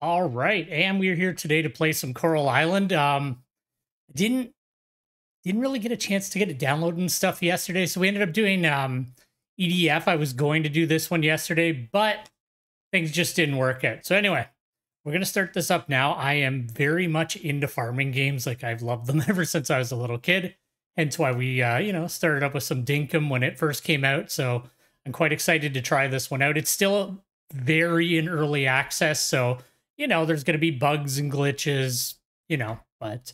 All right, and we're here today to play some Coral Island. Didn't didn't really get a chance to get it downloaded and stuff yesterday, so we ended up doing EDF. I was going to do this one yesterday, but things just didn't work out. So anyway, we're gonna start this up now. I am very much into farming games. Like I've loved them ever since I was a little kid. Hence why we started up with some Dinkum when it first came out. So I'm quite excited to try this one out. It's still very in early access, so there's going to be bugs and glitches, but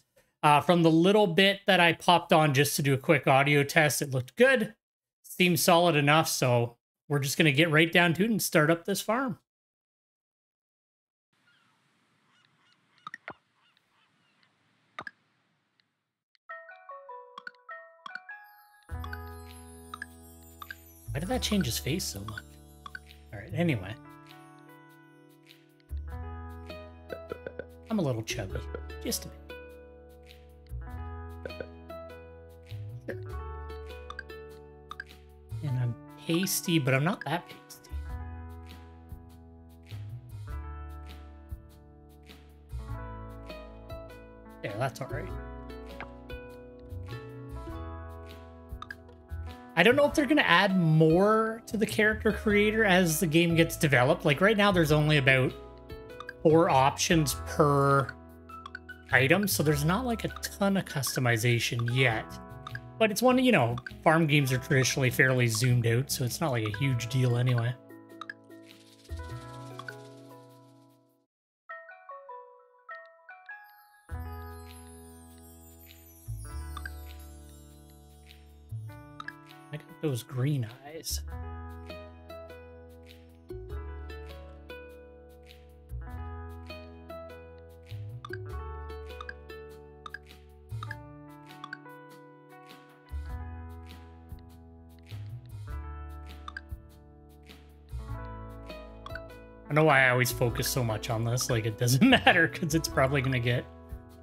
from the little bit that I popped on just to do a quick audio test, it looked good. Seems solid enough. So we're just going to get right down to it and start up this farm. Why did that change his face so much? All right, anyway. I'm a little chubby, just a bit. Sure. And I'm pasty, but I'm not that pasty. Yeah, that's all right. I don't know if they're going to add more to the character creator as the game gets developed. Like right now, there's only about 4 options per item, so there's not like a ton of customization yet. But it's one, farm games are traditionally fairly zoomed out, so it's not like a huge deal anyway. I got those green eyes. I know why I always focus so much on this. Like, it doesn't matter because it's probably going to get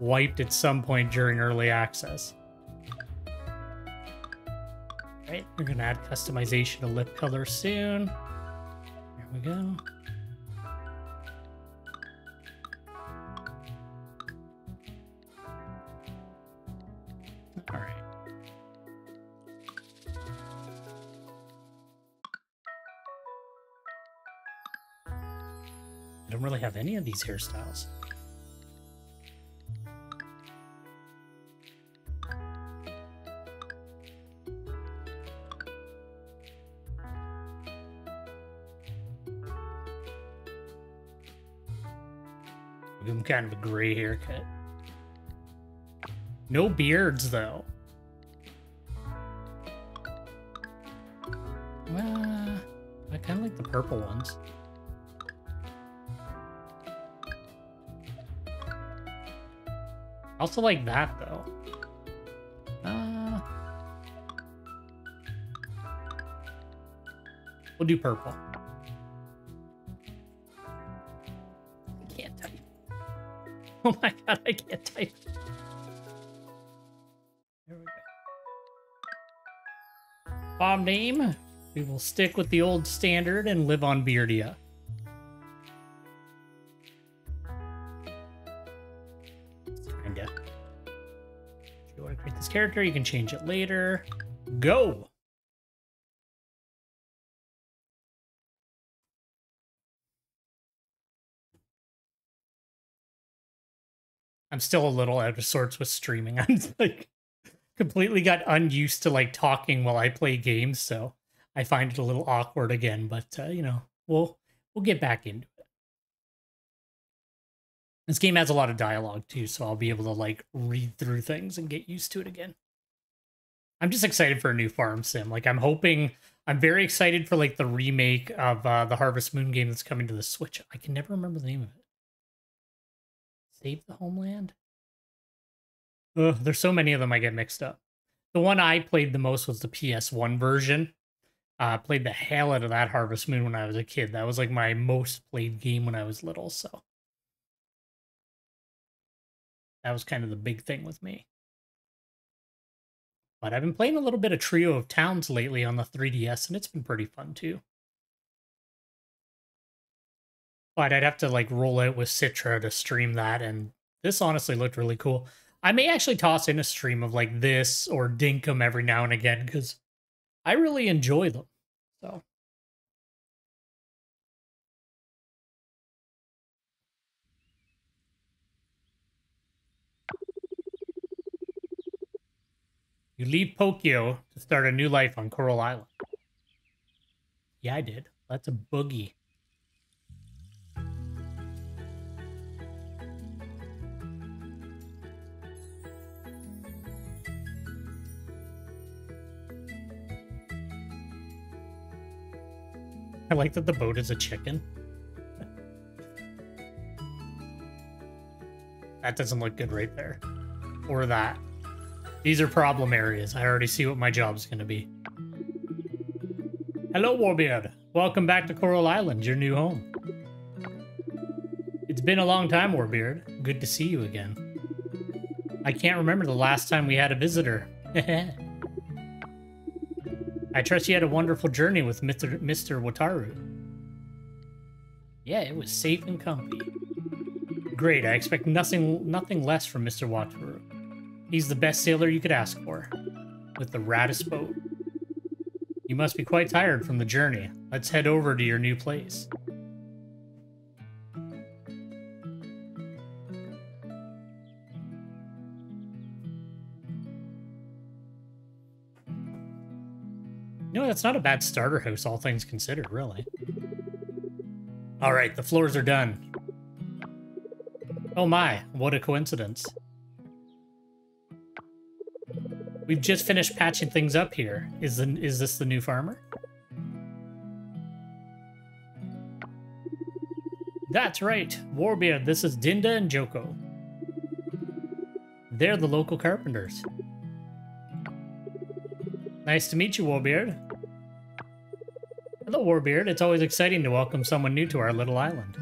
wiped at some point during early access. Right, we're going to add customization to lip color soon. There we go. All right. I don't really have any of these hairstyles. Give him kind of a gray haircut. No beards, though. I kind of like the purple ones. I also like that, though. We'll do purple. I can't type. Oh my god, I can't type. There we go. Bomb name. We will stick with the old standard and live on Beardia. Kinda. If you want to create this character, you can change it later. Go! I'm still a little out of sorts with streaming. I'm like completely got unused to like talking while I play games, so I find it a little awkward again. But we'll get back into it. This game has a lot of dialogue too, so I'll be able to like read through things and get used to it again. I'm just excited for a new farm sim. Like I'm very excited for like the remake of the Harvest Moon game that's coming to the Switch. I can never remember the name of it. Save the Homeland? Ugh, there's so many of them I get mixed up. The one I played the most was the PS1 version. Played the hell out of that Harvest Moon when I was a kid. That was like my most played game when I was little, so. That was kind of the big thing with me. But I've been playing a little bit of Trio of Towns lately on the 3DS, and it's been pretty fun too. But I'd have to like roll out with Citra to stream that, and this honestly looked really cool. I may actually toss in a stream of like this or Dinkum every now and again because I really enjoy them. So you leave Pokyo to start a new life on Coral Island. Yeah, I did. That's a boogie. I like that the boat is a chicken. That doesn't look good right there. Or that. These are problem areas. I already see what my job's going to be. Hello, Warbeard. Welcome back to Coral Island, your new home. It's been a long time, Warbeard. Good to see you again. I can't remember the last time we had a visitor. I trust you had a wonderful journey with Mr. Wataru. Yeah, it was safe and comfy. Great, I expect nothing less from Mr. Wataru. He's the best sailor you could ask for. With the raddest boat. You must be quite tired from the journey. Let's head over to your new place. No, that's not a bad starter house, all things considered, really. Alright, the floors are done. Oh my, what a coincidence. We've just finished patching things up here. Is this the new farmer? That's right, Warbeard, this is Dinda and Joko. They're the local carpenters. Nice to meet you, Warbeard. Hello, Warbeard. It's always exciting to welcome someone new to our little island.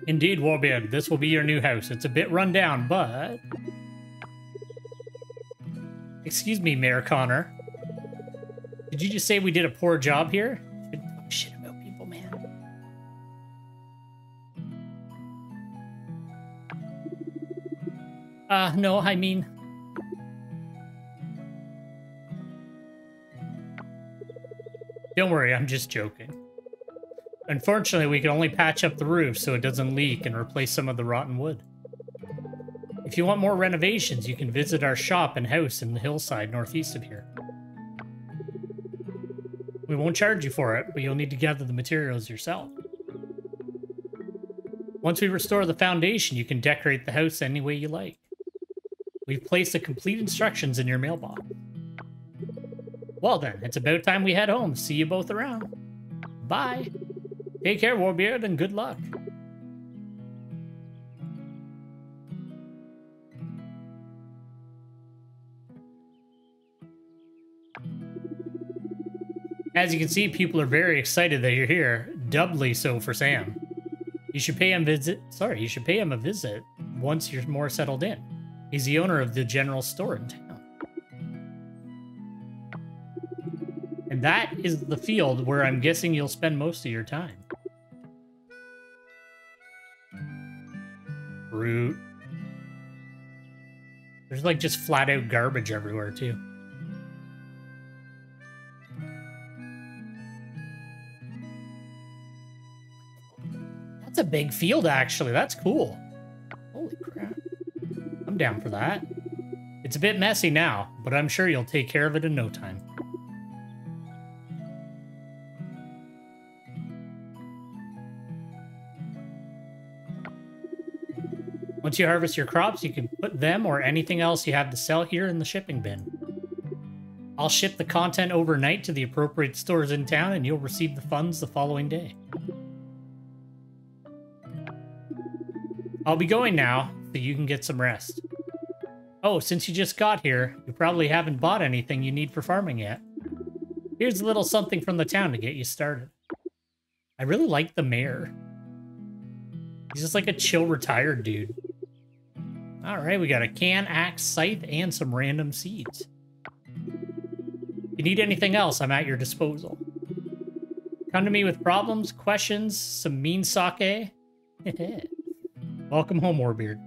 Indeed, Warbeard, this will be your new house. It's a bit run down, but... Excuse me, Mayor Connor. Did you just say we did a poor job here? Shouldn't talk shit about people, man. No, I mean... Don't worry, I'm just joking. Unfortunately, we can only patch up the roof so it doesn't leak and replace some of the rotten wood. If you want more renovations, you can visit our shop and house in the hillside northeast of here. We won't charge you for it, but you'll need to gather the materials yourself. Once we restore the foundation, you can decorate the house any way you like. We've placed the complete instructions in your mailbox. Well then, it's about time we head home. See you both around. Bye. Take care, Warbeard, and good luck. As you can see, people are very excited that you're here. Doubly so for Sam. You should pay him a visit once you're more settled in. He's the owner of the general store in town. And that is the field where I'm guessing you'll spend most of your time. Fruit. There's like just flat out garbage everywhere too. That's a big field actually. That's cool. Holy crap. I'm down for that. It's a bit messy now, but I'm sure you'll take care of it in no time. Once you harvest your crops, you can put them or anything else you have to sell here in the shipping bin. I'll ship the content overnight to the appropriate stores in town and you'll receive the funds the following day. I'll be going now, so you can get some rest. Oh, since you just got here, you probably haven't bought anything you need for farming yet. Here's a little something from the town to get you started. I really like the mayor. He's just like a chill retired dude. Alright, we got a can, axe, scythe, and some random seeds. Can need anything else, I'm at your disposal. Come to me with problems, questions, some mean sake. Welcome home, Warbeard.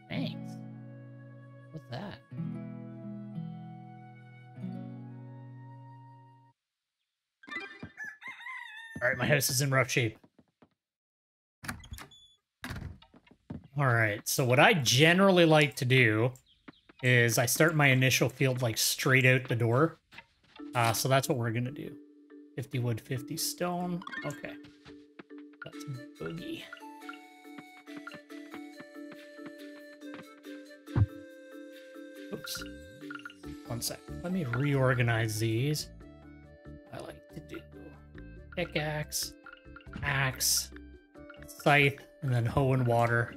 Thanks. What's that? Alright, my house is in rough shape. Alright, so what I generally like to do is I start my initial field like straight out the door. So that's what we're gonna do. 50 wood, 50 stone. Okay. That's boogie. Oops. One sec. Let me reorganize these. I like to do pickaxe, axe, scythe, and then hoe and water.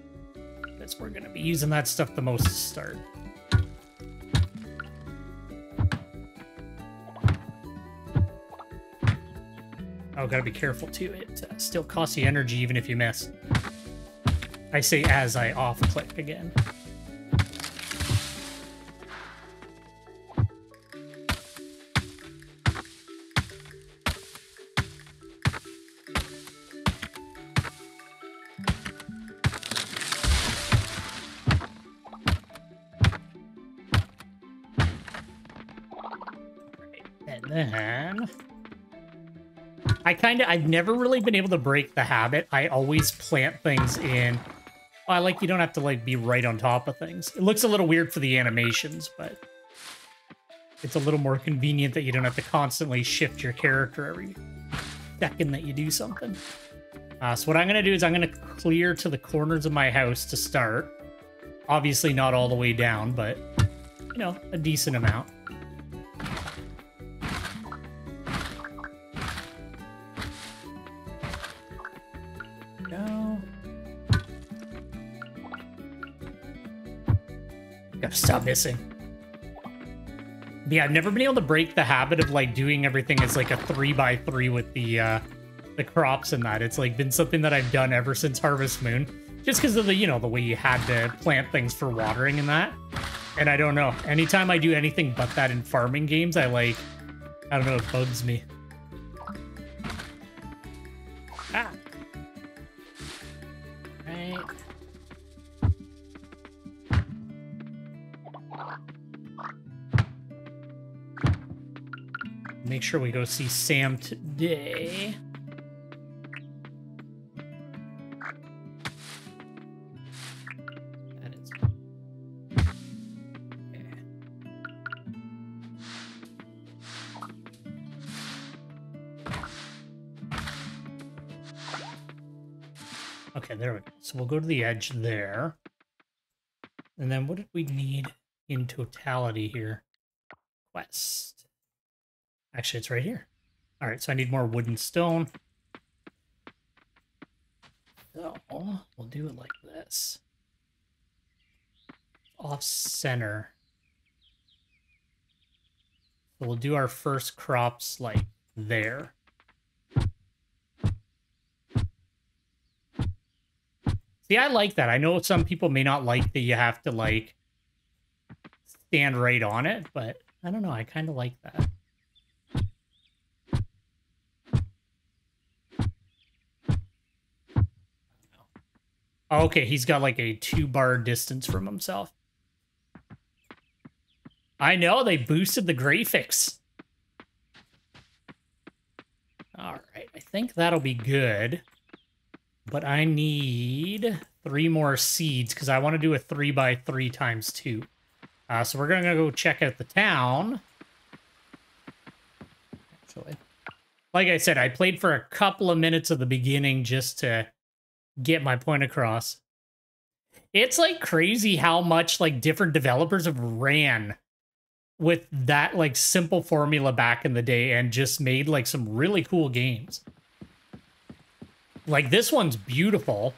Because we're going to be using that stuff the most to start. Oh, gotta be careful too. It still costs you energy even if you miss. I say as I off-click again. And then I've never really been able to break the habit. I always plant things in. I like you don't have to like be right on top of things. It looks a little weird for the animations, but it's a little more convenient that you don't have to constantly shift your character every second that you do something. So what I'm going to do is I'm going to clear to the corners of my house to start. Obviously not all the way down, but, you know, a decent amount. Gotta stop missing. Yeah, I've never been able to break the habit of like doing everything as like a 3x3 with the crops and that. It's like been something that I've done ever since Harvest Moon, just because of the, you know, the way you had to plant things for watering and that. And I don't know, anytime I do anything but that in farming games, I don't know, it bugs me. Ah. Right. Make sure we go see Sam today. That is okay, there we go. So we'll go to the edge there. And then what did we need in totality here? Quest. Actually, it's right here. All right, so I need more wood and stone. So we'll do it like this. Off center. So we'll do our first crops like there. See, I like that. I know some people may not like that you have to like stand right on it, but I don't know. I kind of like that. Okay, he's got like a 2-bar distance from himself. I know, they boosted the graphics. All right, I think that'll be good. But I need 3 more seeds because I want to do a 3x3 times 2. So we're going to go check out the town. Actually, like I said, I played for a couple of minutes at the beginning just to get my point across. It's like crazy how much like different developers have ran with that like simple formula back in the day and just made like some really cool games. Like this one's beautiful.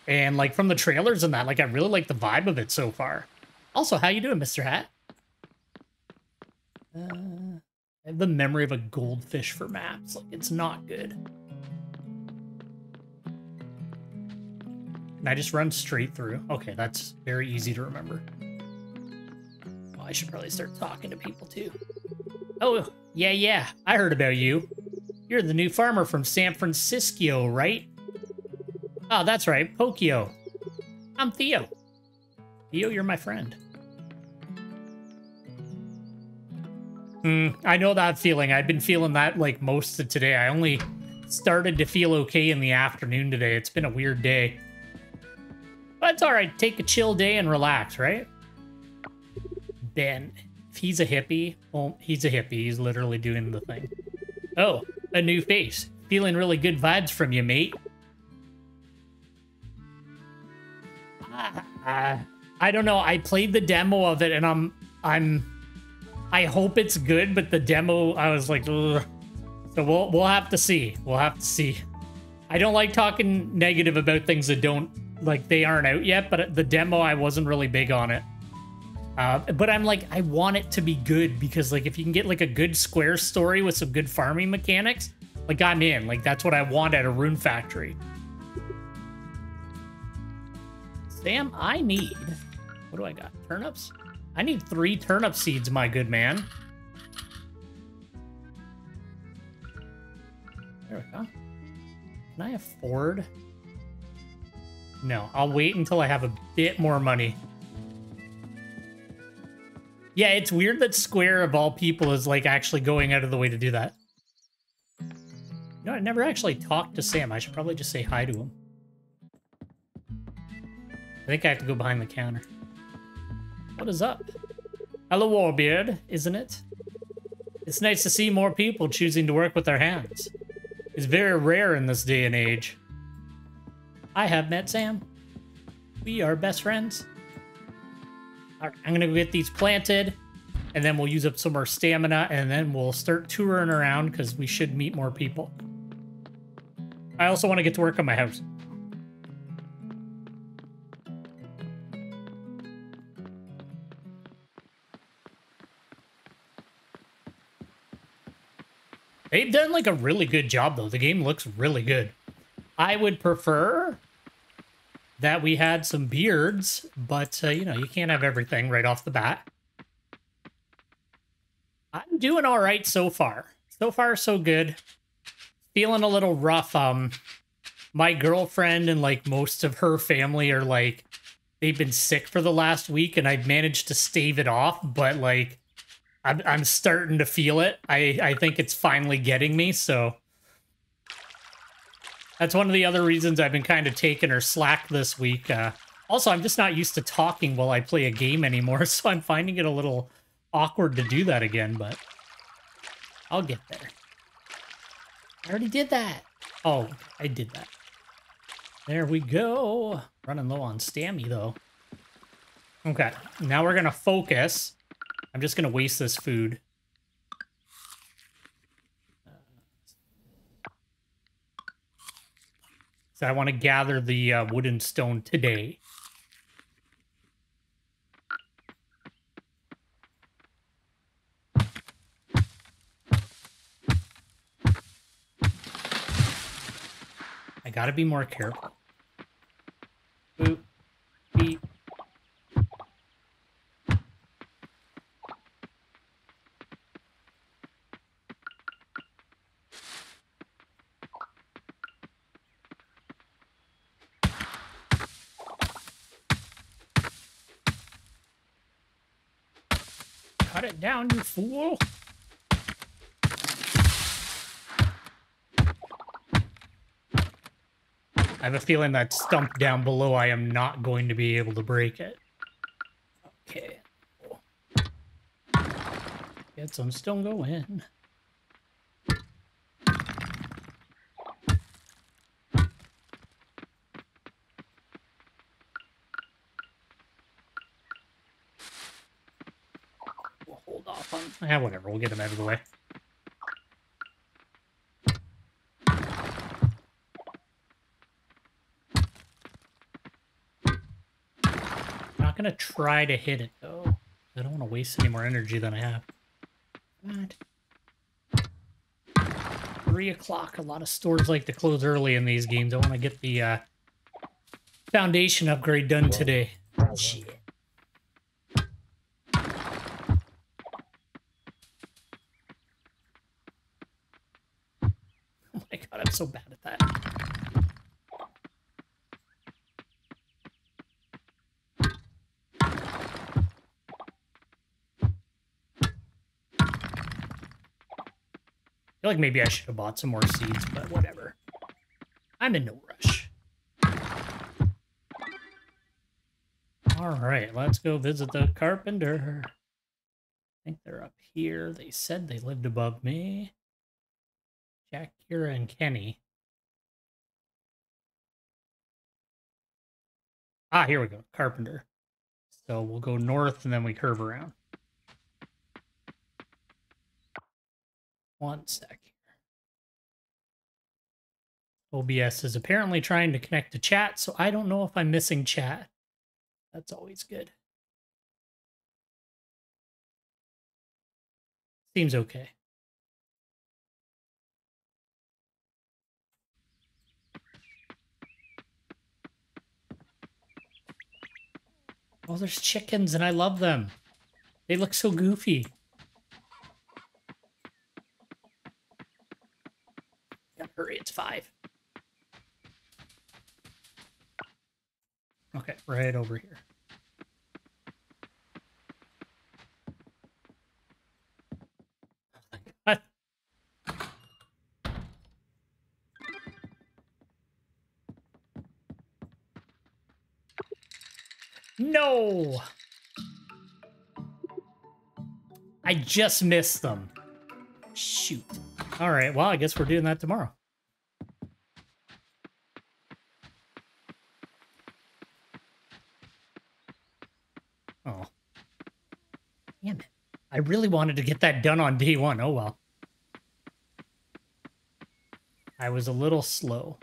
And like from the trailers and that, like I really like the vibe of it so far. Also, how you doing, Mr. Hat? I have the memory of a goldfish for maps. Like it's not good. Can I just run straight through? Okay, that's very easy to remember. Oh, I should probably start talking to people too. Oh, yeah, I heard about you. You're the new farmer from San Francisco, right? Oh, that's right, Pokyo. I'm Theo. Theo, you're my friend. I know that feeling. I've been feeling that like most of today. I only started to feel okay in the afternoon today. It's been a weird day. But it's all right. Take a chill day and relax, right? Ben, if he's a hippie, well, he's a hippie. He's literally doing the thing. Oh, a new face. Feeling really good vibes from you, mate. I don't know. I played the demo of it, and I hope it's good, but the demo, I was like, ugh. So we'll have to see. We'll have to see. I don't like talking negative about things that they aren't out yet, but the demo, I wasn't really big on it. But I'm like, I want it to be good because like if you can get like a good Square story with some good farming mechanics, like I'm in. Like that's what I want at a Rune Factory. Sam, I need, what do I got? Turnips? I need 3 turnip seeds, my good man. There we go. Can I afford? No, I'll wait until I have a bit more money. Yeah, it's weird that Square, of all people, is like actually going out of the way to do that. You know, I never actually talked to Sam. I should probably just say hi to him. I think I have to go behind the counter. What is up? Hello, Warbeard, isn't it? It's nice to see more people choosing to work with their hands. It's very rare in this day and age. I have met Sam. We are best friends. All right, I'm gonna go get these planted, and then we'll use up some more stamina, and then we'll start touring around because we should meet more people. I also want to get to work on my house. They've done like a really good job though. The game looks really good. I would prefer that we had some beards, but you know, you can't have everything right off the bat. I'm doing all right so far. So far, so good. Feeling a little rough. My girlfriend and like most of her family are like, they've been sick for the last week, and I've managed to stave it off, but like, I'm starting to feel it. I think it's finally getting me, so that's one of the other reasons I've been kind of taking her slack this week. Also, I'm just not used to talking while I play a game anymore, so I'm finding it a little awkward to do that again, but I'll get there. I already did that. Oh, I did that. There we go. Running low on stammy, though. Okay, now we're going to focus. I'm just going to waste this food. So I want to gather the wood and stone today. I got to be more careful. Boop. Beep. Cut it down, you fool! I have a feeling that stump down below, I am not going to be able to break it. Okay. Get some stone going. We'll hold off on... Yeah, whatever. We'll get them out of the way. Gonna try to hit it though. I don't want to waste any more energy than I have. God. 3 o'clock. A lot of stores like to close early in these games. I want to get the foundation upgrade done today. Shit. my god, I'm so bad at that. I feel like maybe I should have bought some more seeds, but whatever. I'm in no rush. All right, let's go visit the carpenter. I think they're up here. They said they lived above me. Jack, Kira, and Kenny. Ah, here we go. Carpenter. So we'll go north and then we curve around. One sec here. OBS is apparently trying to connect to chat, so I don't know if I'm missing chat. That's always good. Seems okay. Oh, there's chickens and I love them. They look so goofy. Gotta hurry, it's 5. Okay, right over here. What? No! I just missed them. Shoot. All right, well, I guess we're doing that tomorrow. Oh. Damn it. I really wanted to get that done on day 1. Oh, well. I was a little slow.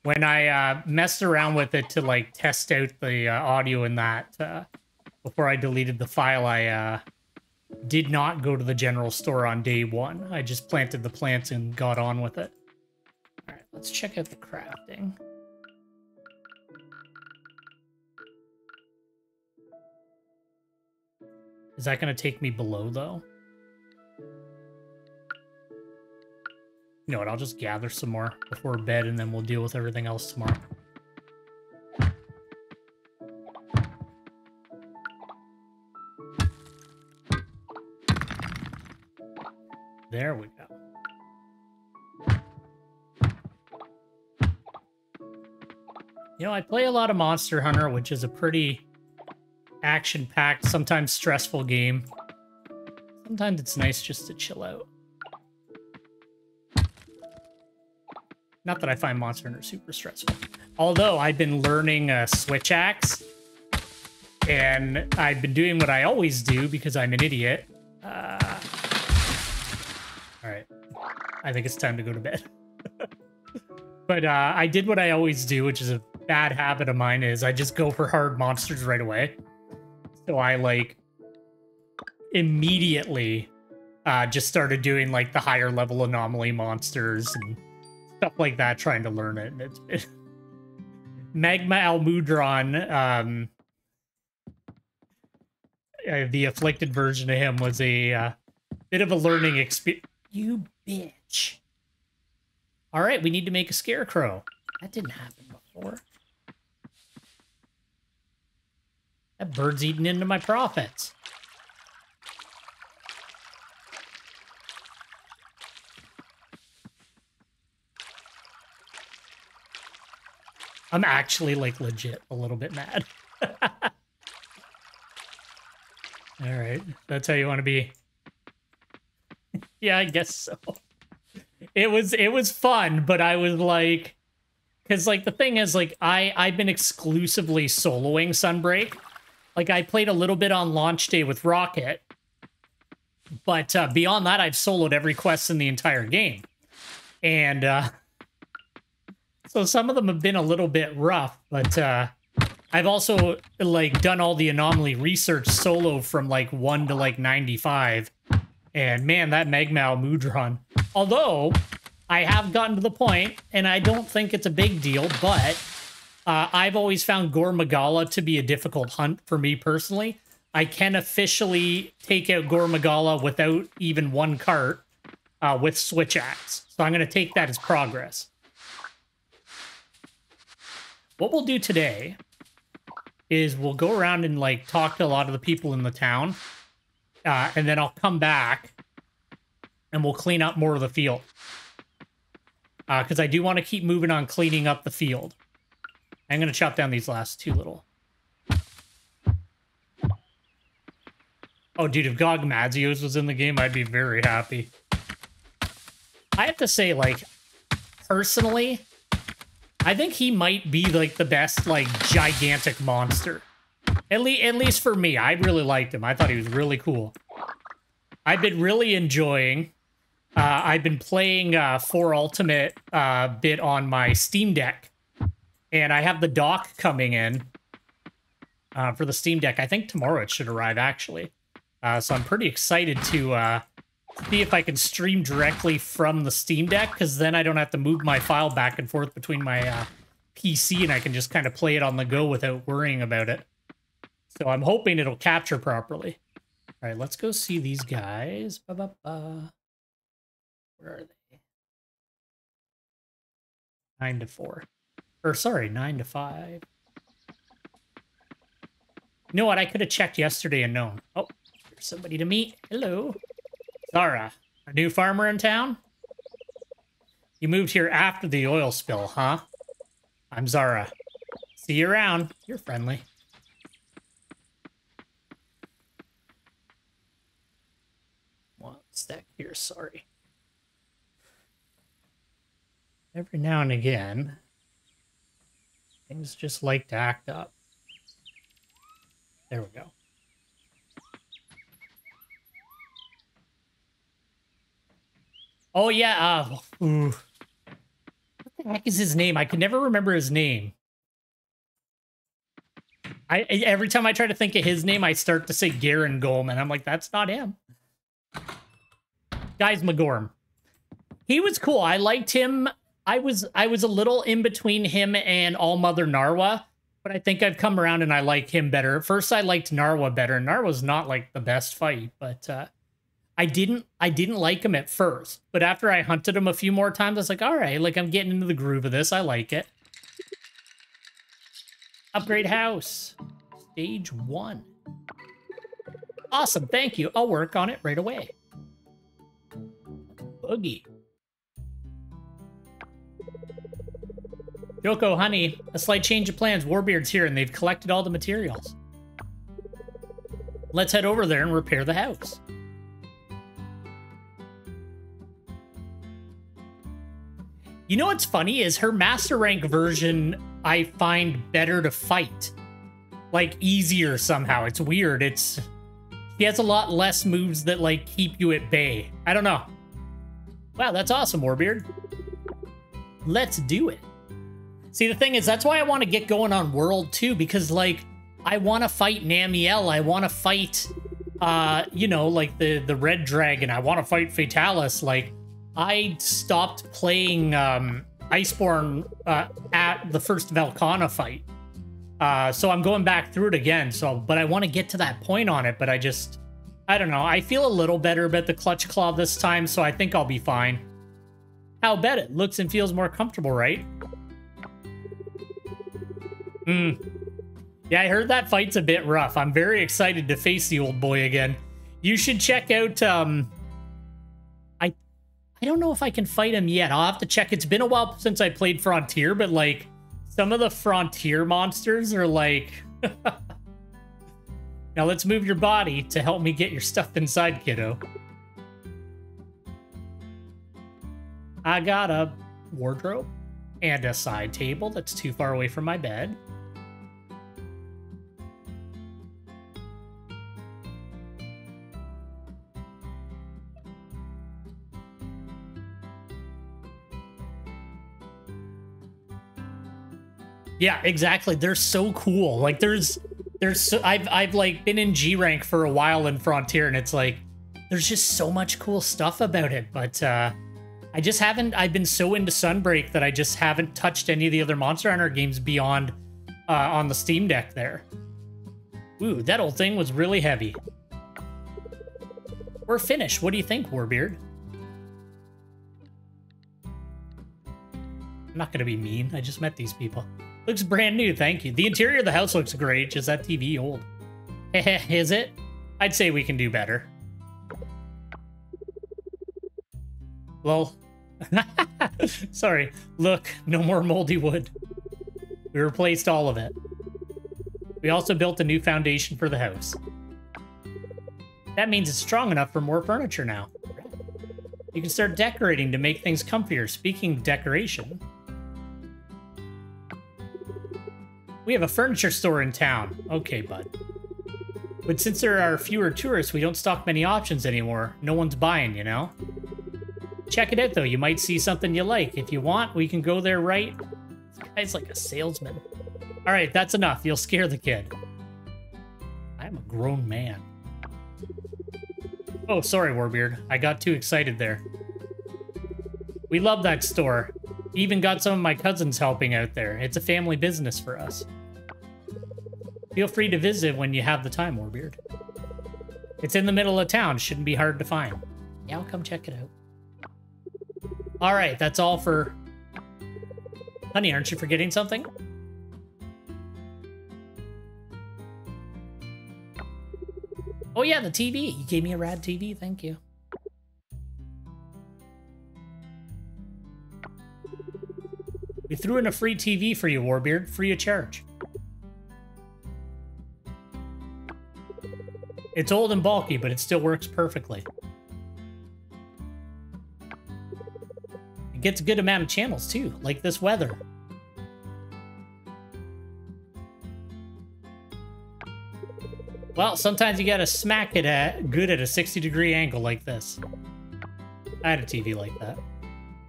When I messed around with it to, like, test out the audio in that, before I deleted the file, I did not go to the general store on day 1. I just planted the plants and got on with it. All right, let's check out the crafting. Is that going to take me below, though? You know what, I'll just gather some more before bed, and then we'll deal with everything else tomorrow. There we go. You know, I play a lot of Monster Hunter, which is a pretty action-packed, sometimes stressful game. Sometimes it's nice just to chill out. Not that I find Monster Hunter super stressful. Although I've been learning a switch axe, and I've been doing what I always do because I'm an idiot. All right, I think it's time to go to bed. But I did what I always do, which is a bad habit of mine, is I just go for hard monsters right away. So I, like, immediately just started doing, like, the higher level anomaly monsters and stuff like that, trying to learn it. And it's been... Magma Almudron, the afflicted version of him, was a bit of a learning experience. You bitch. All right, we need to make a scarecrow. That didn't happen before. That bird's eating into my profits. I'm actually, like, legit a little bit mad. All right, that's how you want to be. Yeah, I guess so. It was fun, but I was like, because, like, the thing is, like, I've been exclusively soloing Sunbreak. Like, I played a little bit on launch day with Rocket, but beyond that, I've soloed every quest in the entire game. And so some of them have been a little bit rough, but I've also, like, done all the anomaly research solo from, like, 1 to, like, 95. And, man, that Magma Almudron. Although, I have gotten to the point, and I don't think it's a big deal, but I've always found Gore Magala to be a difficult hunt for me personally. I can officially take out Gore Magala without even one cart, with switch axe. So I'm going to take that as progress. What we'll do today is we'll go around and like talk to a lot of the people in the town. And then I'll come back and we'll clean up more of the field. Because I do want to keep moving on cleaning up the field. I'm going to chop down these last two little. Oh, dude, if Gog Mazios was in the game, I'd be very happy. I have to say, like, personally, I think he might be, like, the best, like, gigantic monster. At least for me. I really liked him. I thought he was really cool. I've been really enjoying... I've been playing 4 Ultimate bit on my Steam Deck. And I have the dock coming in for the Steam Deck. I think tomorrow it should arrive, actually. So I'm pretty excited to see if I can stream directly from the Steam Deck, because then I don't have to move my file back and forth between my PC, and I can just kind of play it on the go without worrying about it. So I'm hoping it'll capture properly. All right, let's go see these guys. Ba-ba-ba. Where are they? 9 to 4. Or, sorry, 9 to 5. You know what? I could have checked yesterday and known. Oh, there's somebody to meet. Hello. Zara, a new farmer in town? You moved here after the oil spill, huh? I'm Zara. See you around. You're friendly. One stack here, sorry. Every now and again, things just like to act up. There we go. Oh, yeah. What the heck is his name? I can never remember his name. Every time I try to think of his name, I start to say Garen Golem, and I'm like, that's not him. Guys McGorm. He was cool. I liked him. I was a little in between him and All Mother Narwa, but I think I've come around and I like him better. At first, I liked Narwa better. Narwa's not like the best fight, but I didn't like him at first. But after I hunted him a few more times, I was like, all right, like I'm getting into the groove of this. I like it. Upgrade house. Stage 1. Awesome, thank you. I'll work on it right away. Boogie. Yoko, honey, a slight change of plans. Warbeard's here, and they've collected all the materials. Let's head over there and repair the house. You know what's funny is her master rank version I find better to fight. Like, easier somehow. It's weird. She has a lot less moves that, like, keep you at bay. I don't know. Wow, that's awesome, Warbeard. Let's do it. See, the thing is, that's why I want to get going on World 2, because, like, I want to fight Namiel. I want to fight, you know, like, the Red Dragon. I want to fight Fatalis. Like, I stopped playing Iceborne at the first Velkhana fight. So I'm going back through it again. But I want to get to that point on it, but I don't know. I feel a little better about the Clutch Claw this time, so I think I'll be fine. I'll bet it looks and feels more comfortable, right? Yeah, I heard that fight's a bit rough. I'm very excited to face the old boy again. You should check out, I don't know if I can fight him yet. I'll have to check. It's been a while since I played Frontier, but, like, some of the Frontier monsters are, like... Now let's move your body to help me get your stuff inside, kiddo. I got a wardrobe and a side table that's too far away from my bed. Yeah, exactly. They're so cool. Like, I've like been in G rank for a while in Frontier, and it's like there's just so much cool stuff about it. But I just haven't. I've been so into Sunbreak that I just haven't touched any of the other Monster Hunter games beyond on the Steam Deck there. Ooh, that old thing was really heavy. We're finished. What do you think, Warbeard? I'm not gonna be mean. I just met these people. Looks brand new, thank you. The interior of the house looks great. Just that TV old. Is it? I'd say we can do better. Lol. Sorry. Look, no more moldy wood. We replaced all of it. We also built a new foundation for the house. That means it's strong enough for more furniture now. You can start decorating to make things comfier. Speaking of decoration, we have a furniture store in town. Okay, bud. But since there are fewer tourists, we don't stock many options anymore. No one's buying, you know? Check it out, though. You might see something you like. If you want, we can go there, right? This guy's like a salesman. All right, that's enough. You'll scare the kid. I'm a grown man. Oh, sorry, Warbeard. I got too excited there. We love that store. Even got some of my cousins helping out there. It's a family business for us. Feel free to visit when you have the time, Warbeard. It's in the middle of town. Shouldn't be hard to find. Yeah, I'll come check it out. All right, that's all for... Honey, aren't you forgetting something? Oh yeah, the TV. You gave me a rad TV. Thank you. We threw in a free TV for you, Warbeard. Free of charge. It's old and bulky, but it still works perfectly. It gets a good amount of channels, too, like this weather. Well, sometimes you gotta smack it good at a 60-degree angle like this. I had a TV like that.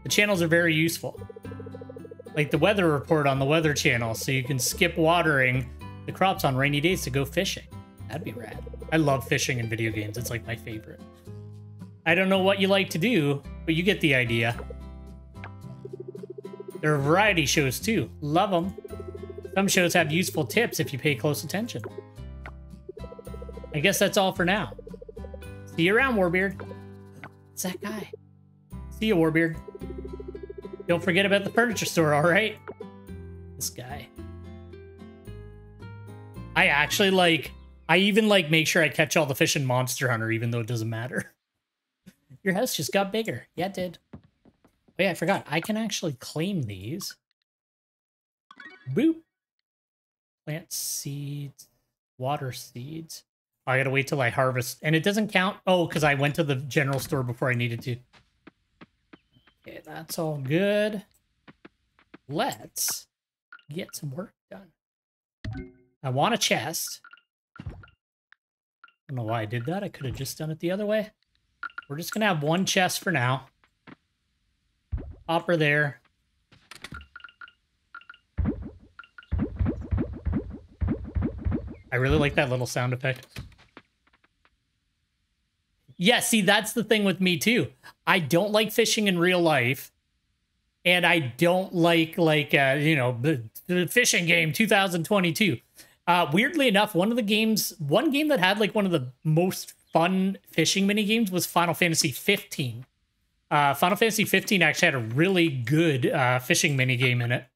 The channels are very useful. Like the weather report on the Weather Channel, so you can skip watering the crops on rainy days to go fishing. That'd be rad. I love fishing in video games. It's like my favorite. I don't know what you like to do, but you get the idea. There are variety shows too. Love them. Some shows have useful tips if you pay close attention. I guess that's all for now. See you around, Warbeard. It's that guy. See you, Warbeard. Don't forget about the furniture store, all right? This guy. I actually like... I even like make sure I catch all the fish in Monster Hunter, even though it doesn't matter. Your house just got bigger. Yeah, it did. Oh yeah, I forgot. I can actually claim these. Boop. Plant seeds. Water seeds. Oh, I gotta wait till I harvest. And it doesn't count. Oh, because I went to the general store before I needed to. Okay, that's all good. Let's get some work done. I want a chest. I don't know why I did that. I could have just done it the other way. We're just gonna have one chest for now. Hopper there. I really like that little sound effect. Yeah, see, that's the thing with me too. I don't like fishing in real life. And I don't like you know, the fishing game 2022. Weirdly enough, one game that had like one of the most fun fishing mini games was Final Fantasy 15. Final Fantasy 15 actually had a really good fishing mini game in it.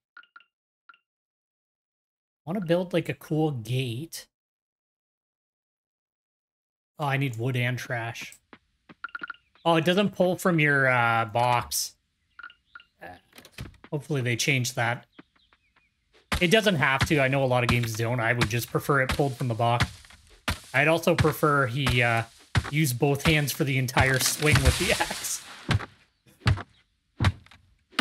I want to build like a cool gate. Oh, I need wood and trash. Oh, it doesn't pull from your box. Hopefully they change that. It doesn't have to. I know a lot of games don't. I would just prefer it pulled from the box. I'd also prefer he use both hands for the entire swing with the axe.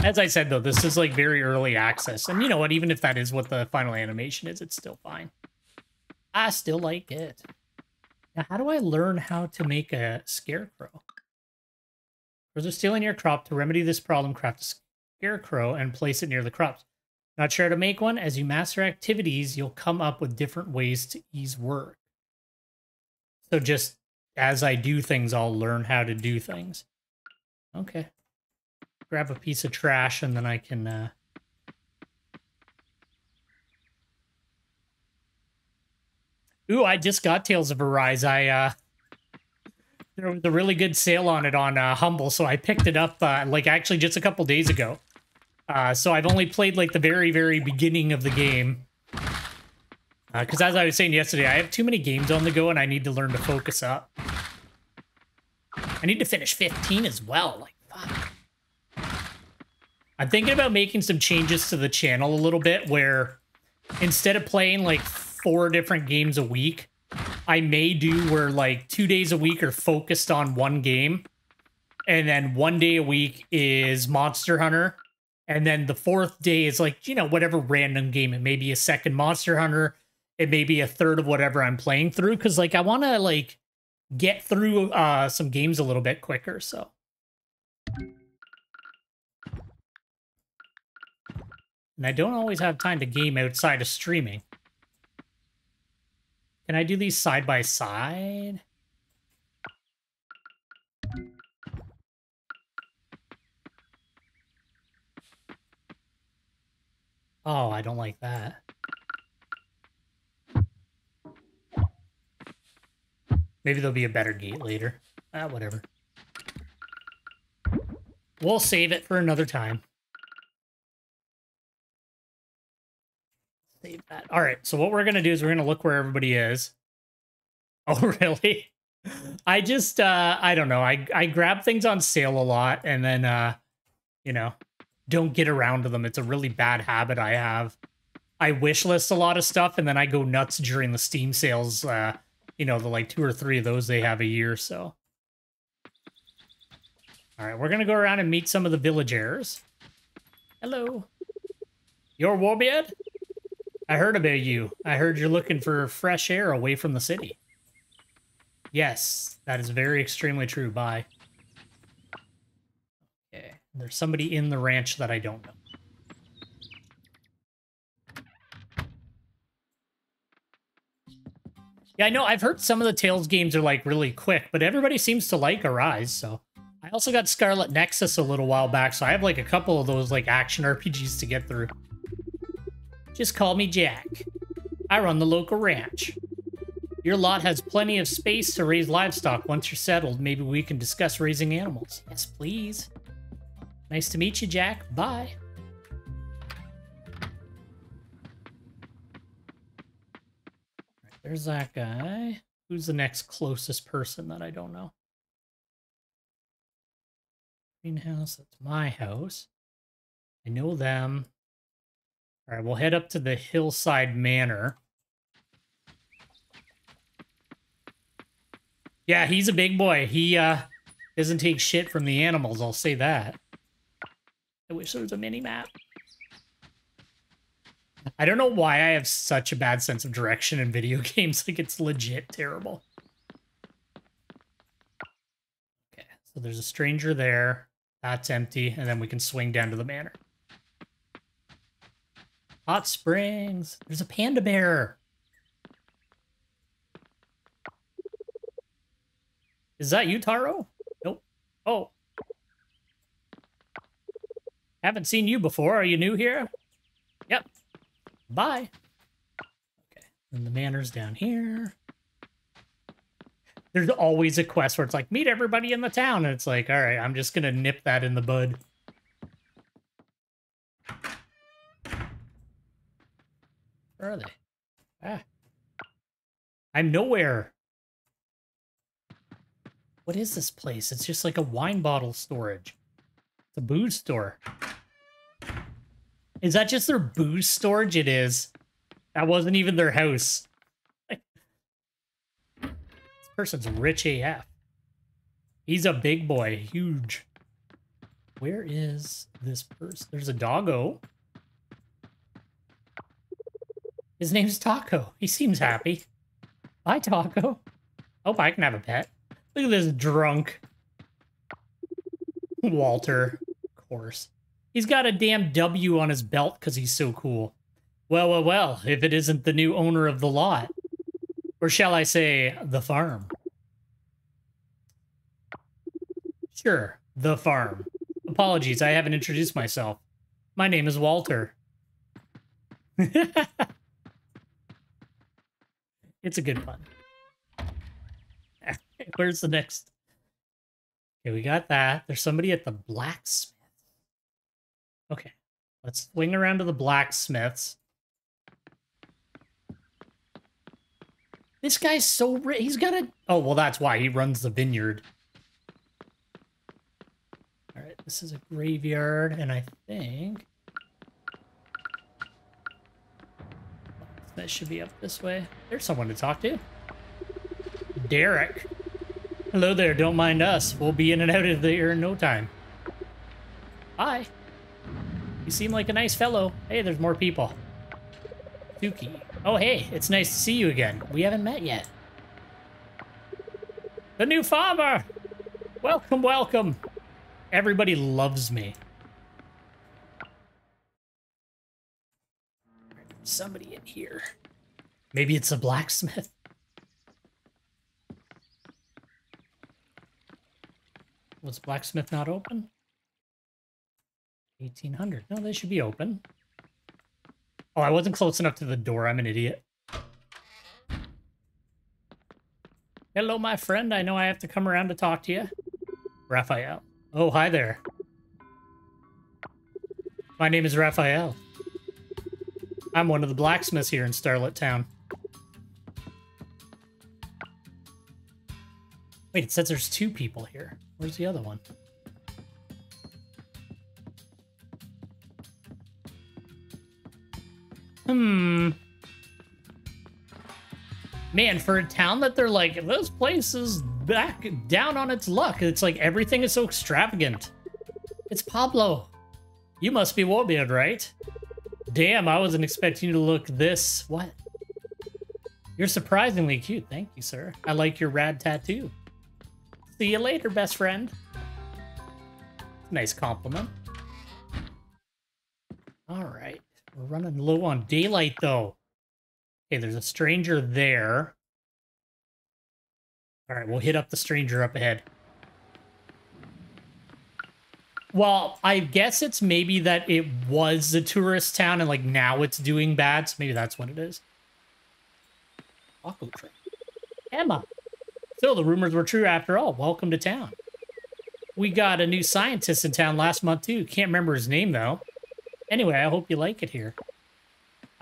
As I said, though, this is like very early access. And you know what? Even if that is what the final animation is, it's still fine. I still like it. Now, how do I learn how to make a scarecrow? Birds are stealing your crop. To remedy this problem, craft a scarecrow and place it near the crops. Not sure how to make one? As you master activities, you'll come up with different ways to ease work. So just as I do things, I'll learn how to do things. Okay. Grab a piece of trash and then I can... Ooh, I just got Tales of Arise. There was a really good sale on it on Humble, so I picked it up like actually just a couple days ago. So I've only played like the very, very beginning of the game. Because as I was saying yesterday, I have too many games on the go and I need to learn to focus up. I need to finish 15 as well. Like, fuck. I'm thinking about making some changes to the channel a little bit where instead of playing like 4 different games a week, I may do where like 2 days a week are focused on one game. And then 1 day a week is Monster Hunter. And then the 4th day is like, you know, whatever random game. It may be a second Monster Hunter. It may be a third of whatever I'm playing through. Because like I want to like get through some games a little bit quicker. So. And I don't always have time to game outside of streaming. Can I do these side by side? Oh, I don't like that. Maybe there'll be a better gate later. Whatever. We'll save it for another time. Save that. All right, so what we're going to do is we're going to look where everybody is. Oh, really? I just, I don't know. I grab things on sale a lot and then, you know, don't get around to them. It's a really bad habit I have. I wish list a lot of stuff and then I go nuts during the Steam sales, you know, the like 2 or 3 of those they have a year, so. All right, we're going to go around and meet some of the villagers. Hello. You're Warbeard? I heard about you. I heard you're looking for fresh air away from the city. Yes, that is very extremely true. Bye. Okay, there's somebody in the ranch that I don't know. Yeah, I know. I've heard some of the Tales games are like really quick, but everybody seems to like Arise, so. I also got Scarlet Nexus a little while back, so I have like a couple of those like action RPGs to get through. Just call me Jack. I run the local ranch. Your lot has plenty of space to raise livestock. Once you're settled, maybe we can discuss raising animals. Yes, please. Nice to meet you, Jack. Bye. Right, there's that guy. Who's the next closest person that I don't know? Greenhouse, that's my house. I know them. All right, we'll head up to the Hillside Manor. Yeah, he's a big boy. He doesn't take shit from the animals, I'll say that. I wish there was a mini-map. I don't know why I have such a bad sense of direction in video games. Like, it's legit terrible. Okay, so there's a stranger there. That's empty, and then we can swing down to the manor. Hot springs. There's a panda bear. Is that you, Taro? Nope. Oh. Haven't seen you before. Are you new here? Yep. Bye. Okay. And the manor's down here. There's always a quest where it's like, meet everybody in the town. And it's like, all right, I'm just going to nip that in the bud. Where are they? Ah. I'm nowhere. What is this place? It's just like a wine bottle storage. It's a booze store. Is that just their booze storage? It is. That wasn't even their house. This person's rich AF. He's a big boy. Huge. Where is this person? There's a doggo. His name's Taco. He seems happy. Bye, Taco. Hope I can have a pet. Look at this drunk. Walter. Of course. He's got a damn W on his belt because he's so cool. Well, well, well, if it isn't the new owner of the lot. Or shall I say, the farm. Sure, the farm. Apologies, I haven't introduced myself. My name is Walter. It's a good one. Where's the next? Okay, we got that. There's somebody at the blacksmith. Okay, Let's swing around to the blacksmiths. This guy's so rich. He's got a... Oh, well, that's why. He runs the vineyard. All right, this is a graveyard, and I think... that should be up this way. There's someone to talk to. Derek. Hello there, don't mind us. We'll be in and out of there in no time. Hi. You seem like a nice fellow. Hey, there's more people. Suki. Oh, hey, it's nice to see you again. We haven't met yet. The new farmer! Welcome, welcome. Everybody loves me. There's somebody in here. Maybe it's a blacksmith. Was blacksmith not open? 1800. No, they should be open. Oh, I wasn't close enough to the door. I'm an idiot. Hello, my friend. I know I have to come around to talk to you. Raphael. Oh, hi there. My name is Raphael. I'm one of the blacksmiths here in Starlit Town. Wait, it says there's 2 people here. Where's the other one? Man, for a town that they're like, this place is back down on its luck. It's like everything is so extravagant. It's Pablo. You must be Warbeard, right? Damn, I wasn't expecting you to look this... What? You're surprisingly cute. Thank you, sir. I like your rad tattoo. See you later, best friend. Nice compliment. All right. We're running low on daylight, though. Okay, there's a stranger there. All right, we'll hit up the stranger up ahead. Well, I guess it's maybe that it was a tourist town and, like, now it's doing bad, so maybe that's what it is. Taco train. Emma. So the rumors were true after all. Welcome to town. We got a new scientist in town last month, too. Can't remember his name, though. Anyway, I hope you like it here.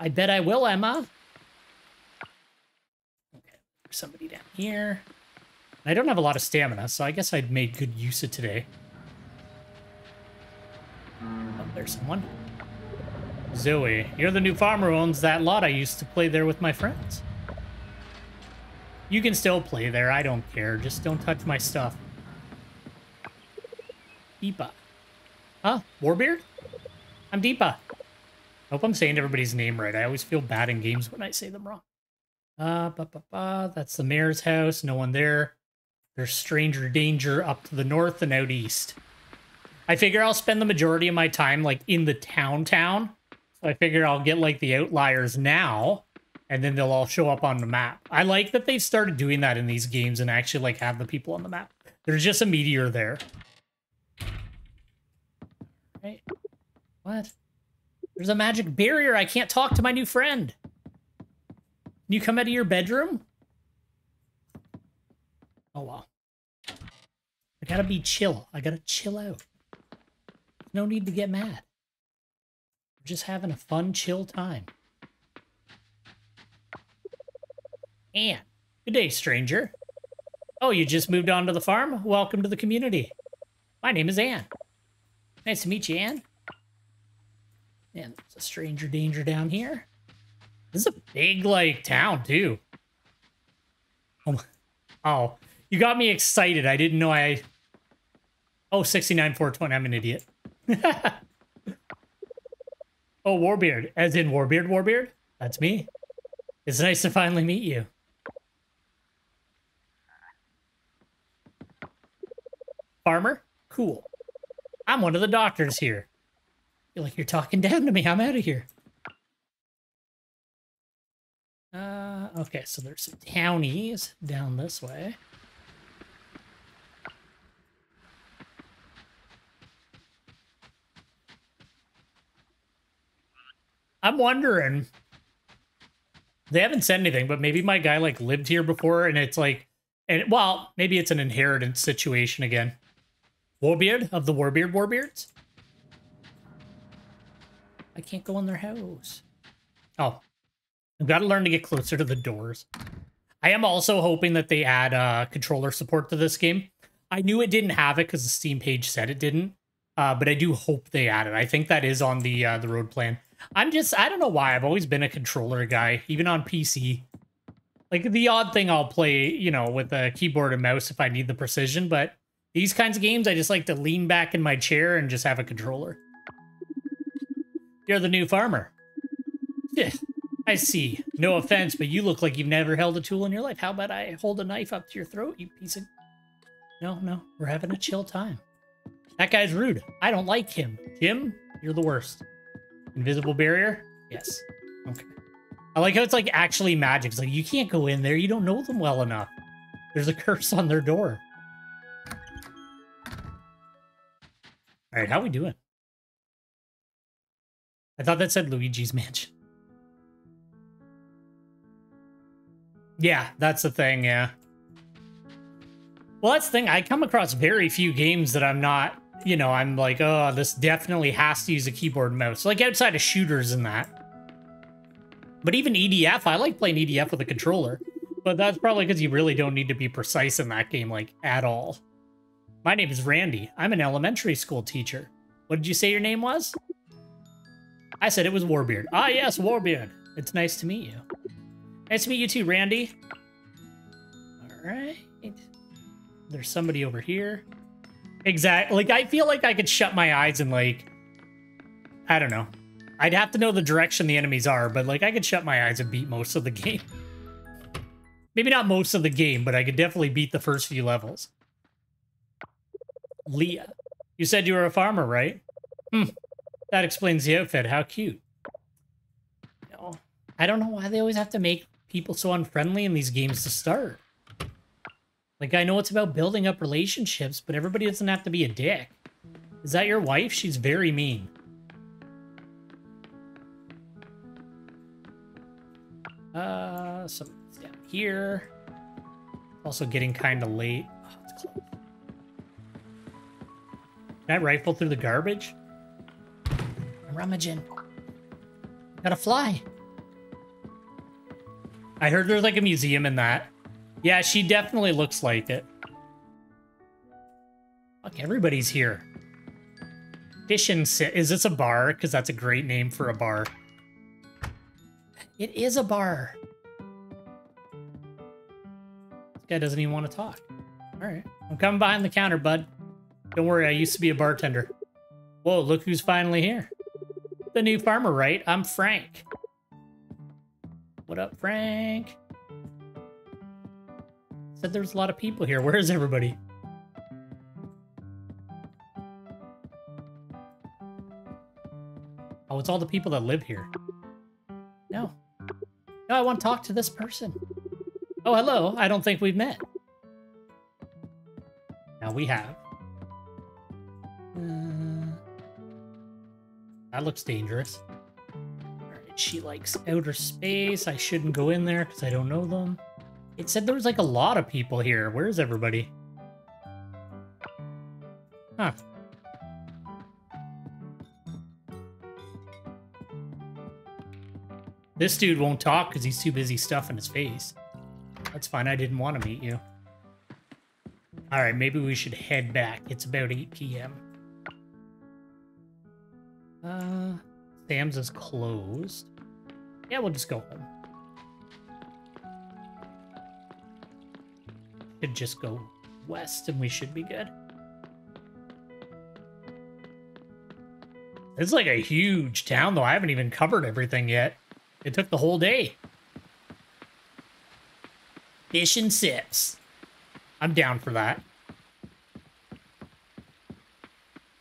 I bet I will, Emma. Okay, there's somebody down here. I don't have a lot of stamina, so I guess I'd made good use of today. Oh, there's someone. Zoe, you're the new farmer who owns that lot. I used to play there with my friends. You can still play there. I don't care. Just don't touch my stuff. Deepa. Huh? Warbeard? I'm Deepa. Hope I'm saying everybody's name right. I always feel bad in games when I say them wrong. That's the mayor's house. No one there. There's stranger danger up to the north and out east. I figure I'll spend the majority of my time, like, in the town. So I figure I'll get, like, the outliers now, and then they'll all show up on the map. I like that they've started doing that in these games and actually, like, have the people on the map. There's just a meteor there. Right? What? There's a magic barrier. I can't talk to my new friend. Can you come out of your bedroom? Oh, wow. I gotta be chill. I gotta chill out. No need to get mad. We're just having a fun, chill time. Anne. Good day, stranger. Oh, you just moved on to the farm? Welcome to the community. My name is Anne. Nice to meet you, Anne. And there's a stranger danger down here. This is a big, like, town, too. Oh, you got me excited. I didn't know I... Oh, 69,420. I'm an idiot. Oh, Warbeard. As in Warbeard? That's me. It's nice to finally meet you. Farmer? Cool. I'm one of the doctors here. Feel like you're talking down to me. I'm out of here. Okay, so there's some townies down this way. I'm wondering, they haven't said anything, but maybe my guy, like, lived here before, and it's like, and well, maybe it's an inheritance situation again. Warbeard of the Warbeards? I can't go in their house. Oh. I've got to learn to get closer to the doors. I am also hoping that they add controller support to this game. I knew it didn't have it because the Steam page said it didn't. But I do hope they add it. I think that is on the road plan. I don't know why. I've always been a controller guy, even on PC. Like, the odd thing I'll play, you know, with a keyboard and mouse if I need the precision. But these kinds of games, I just like to lean back in my chair and just have a controller. You're the new farmer. Yeah. I see. No offense, but you look like you've never held a tool in your life. How about I hold a knife up to your throat, you piece of... No, we're having a chill time. That guy's rude. I don't like him. Jim, you're the worst. Invisible barrier? Yes. Okay. I like how it's like actually magic. It's like, you can't go in there. You don't know them well enough. There's a curse on their door. All right, how we doing? I thought that said Luigi's Mansion. Yeah, that's the thing, yeah. Well, that's the thing. I come across very few games that I'm not, you know, I'm like, oh, this definitely has to use a keyboard and mouse. Like outside of shooters and that. But even EDF, I like playing EDF with a controller. But that's probably because you really don't need to be precise in that game, like, at all. My name is Randy. I'm an elementary school teacher. What did you say your name was? I said it was Warbeard. Ah, yes, Warbeard. It's nice to meet you. Nice to meet you too, Randy. All right. There's somebody over here. Exactly. Like, I feel like I could shut my eyes and, like, I don't know. I'd have to know the direction the enemies are, but, like, I could shut my eyes and beat most of the game. Maybe not most of the game, but I could definitely beat the first few levels. Leah. You said you were a farmer, right? That explains the outfit. How cute. No, I don't know why they always have to make people so unfriendly in these games to start. Like, I know it's about building up relationships, but everybody doesn't have to be a dick. Is that your wife? She's very mean. Something's down here. Also getting kind of late. Oh, it's close. Can I rifle through the garbage? I'm rummaging. Gotta fly. I heard there's like a museum in that. Yeah, she definitely looks like it. Fuck, everybody's here. Fish and Sit. Is this a bar? Because that's a great name for a bar. It is a bar. This guy doesn't even want to talk. All right. I'm coming behind the counter, bud. Don't worry, I used to be a bartender. Whoa, look who's finally here. The new farmer, right? I'm Frank. What up, Frank? Said there was a lot of people here. Where is everybody? Oh, it's all the people that live here. No. No, I want to talk to this person. Oh, hello. I don't think we've met. Now we have. That looks dangerous. Alright, she likes outer space. I shouldn't go in there because I don't know them. It said there was like a lot of people here. Where's everybody? Huh. This dude won't talk because he's too busy stuffing his face. That's fine. I didn't want to meet you. All right, maybe we should head back. It's about 8 p.m. Sam's is closed. Yeah, we'll just go home. Should just go west and we should be good. It's like a huge town, though. I haven't even covered everything yet. It took the whole day. Fish and Sips. I'm down for that.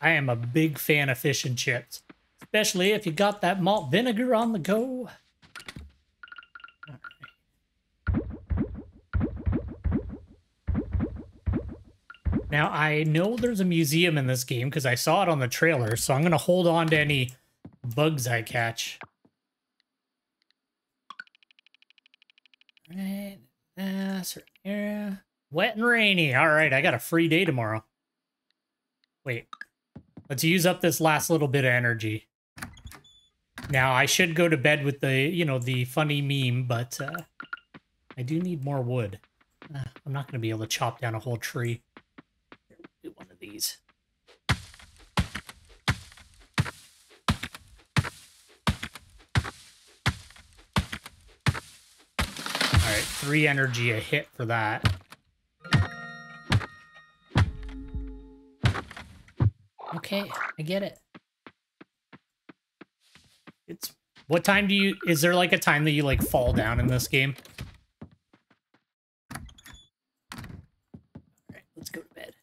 I am a big fan of fish and chips. Especially if you got that malt vinegar on the go. Now, I know there's a museum in this game because I saw it on the trailer, so I'm going to hold on to any bugs I catch. Right, certain area. Wet and rainy. All right, I got a free day tomorrow. Wait, let's use up this last little bit of energy. Now, I should go to bed with the, you know, the funny meme, but I do need more wood. I'm not going to be able to chop down a whole tree. Do one of these. All right, 3 energy a hit for that. Okay, I get it. It's what time do you, is there like a time that you like fall down in this game? All right, let's go to bed.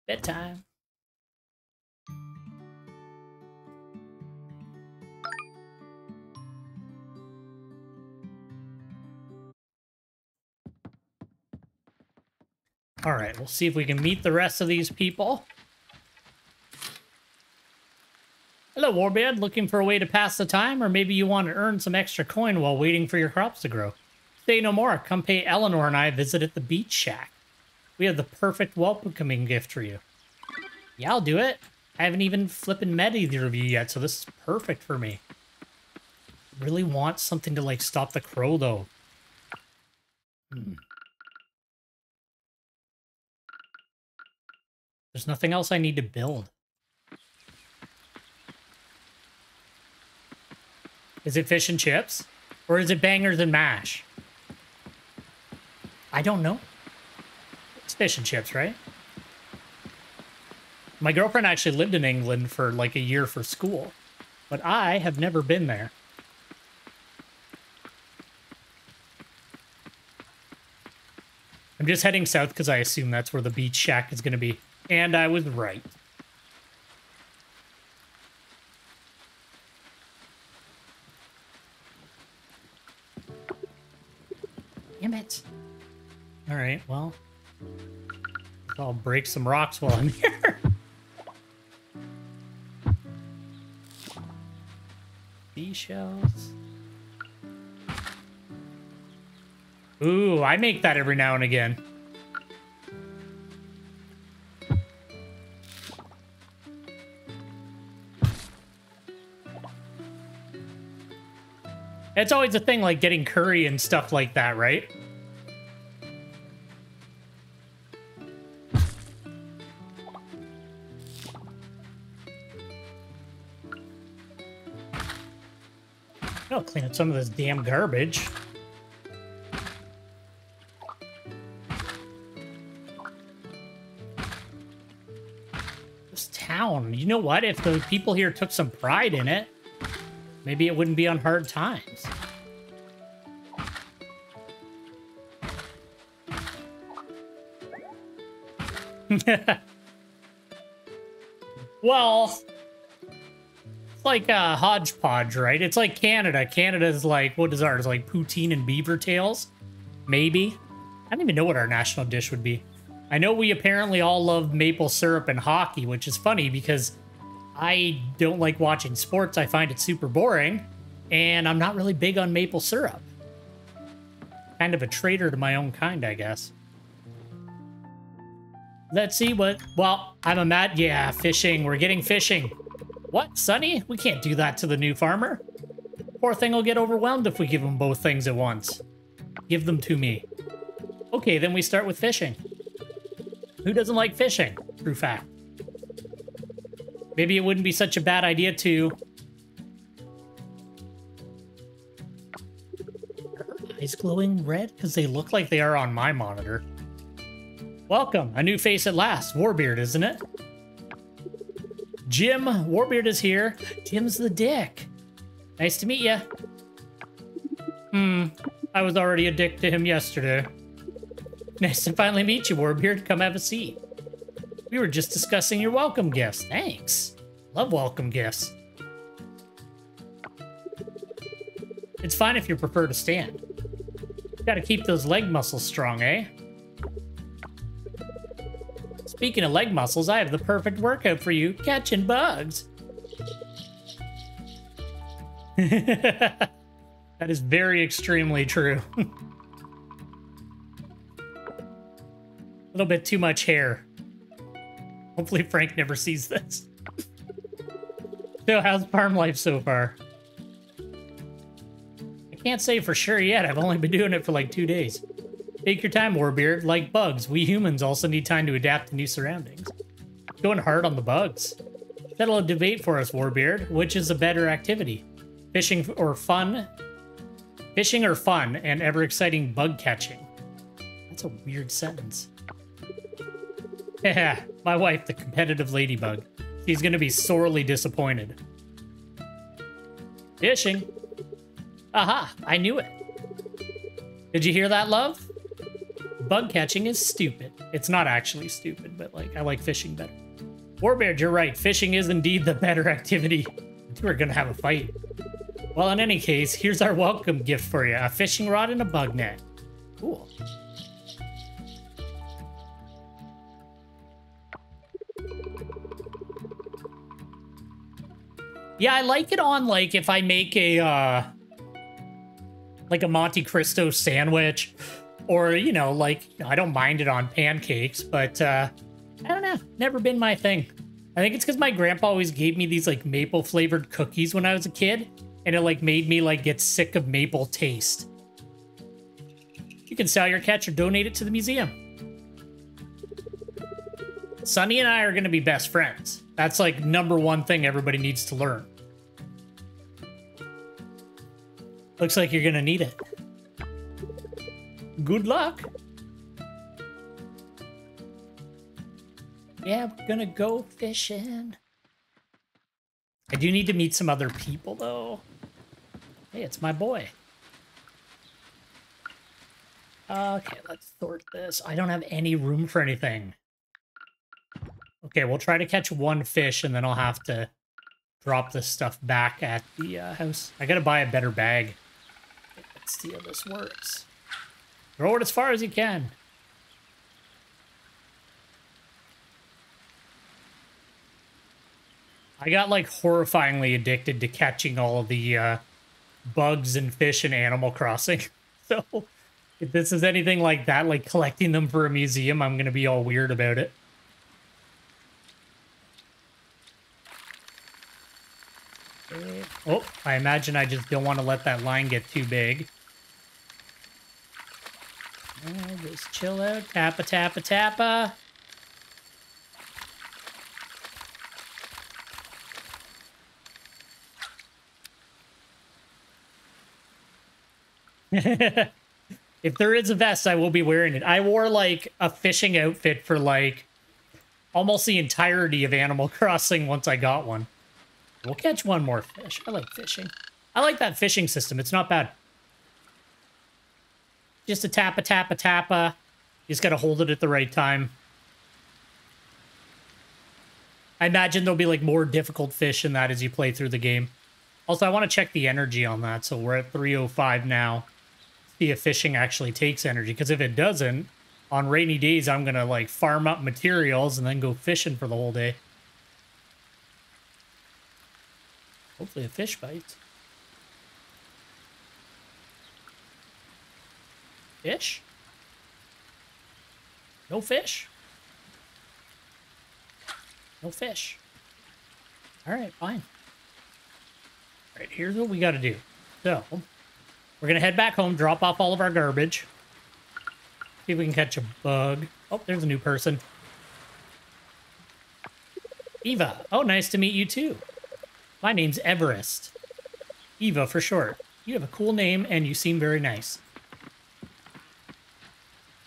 Bedtime. All right, we'll see if we can meet the rest of these people. Hello, Warbeard. Looking for a way to pass the time? Or maybe you want to earn some extra coin while waiting for your crops to grow? Say no more. Come pay Eleanor and I a visit at the beach shack. We have the perfect welcoming gift for you. Yeah, I'll do it. I haven't even flippin' met either of you yet, so this is perfect for me. I really want something to, like, stop the crow, though. There's nothing else I need to build. Is it fish and chips? Or is it bangers and mash? I don't know. It's fish and chips, right? My girlfriend actually lived in England for like a year for school, but I have never been there. I'm just heading south because I assume that's where the beach shack is going to be. And I was right. Damn it. All right, well, I'll break some rocks while I'm here. Seashells. Ooh, I make that every now and again. It's always a thing, like getting curry and stuff like that, right? I'll clean up some of this damn garbage. This town, you know what? If the people here took some pride in it, maybe it wouldn't be on hard times. Well, it's like a hodgepodge, right? It's like Canada. Canada's like, what is ours? Like poutine and beaver tails? Maybe. I don't even know what our national dish would be. I know we apparently all love maple syrup and hockey, which is funny because I don't like watching sports. I find it super boring, and I'm not really big on maple syrup. Kind of a traitor to my own kind, I guess. Let's see what... Well, I'm a mad... Yeah, fishing. We're getting fishing. What, Sonny? We can't do that to the new farmer. Poor thing will get overwhelmed if we give him both things at once. Give them to me. Okay, then we start with fishing. Who doesn't like fishing? True fact. Maybe it wouldn't be such a bad idea to... Are her eyes glowing red? Because they look like they are on my monitor. Welcome. A new face at last. Warbeard, isn't it? Jim, Warbeard is here. Jim's the dick. Nice to meet you. I was already a dick to him yesterday. Nice to finally meet you, Warbeard. Come have a seat. We were just discussing your welcome gifts. Thanks. Love welcome gifts. It's fine if you prefer to stand. Gotta keep those leg muscles strong, eh? Speaking of leg muscles, I have the perfect workout for you. Catching bugs. That is very extremely true. A little bit too much hair. Hopefully Frank never sees this. So how's farm life so far? I can't say for sure yet. I've only been doing it for like 2 days. Take your time, Warbeard. Like bugs, we humans also need time to adapt to new surroundings. Going hard on the bugs. Settle a debate for us, Warbeard. Which is a better activity? Fishing or fun? Fishing or fun and ever-exciting bug catching? That's a weird sentence. Yeah, my wife, the competitive ladybug. She's gonna be sorely disappointed. Fishing. Aha, I knew it. Did you hear that, love? Bug catching is stupid. It's not actually stupid, but like I like fishing better. Warbeard, you're right. Fishing is indeed the better activity. We're gonna have a fight. Well, in any case, here's our welcome gift for you. A fishing rod and a bug net. Cool. Yeah, I like it on, like, if I make a, like a Monte Cristo sandwich, or, you know, like, I don't mind it on pancakes, but, I don't know. Never been my thing. I think it's because my grandpa always gave me these, like, maple-flavored cookies when I was a kid, and it, like, made me, like, get sick of maple taste. You can sell your catch or donate it to the museum. Sunny and I are going to be best friends. That's, like, #1 thing everybody needs to learn. Looks like you're going to need it. Good luck. Yeah, we're going to go fishing. I do need to meet some other people, though. Hey, it's my boy. Okay, let's sort this. I don't have any room for anything. Okay, we'll try to catch 1 fish, and then I'll have to drop this stuff back at the house. I gotta buy a better bag. Okay, let's see how this works. Throw it as far as you can. I got, like, horrifyingly addicted to catching all of the bugs and fish in Animal Crossing. So, if this is anything like that, like collecting them for a museum, I'm gonna be all weird about it. Oh, I imagine I just don't want to let that line get too big. Just chill out. Tappa, tappa, tappa. If there is a vest, I will be wearing it. I wore, like, a fishing outfit for, like, almost the entirety of Animal Crossing once I got one. We'll catch 1 more fish. I like fishing. I like that fishing system. It's not bad. Just a tappa, tappa, tappa. You just gotta hold it at the right time. I imagine there'll be, like, more difficult fish in that as you play through the game. Also, I want to check the energy on that. So we're at 305 now. See if fishing actually takes energy. Because if it doesn't, on rainy days, I'm gonna, like, farm up materials and then go fishing for the whole day. Hopefully a fish bites. Fish? No fish? No fish. Alright, fine. Alright, here's what we gotta do. So, we're gonna head back home, drop off all of our garbage. See if we can catch a bug. Oh, there's a new person. Eva. Oh, nice to meet you too. My name's Everest. Eva for short. You have a cool name and you seem very nice.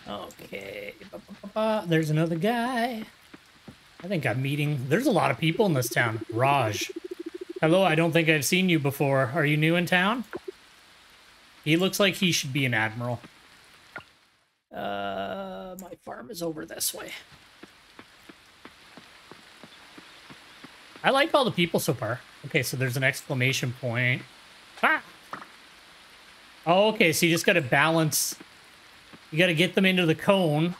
Okay. There's another guy. I think I'm meeting... There's a lot of people in this town. Raj. Hello, I don't think I've seen you before. Are you new in town? He looks like he should be an admiral. My farm is over this way. I like all the people so far. Okay, so there's an exclamation point. Ah! Oh, okay, so you just gotta balance... You gotta get them into the cone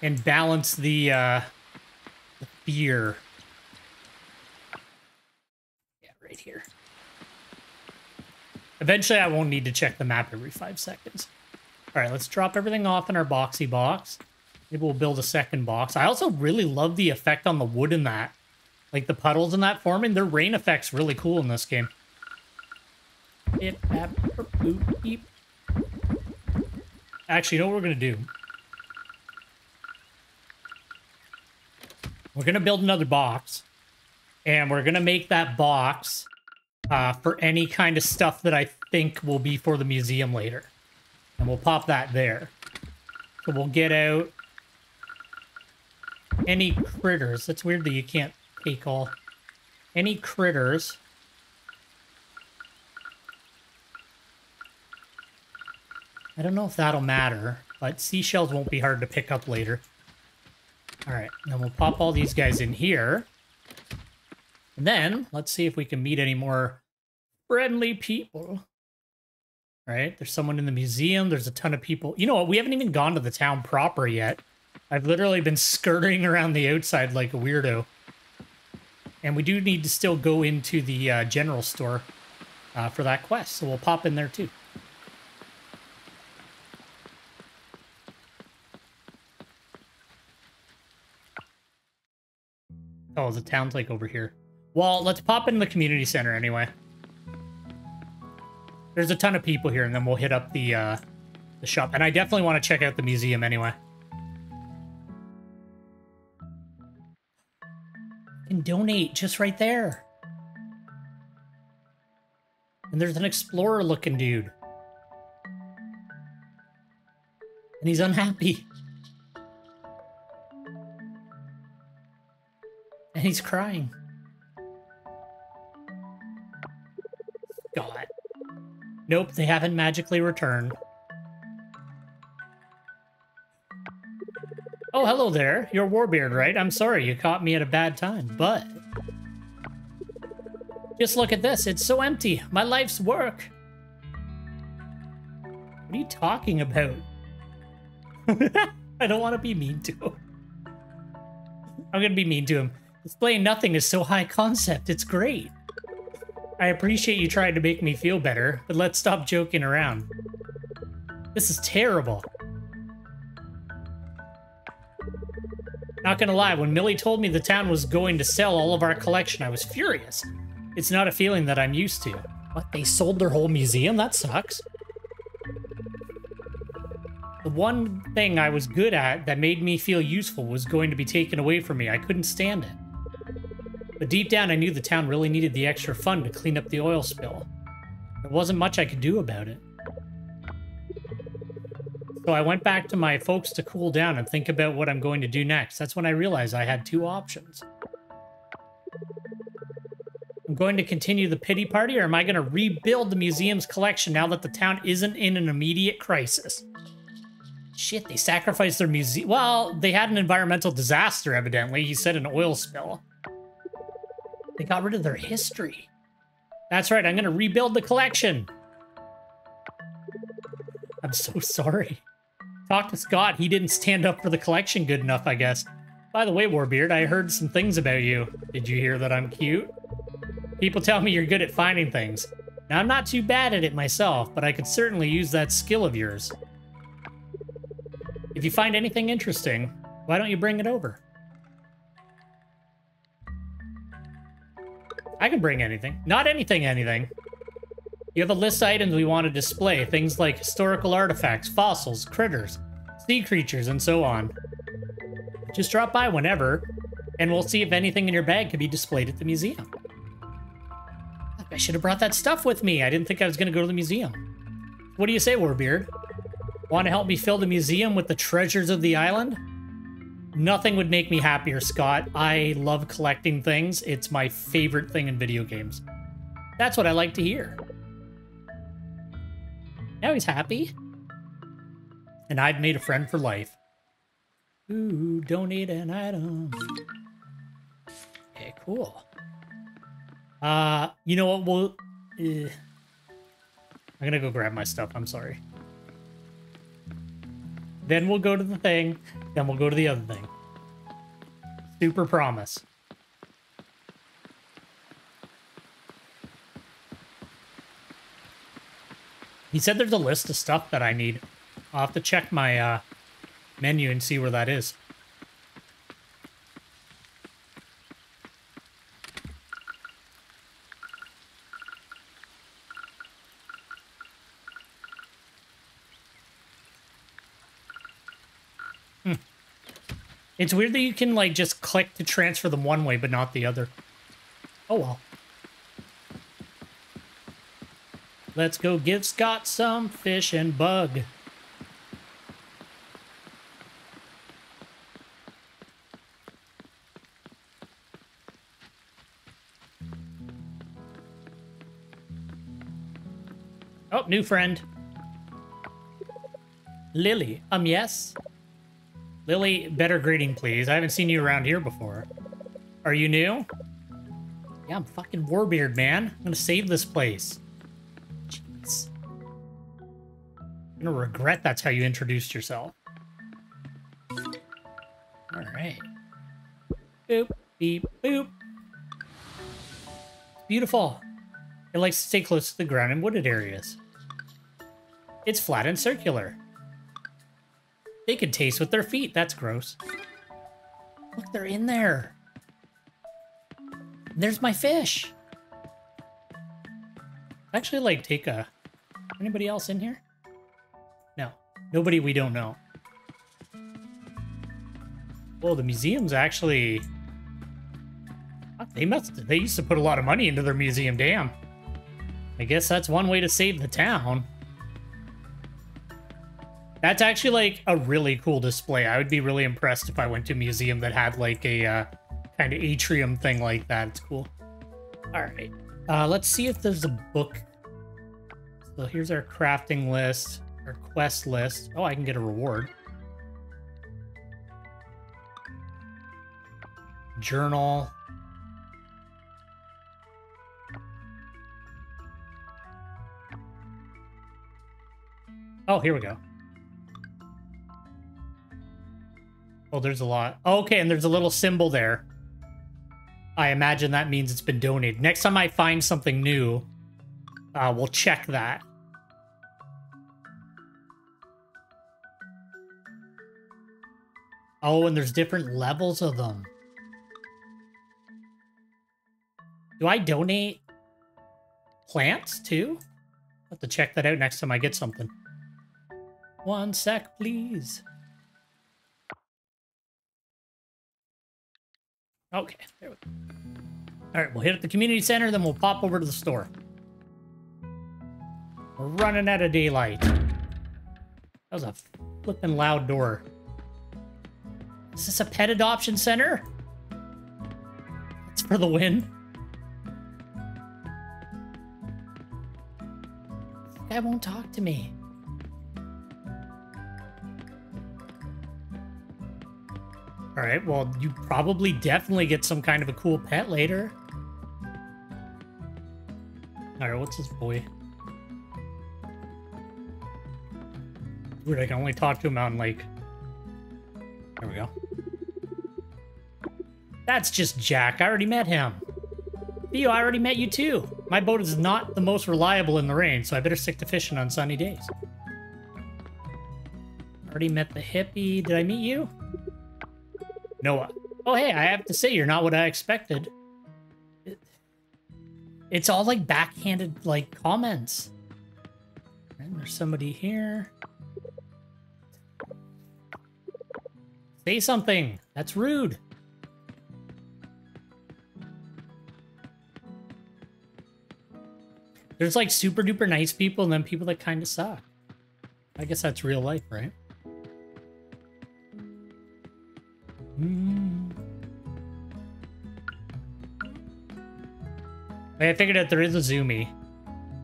and balance the fear. Yeah, right here. Eventually, I won't need to check the map every 5 seconds. All right, let's drop everything off in our boxy box. Maybe we'll build a second box. I also really love the effect on the wood in that. Like the puddles and that forming, their rain effect's really cool in this game. Actually, you know what we're gonna do? We're gonna build another box, and we're gonna make that box for any kind of stuff that I think will be for the museum later. And we'll pop that there. So we'll get out any critters. That's weird that you can't take all. Any critters. I don't know if that'll matter, but seashells won't be hard to pick up later. All right, then we'll pop all these guys in here. And then, let's see if we can meet any more friendly people. All right, there's someone in the museum. There's a ton of people. You know what? We haven't even gone to the town proper yet. I've literally been skirting around the outside like a weirdo. And we do need to still go into the general store for that quest. So we'll pop in there too. Oh, the town's like over here. Well, let's pop in the community center anyway. There's a ton of people here, and then we'll hit up the shop. And I definitely want to check out the museum anyway. And donate just right there. And there's an explorer-looking dude. And he's unhappy. And he's crying. God. Nope, they haven't magically returned. Oh, hello there. You're Warbeard, right? I'm sorry, you caught me at a bad time, but... Just look at this, it's so empty. My life's work. What are you talking about? I don't want to be mean to him. I'm gonna be mean to him. Displaying nothing is so high concept, it's great. I appreciate you trying to make me feel better, but let's stop joking around. This is terrible. Not gonna lie, when Millie told me the town was going to sell all of our collection, I was furious. It's not a feeling that I'm used to. What, they sold their whole museum? That sucks. The one thing I was good at that made me feel useful was going to be taken away from me. I couldn't stand it. But deep down, I knew the town really needed the extra fund to clean up the oil spill. There wasn't much I could do about it. So I went back to my folks to cool down and think about what I'm going to do next. That's when I realized I had two options. I'm going to continue the pity party, or am I going to rebuild the museum's collection now that the town isn't in an immediate crisis? Shit, they sacrificed their museum. Well, they had an environmental disaster, evidently. He said an oil spill. They got rid of their history. That's right, I'm going to rebuild the collection. I'm so sorry. Talk to Scott. He didn't stand up for the collection good enough, I guess. By the way, Warbeard, I heard some things about you. Did you hear that I'm cute? People tell me you're good at finding things. Now, I'm not too bad at it myself, but I could certainly use that skill of yours. If you find anything interesting, why don't you bring it over? I can bring anything. Not anything. You have a list of items we want to display. Things like historical artifacts, fossils, critters, sea creatures, and so on. Just drop by whenever, and we'll see if anything in your bag can be displayed at the museum. I should have brought that stuff with me. I didn't think I was going to go to the museum. What do you say, Warbeard? Want to help me fill the museum with the treasures of the island? Nothing would make me happier, Scott. I love collecting things. It's my favorite thing in video games. That's what I like to hear. Now he's happy. And I've made a friend for life. Ooh, donate an item. Okay, cool. You know what? We'll... I'm gonna go grab my stuff. I'm sorry. Then we'll go to the thing. Then we'll go to the other thing. Super promise. He said there's a list of stuff that I need. I'll have to check my menu and see where that is. It's weird that you can, like, just click to transfer them one way, but not the other. Oh, well. Let's go give Scott some fish and bug. Oh, new friend. Lily. Yes? Lily, better greeting, please. I haven't seen you around here before. Are you new? Yeah, I'm fucking Warbeard, man. I'm gonna save this place. Jeez. You're gonna regret that's how you introduced yourself. Alright. Boop, beep, boop. Beautiful. It likes to stay close to the ground in wooded areas. It's flat and circular. They can taste with their feet. That's gross. Look, they're in there. There's my fish. Actually, like, take a... Anybody else in here? No. Nobody we don't know. Well, the museum's actually... They used to put a lot of money into their museum, damn. I guess that's one way to save the town. That's actually, like, a really cool display. I would be really impressed if I went to a museum that had, like, a kind of atrium thing like that. It's cool. All right. Let's see if there's a book. So here's our crafting list, our quest list. Oh, I can get a reward. Journal. Oh, here we go. Oh, there's a lot. Oh, okay, and there's a little symbol there. I imagine that means it's been donated. Next time I find something new, we'll check that. Oh, and there's different levels of them. Do I donate plants, too? I'll have to check that out next time I get something. 1 sec, please. Okay, there we go. All right, we'll hit up the community center, then we'll pop over to the store. We're running out of daylight. That was a flippin' loud door. Is this a pet adoption center? It's for the win. This guy won't talk to me. All right, well, you probably definitely get some kind of a cool pet later. All right, what's this boy? Weird, I can only talk to him on, like... There we go. That's just Jack. I already met him. Theo, I already met you too. My boat is not the most reliable in the rain, so I better stick to fishing on sunny days. Already met the hippie. Did I meet you? Noah. Oh, hey, I have to say, you're not what I expected. It's all, like, backhanded, like, comments. And there's somebody here. Say something. That's rude. There's, like, super duper nice people and then people that kind of suck. I guess that's real life, right? I figured out there is a zoomy,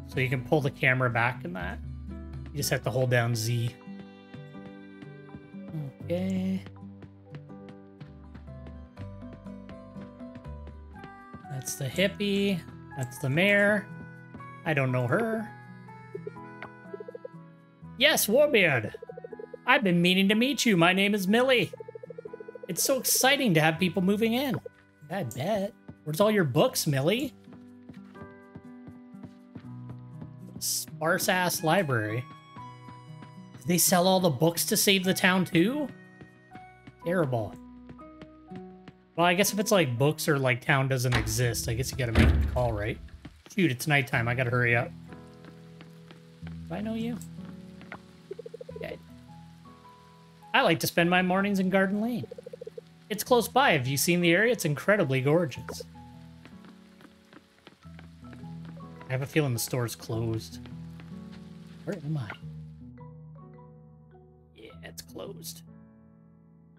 so you can pull the camera back in that. You just have to hold down Z. Okay. That's the hippie. That's the mayor. I don't know her. Yes, Warbeard. I've been meaning to meet you. My name is Millie. It's so exciting to have people moving in. I bet. Where's all your books, Millie? Sparse-ass library. Did they sell all the books to save the town, too? Terrible. Well, I guess if it's like books or like town doesn't exist, I guess you gotta make the call, right? Shoot, it's nighttime. I gotta hurry up. Do I know you? Yeah. I like to spend my mornings in Garden Lane. It's close by. Have you seen the area? It's incredibly gorgeous. I have a feeling the store's closed. Where am I? Yeah, it's closed.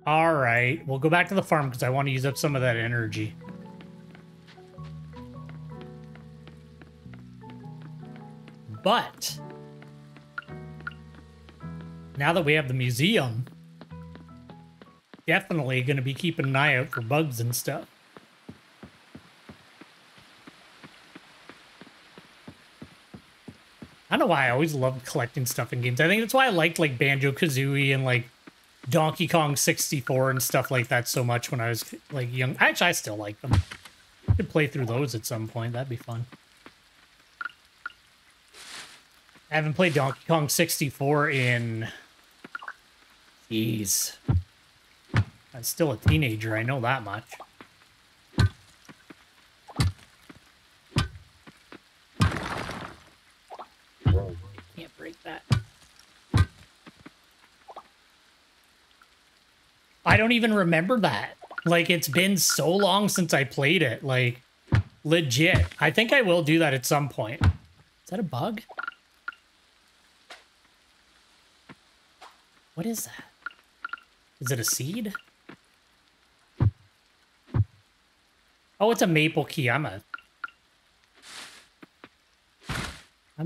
All right, we'll go back to the farm because I want to use up some of that energy. But now that we have the museum, definitely going to be keeping an eye out for bugs and stuff. I don't know why I always loved collecting stuff in games. I think that's why I liked like Banjo-Kazooie and like Donkey Kong 64 and stuff like that so much when I was like young. Actually, I still like them. I could play through those at some point. That'd be fun. I haven't played Donkey Kong 64 in... Jeez. I'm still a teenager, I know that much. Can't break that. I don't even remember that. Like, it's been so long since I played it. Like, legit. I think I will do that at some point. Is that a bug? What is that? Is it a seed? Oh, it's a maple key. I'm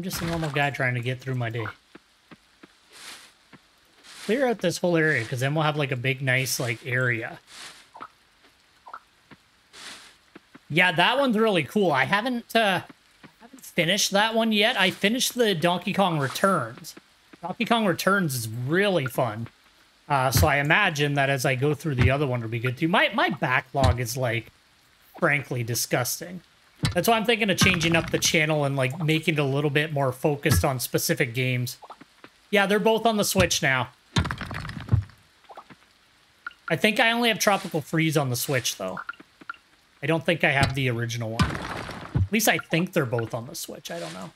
just a normal guy trying to get through my day. Clear out this whole area, because then we'll have like a big, nice like area. Yeah, that one's really cool. I haven't finished that one yet. I finished the Donkey Kong Returns. Donkey Kong Returns is really fun. So I imagine that as I go through the other one, it'll be good too. My backlog is like, frankly, disgusting. That's why I'm thinking of changing up the channel and like making it a little bit more focused on specific games. Yeah, they're both on the Switch now. I think I only have Tropical Freeze on the Switch, though. I don't think I have the original one. At least I think they're both on the Switch. I don't know.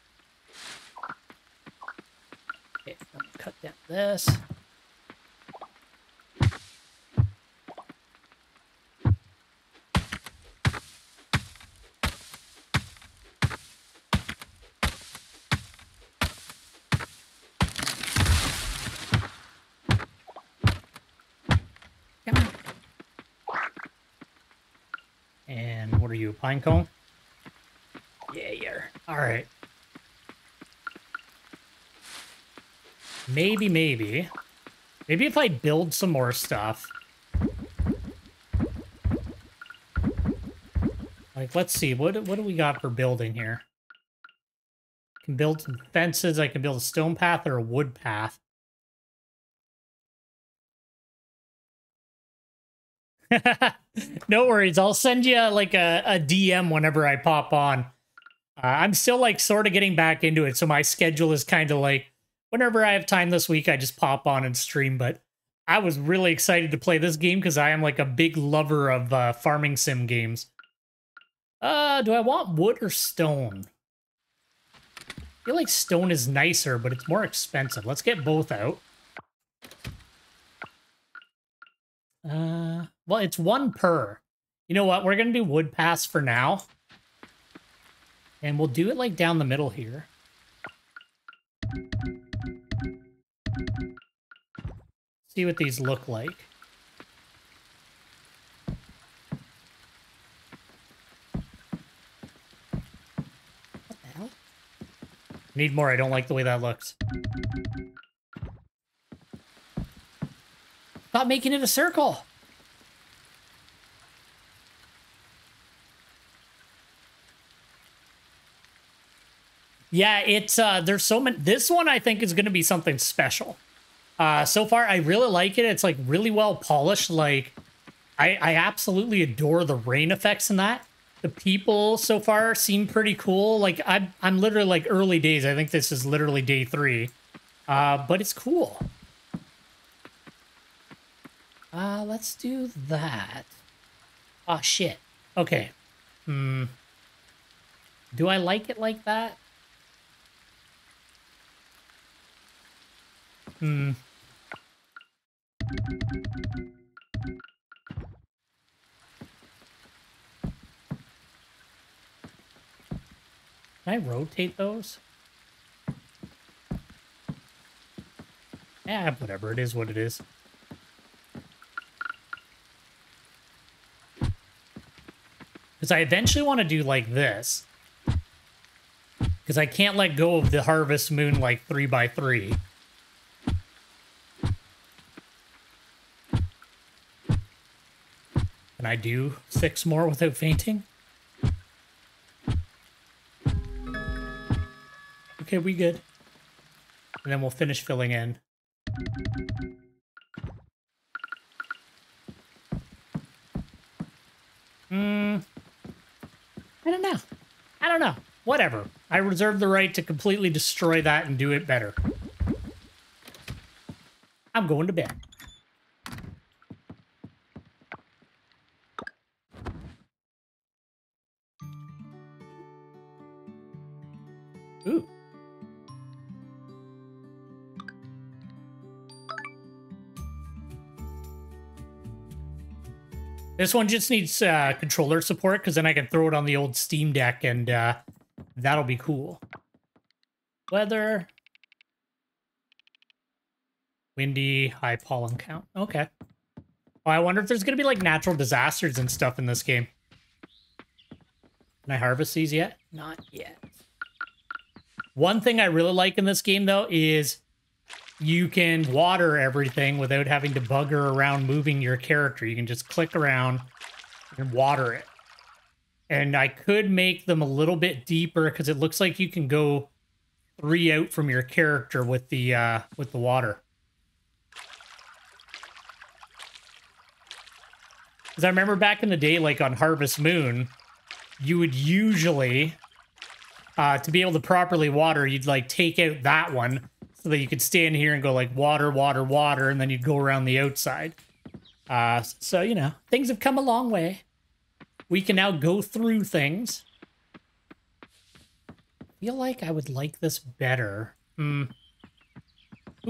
Okay, I'm gonna cut down this. And what are you, a pine cone? Yeah, yeah. All right. Maybe if I build some more stuff. Like, let's see. What do we got for building here? I can build some fences. I can build a stone path or a wood path. No worries. I'll send you like a DM whenever I pop on. I'm still like sort of getting back into it. So my schedule is kind of like whenever I have time this week, I just pop on and stream. But I was really excited to play this game because I am like a big lover of farming sim games. Do I want wood or stone? I feel like stone is nicer, but it's more expensive. Let's get both out. Well, it's one per. You know what? We're going to do wood pass for now. And we'll do it like down the middle here. See what these look like. What the hell? Need more. I don't like the way that looks. Stop making it a circle. Yeah, it's there's so many. This one I think is going to be something special. So far I really like it. It's like really well polished. Like I absolutely adore the rain effects in that. The people so far seem pretty cool. Like I'm literally like early days. I think this is literally day 3. But it's cool. Let's do that. Oh, shit. Okay. Do I like it like that? Can I rotate those? Yeah, whatever. It is what it is. Because I eventually want to do like this. Because I can't let go of the harvest moon like 3x3. Can I do 6 more without fainting? Okay, we good. And then we'll finish filling in. I don't know. I don't know. Whatever. I reserve the right to completely destroy that and do it better. I'm going to bed. Ooh. This one just needs controller support, because then I can throw it on the old Steam Deck, and that'll be cool. Weather. Windy, high pollen count. Okay. Oh, I wonder if there's going to be, like, natural disasters and stuff in this game. Can I harvest these yet? Not yet. One thing I really like in this game, though, is you can water everything without having to bugger around moving your character. You can just click around and water it. And I could make them a little bit deeper because it looks like you can go 3 out from your character with the water. Because I remember back in the day, like on Harvest Moon, you would usually, to be able to properly water, you'd like take out that one so that you could stand here and go like water, water, water, and then you'd go around the outside. So, you know, things have come a long way. We can now go through things. I feel like I would like this better. Who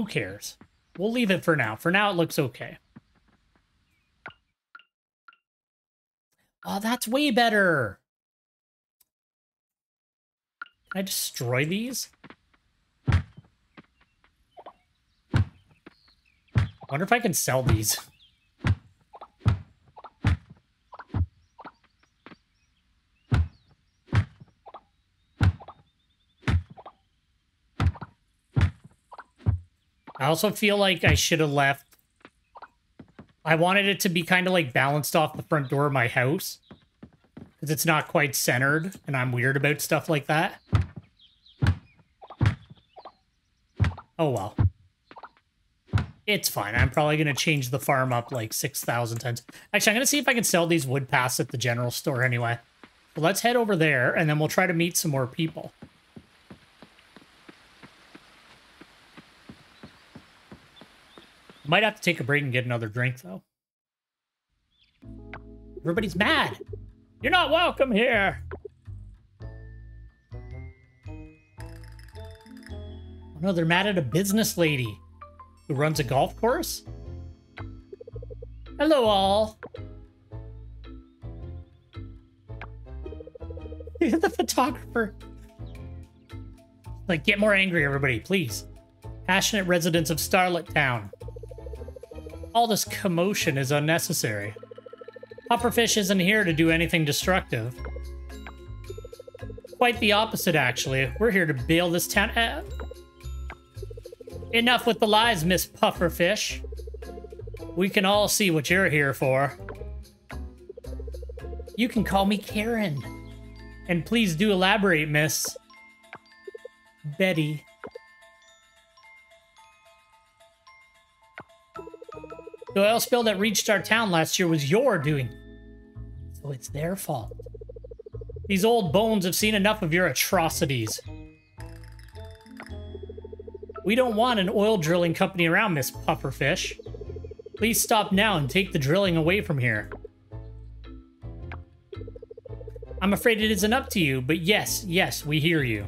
cares? We'll leave it for now. For now, it looks okay. Oh, that's way better. Can I destroy these? I wonder if I can sell these. I also feel like I should have left. I wanted it to be kind of like balanced off the front door of my house. Because it's not quite centered, and I'm weird about stuff like that. Oh well. It's fine. I'm probably going to change the farm up like 6,000 times. Actually, I'm going to see if I can sell these wood paths at the general store anyway. So let's head over there, and then we'll try to meet some more people. Might have to take a break and get another drink, though. Everybody's mad. You're not welcome here. Oh no, they're mad at a business lady who runs a golf course? Hello, all. You're the photographer. Like, get more angry, everybody, please. Passionate residents of Starlit Town. All this commotion is unnecessary. Pufferfish isn't here to do anything destructive. Quite the opposite, actually. We're here to bail this town out. Enough with the lies, Miss Pufferfish. We can all see what you're here for. You can call me Karen. And please do elaborate, Miss The oil spill that reached our town last year was your doing. So it's their fault. These old bones have seen enough of your atrocities. We don't want an oil drilling company around, Miss Pufferfish. Please stop now and take the drilling away from here. I'm afraid it isn't up to you, but yes, we hear you.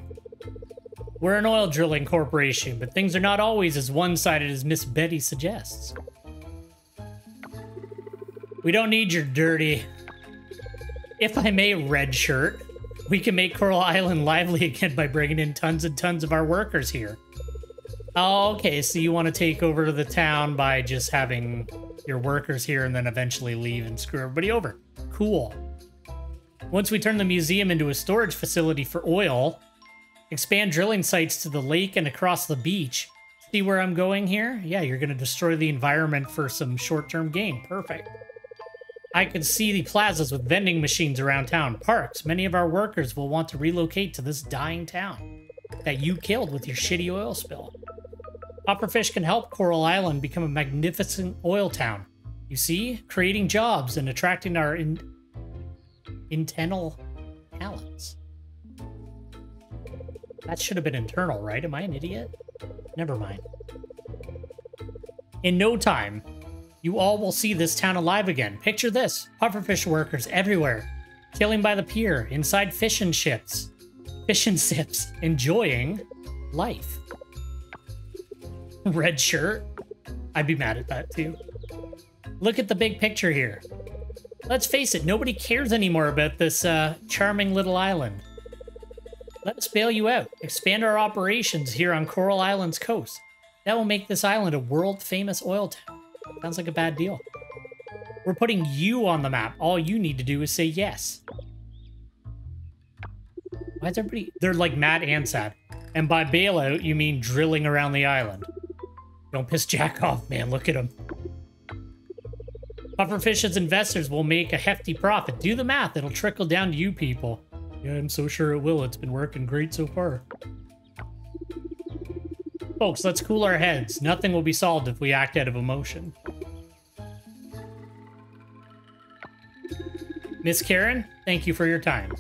We're an oil drilling corporation, but things are not always as one-sided as Miss Betty suggests. We don't need your dirty, if I may, red shirt. We can make Coral Island lively again by bringing in tons and tons of our workers here. Oh, okay, so you want to take over the town by just having your workers here and then eventually leave and screw everybody over. Cool. Once we turn the museum into a storage facility for oil, expand drilling sites to the lake and across the beach. See where I'm going here? Yeah, you're going to destroy the environment for some short-term gain. Perfect. I can see the plazas with vending machines around town. Parks. Many of our workers will want to relocate to this dying town that you killed with your shitty oil spill. Pufferfish can help Coral Island become a magnificent oil town. You see? Creating jobs and attracting our internal talents. That should have been internal, right? Am I an idiot? Never mind. In no time, you all will see this town alive again. Picture this. Pufferfish workers everywhere. Killing by the pier, inside fishing ships. Fishing sips. Enjoying life. Red shirt. I'd be mad at that too. Look at the big picture here. Let's face it, nobody cares anymore about this charming little island. Let us bail you out. Expand our operations here on Coral Island's coast. That will make this island a world-famous oil town. Sounds like a bad deal. We're putting you on the map. All you need to do is say yes. Why is everybody... They're like mad and sad. And by bailout, you mean drilling around the island. Don't piss Jack off, man. Look at him. Pufferfish's investors will make a hefty profit. Do the math. It'll trickle down to you people. Yeah, I'm so sure it will. It's been working great so far. Folks, let's cool our heads. Nothing will be solved if we act out of emotion. Miss Karen, thank you for your time.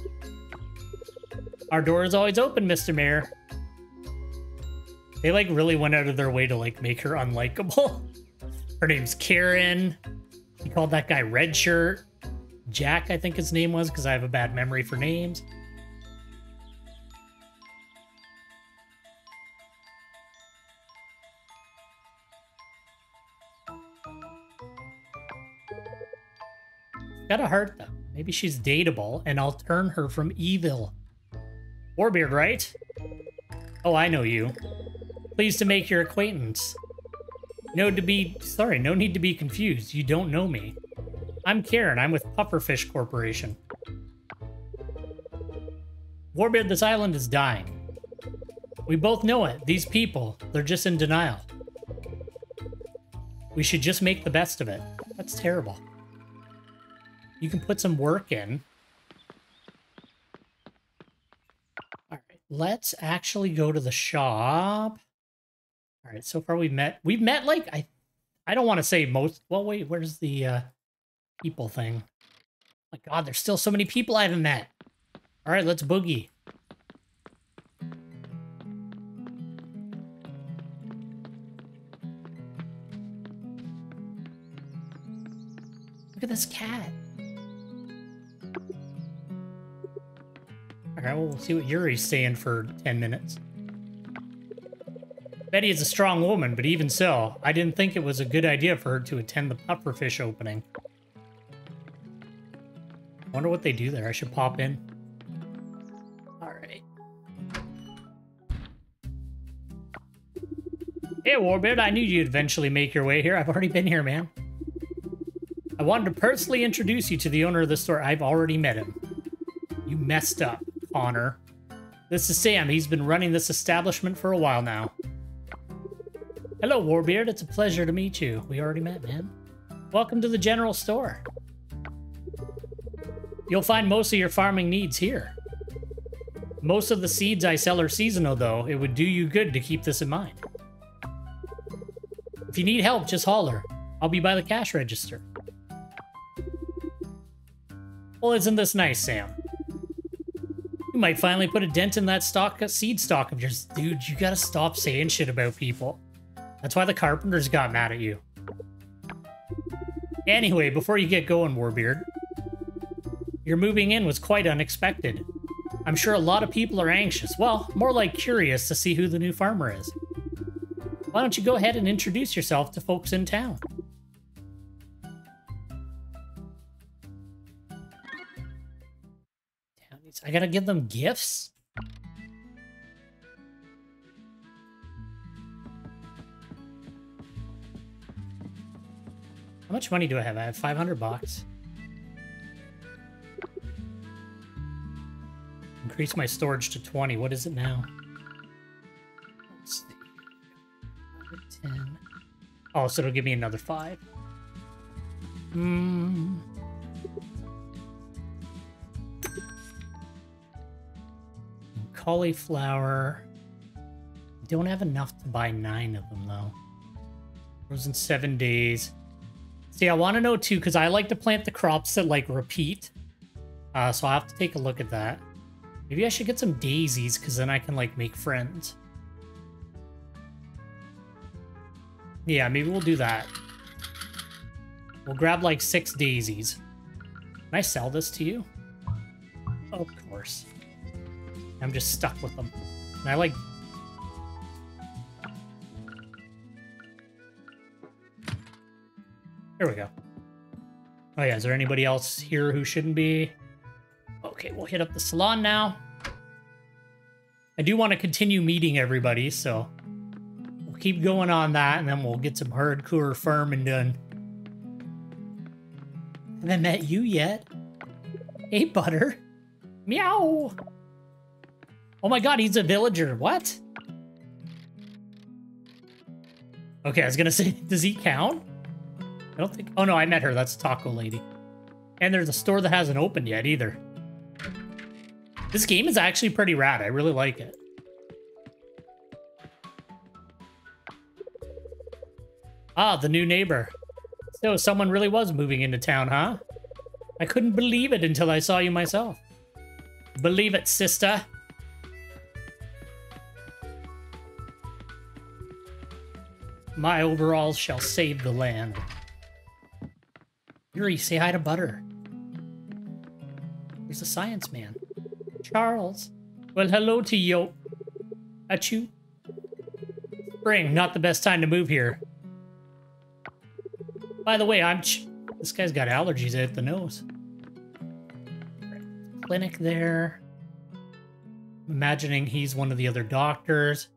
Our door is always open, Mr. Mayor. They, like, really went out of their way to, like, make her unlikable. Her name's Karen. He called that guy Red Shirt. Jack, I think his name was, because I have a bad memory for names. Got a heart, though. Maybe she's dateable, and I'll turn her from evil. Warbeard, right? Oh, I know you. Pleased to make your acquaintance. No need to be confused. You don't know me. I'm Karen. I'm with Pufferfish Corporation. Warbeard, this island is dying. We both know it. These people, they're just in denial. We should just make the best of it. That's terrible. You can put some work in. All right, let's actually go to the shop. All right, so far we've met like, I don't want to say most, well, wait, where's the people thing? Oh my God, there's still so many people I haven't met. All right, let's boogie. Look at this cat. All right, well, we'll see what Yuri's saying for 10 minutes. Betty is a strong woman, but even so, I didn't think it was a good idea for her to attend the pufferfish opening. Wonder what they do there. I should pop in. All right. Hey, Warbeard, I knew you'd eventually make your way here. I've already been here, man. I wanted to personally introduce you to the owner of the store. I've already met him. You messed up, Connor. This is Sam. He's been running this establishment for a while now. Hello, Warbeard. It's a pleasure to meet you. We already met, man. Welcome to the general store. You'll find most of your farming needs here. Most of the seeds I sell are seasonal, though. It would do you good to keep this in mind. If you need help, just holler. I'll be by the cash register. Well, isn't this nice, Sam? You might finally put a dent in that seed stock of yours. Dude, you gotta stop saying shit about people. That's why the carpenters got mad at you. Anyway, before you get going, Warbeard, your moving in was quite unexpected. I'm sure a lot of people are anxious. Well, more like curious to see who the new farmer is. Why don't you go ahead and introduce yourself to folks in town? I gotta give them gifts? How much money do I have? I have 500 bucks. Increase my storage to 20. What is it now? Let's see. 10. Oh, so it'll give me another 5. Cauliflower. Don't have enough to buy 9 of them, though. Frozen 7 days. See, I want to know, too, because I like to plant the crops that, like, repeat. So I'll have to take a look at that. Maybe I should get some daisies, because then I can, like, make friends. Yeah, maybe we'll do that. We'll grab, like, 6 daisies. Can I sell this to you? Of course. I'm just stuck with them. And I, like... There we go. Oh yeah, is there anybody else here who shouldn't be? Okay, we'll hit up the salon now. I do want to continue meeting everybody, so we'll keep going on that, and then we'll get some hardcore farming done. I haven't met you yet. Hey, Butter. Meow. Oh my god, he's a villager. What? Okay, I was gonna say, does he count? I don't think... Oh no, I met her. That's Taco Lady. And there's a store that hasn't opened yet either. This game is actually pretty rad. I really like it. Ah, the new neighbor. So someone really was moving into town, huh? I couldn't believe it until I saw you myself. Believe it, sister. My overalls shall save the land. Yuri, say hi to Butter. There's a science man. Charles. Well, hello to you. Achoo. Spring, not the best time to move here. By the way, this guy's got allergies at the nose. Clinic there. Imagining he's one of the other doctors.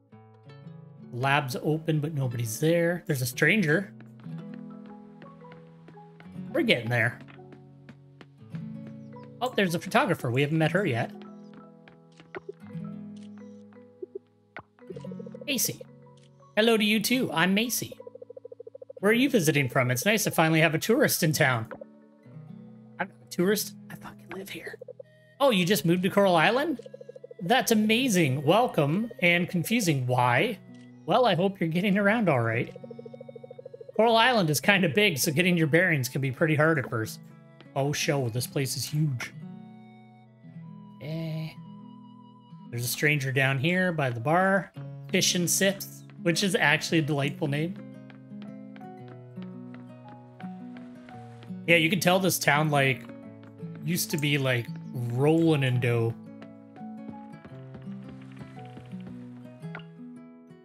Lab's open, but nobody's there. There's a stranger. We're getting there. Oh, there's a photographer. We haven't met her yet. Macy. Hello to you too. I'm Macy. Where are you visiting from? It's nice to finally have a tourist in town. I'm not a tourist. I fucking live here. Oh, you just moved to Coral Island? That's amazing. Welcome and confusing. Why? Well, I hope you're getting around all right. Coral Island is kind of big, so getting your bearings can be pretty hard at first. Oh, show. This place is huge. There's a stranger down here by the bar. Fish and Sips, which is actually a delightful name. Yeah, you can tell this town, like, used to be, like, rolling in dough.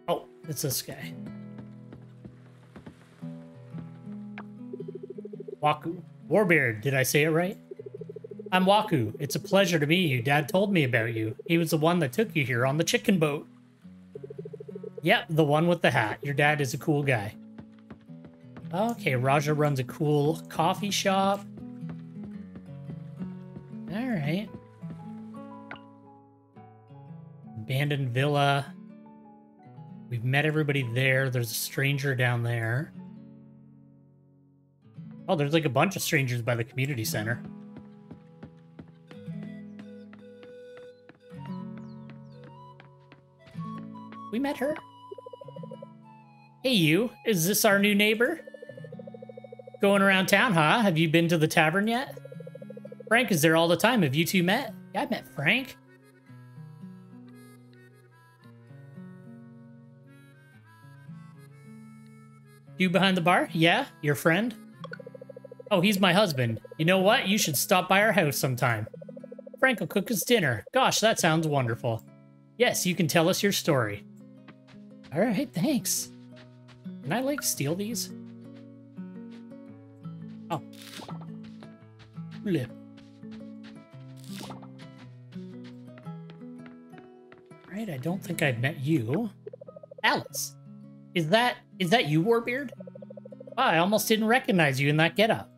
Oh, it's this guy. Waku. Warbeard, did I say it right? I'm Waku. It's a pleasure to meet you. Dad told me about you. He was the one that took you here on the chicken boat. Yep, the one with the hat. Your dad is a cool guy. Okay, Raja runs a cool coffee shop. Alright. Abandoned villa. We've met everybody there. There's a stranger down there. Oh, there's like a bunch of strangers by the community center. We met her. Hey, you. Is this our new neighbor? Going around town, huh? Have you been to the tavern yet? Frank is there all the time. Have you two met? Yeah, I met Frank. You behind the bar? Yeah? Your friend? Oh, he's my husband. You know what? You should stop by our house sometime. Frank will cook us dinner. Gosh, that sounds wonderful. Yes, you can tell us your story. All right, thanks. Can I, like, steal these? Oh. Flip. Right, I don't think I've met you. Alice. Is that you, Warbeard? Oh, I almost didn't recognize you in that getup.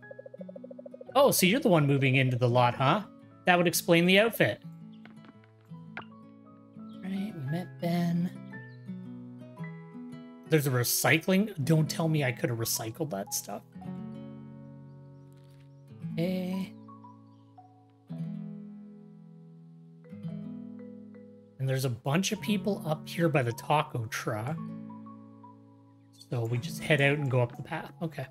Oh, so you're the one moving into the lot, huh? That would explain the outfit. Right, we met Ben. There's a recycling. Don't tell me I could have recycled that stuff. Okay. And there's a bunch of people up here by the taco truck. So we just head out and go up the path. Okay.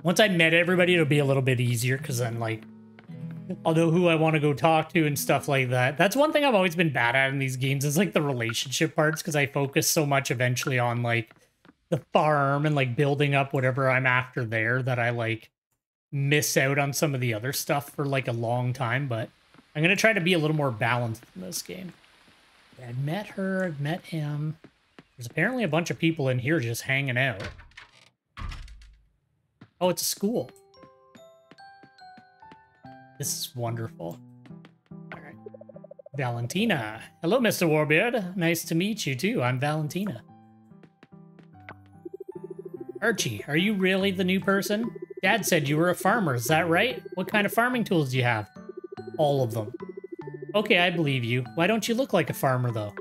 Once I met everybody, it'll be a little bit easier because then, like, I'll know who I want to go talk to and stuff like that. That's one thing I've always been bad at in these games is, like, the relationship parts because I focus so much eventually on, like, the farm and, like, building up whatever I'm after there that I, like, miss out on some of the other stuff for, like, a long time. But I'm going to try to be a little more balanced in this game. I've met her, I've met him. There's apparently a bunch of people in here just hanging out. Oh, it's a school. This is wonderful. All right. Valentina. Hello, Mr. Warbeard. Nice to meet you, too. I'm Valentina. Archie, are you really the new person? Dad said you were a farmer, is that right? What kind of farming tools do you have? All of them. Okay, I believe you. Why don't you look like a farmer, though?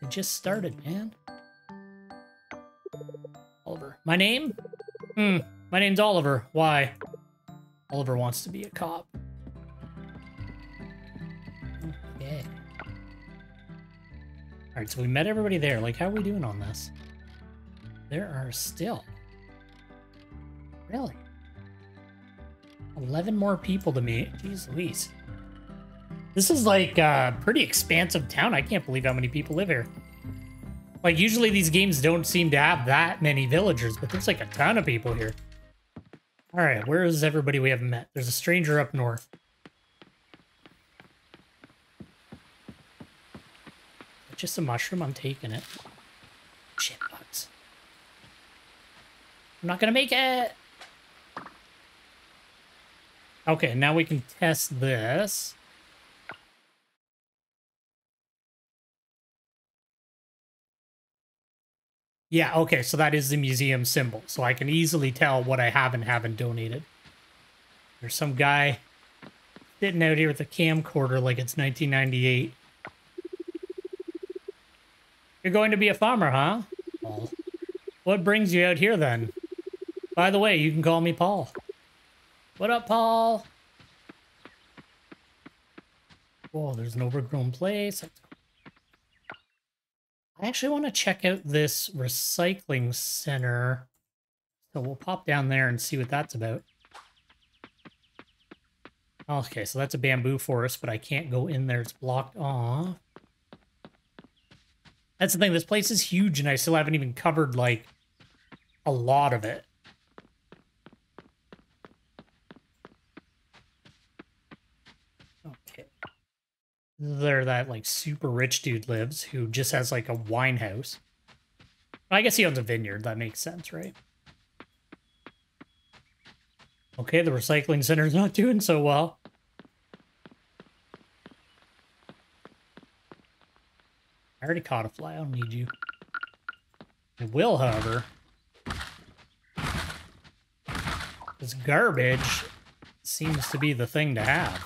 You just started, man. Oliver. My name? My name's Oliver. Why? Oliver wants to be a cop. Okay. Alright, so we met everybody there. Like, how are we doing on this? There are still... Really? 11 more people to meet. Jeez Louise. This is like a pretty expansive town. I can't believe how many people live here. Like, usually these games don't seem to have that many villagers, but there's like a ton of people here. All right, where is everybody we haven't met? There's a stranger up north. Just a mushroom, I'm taking it. Shit bugs. I'm not gonna make it. Okay, now we can test this. Yeah, okay, so that is the museum symbol. So I can easily tell what I have and haven't donated. There's some guy sitting out here with a camcorder like it's 1998. You're going to be a farmer, huh? Paul. What brings you out here, then? By the way, you can call me Paul. What up, Paul? Whoa, there's an overgrown place. I actually want to check out this recycling center. So we'll pop down there and see what that's about. Okay, so that's a bamboo forest, but I can't go in there. It's blocked off. That's the thing. This place is huge, and I still haven't even covered, like, a lot of it. Okay. There that, like, super rich dude lives who just has, like, a wine house. I guess he owns a vineyard. That makes sense, right? Okay, the recycling center's not doing so well. I already caught a fly. I don't need you. I will, however. This garbage seems to be the thing to have.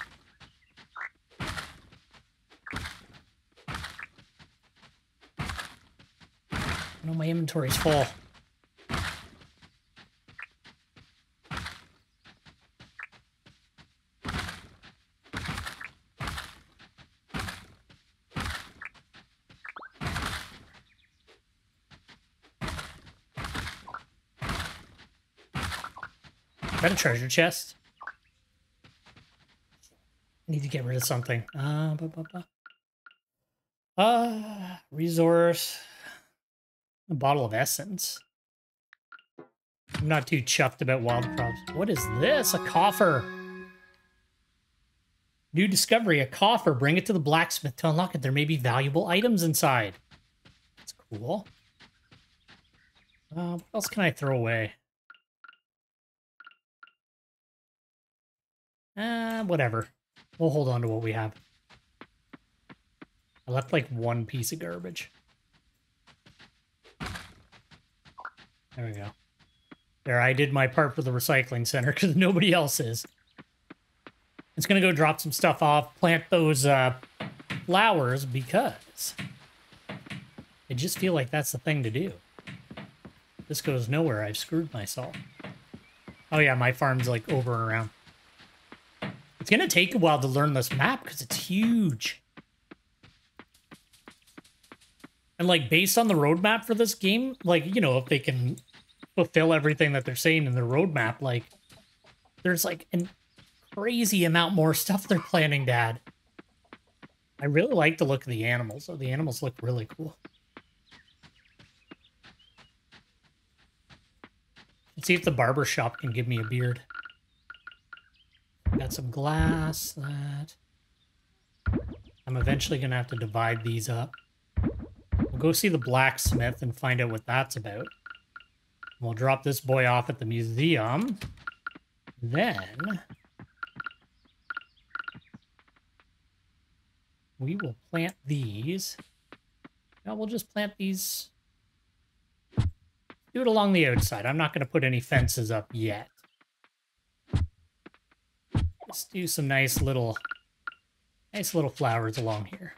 No, my inventory's full. Is that a treasure chest? I need to get rid of something. Resource. A bottle of essence. I'm not too chuffed about wild crops. What is this? A coffer. New discovery, a coffer. Bring it to the blacksmith to unlock it. There may be valuable items inside. That's cool. What else can I throw away? Whatever. We'll hold on to what we have. I left like one piece of garbage. There we go. There, I did my part for the recycling center because nobody else is. It's going to go drop some stuff off, plant those flowers because I just feel like that's the thing to do. This goes nowhere. I've screwed myself. Oh yeah, my farm's like over and around. It's going to take a while to learn this map because it's huge. And like based on the roadmap for this game, like, you know, if they can fulfill everything that they're saying in the roadmap, like there's like a crazy amount more stuff they're planning to add. I really like the look of the animals. Oh, the animals look really cool. Let's see if the barber shop can give me a beard. Got some glass, that. I'm eventually going to have to divide these up. We'll go see the blacksmith and find out what that's about. We'll drop this boy off at the museum. Then we will plant these. Now we'll just plant these. Do it along the outside. I'm not going to put any fences up yet. Let's do some nice little flowers along here.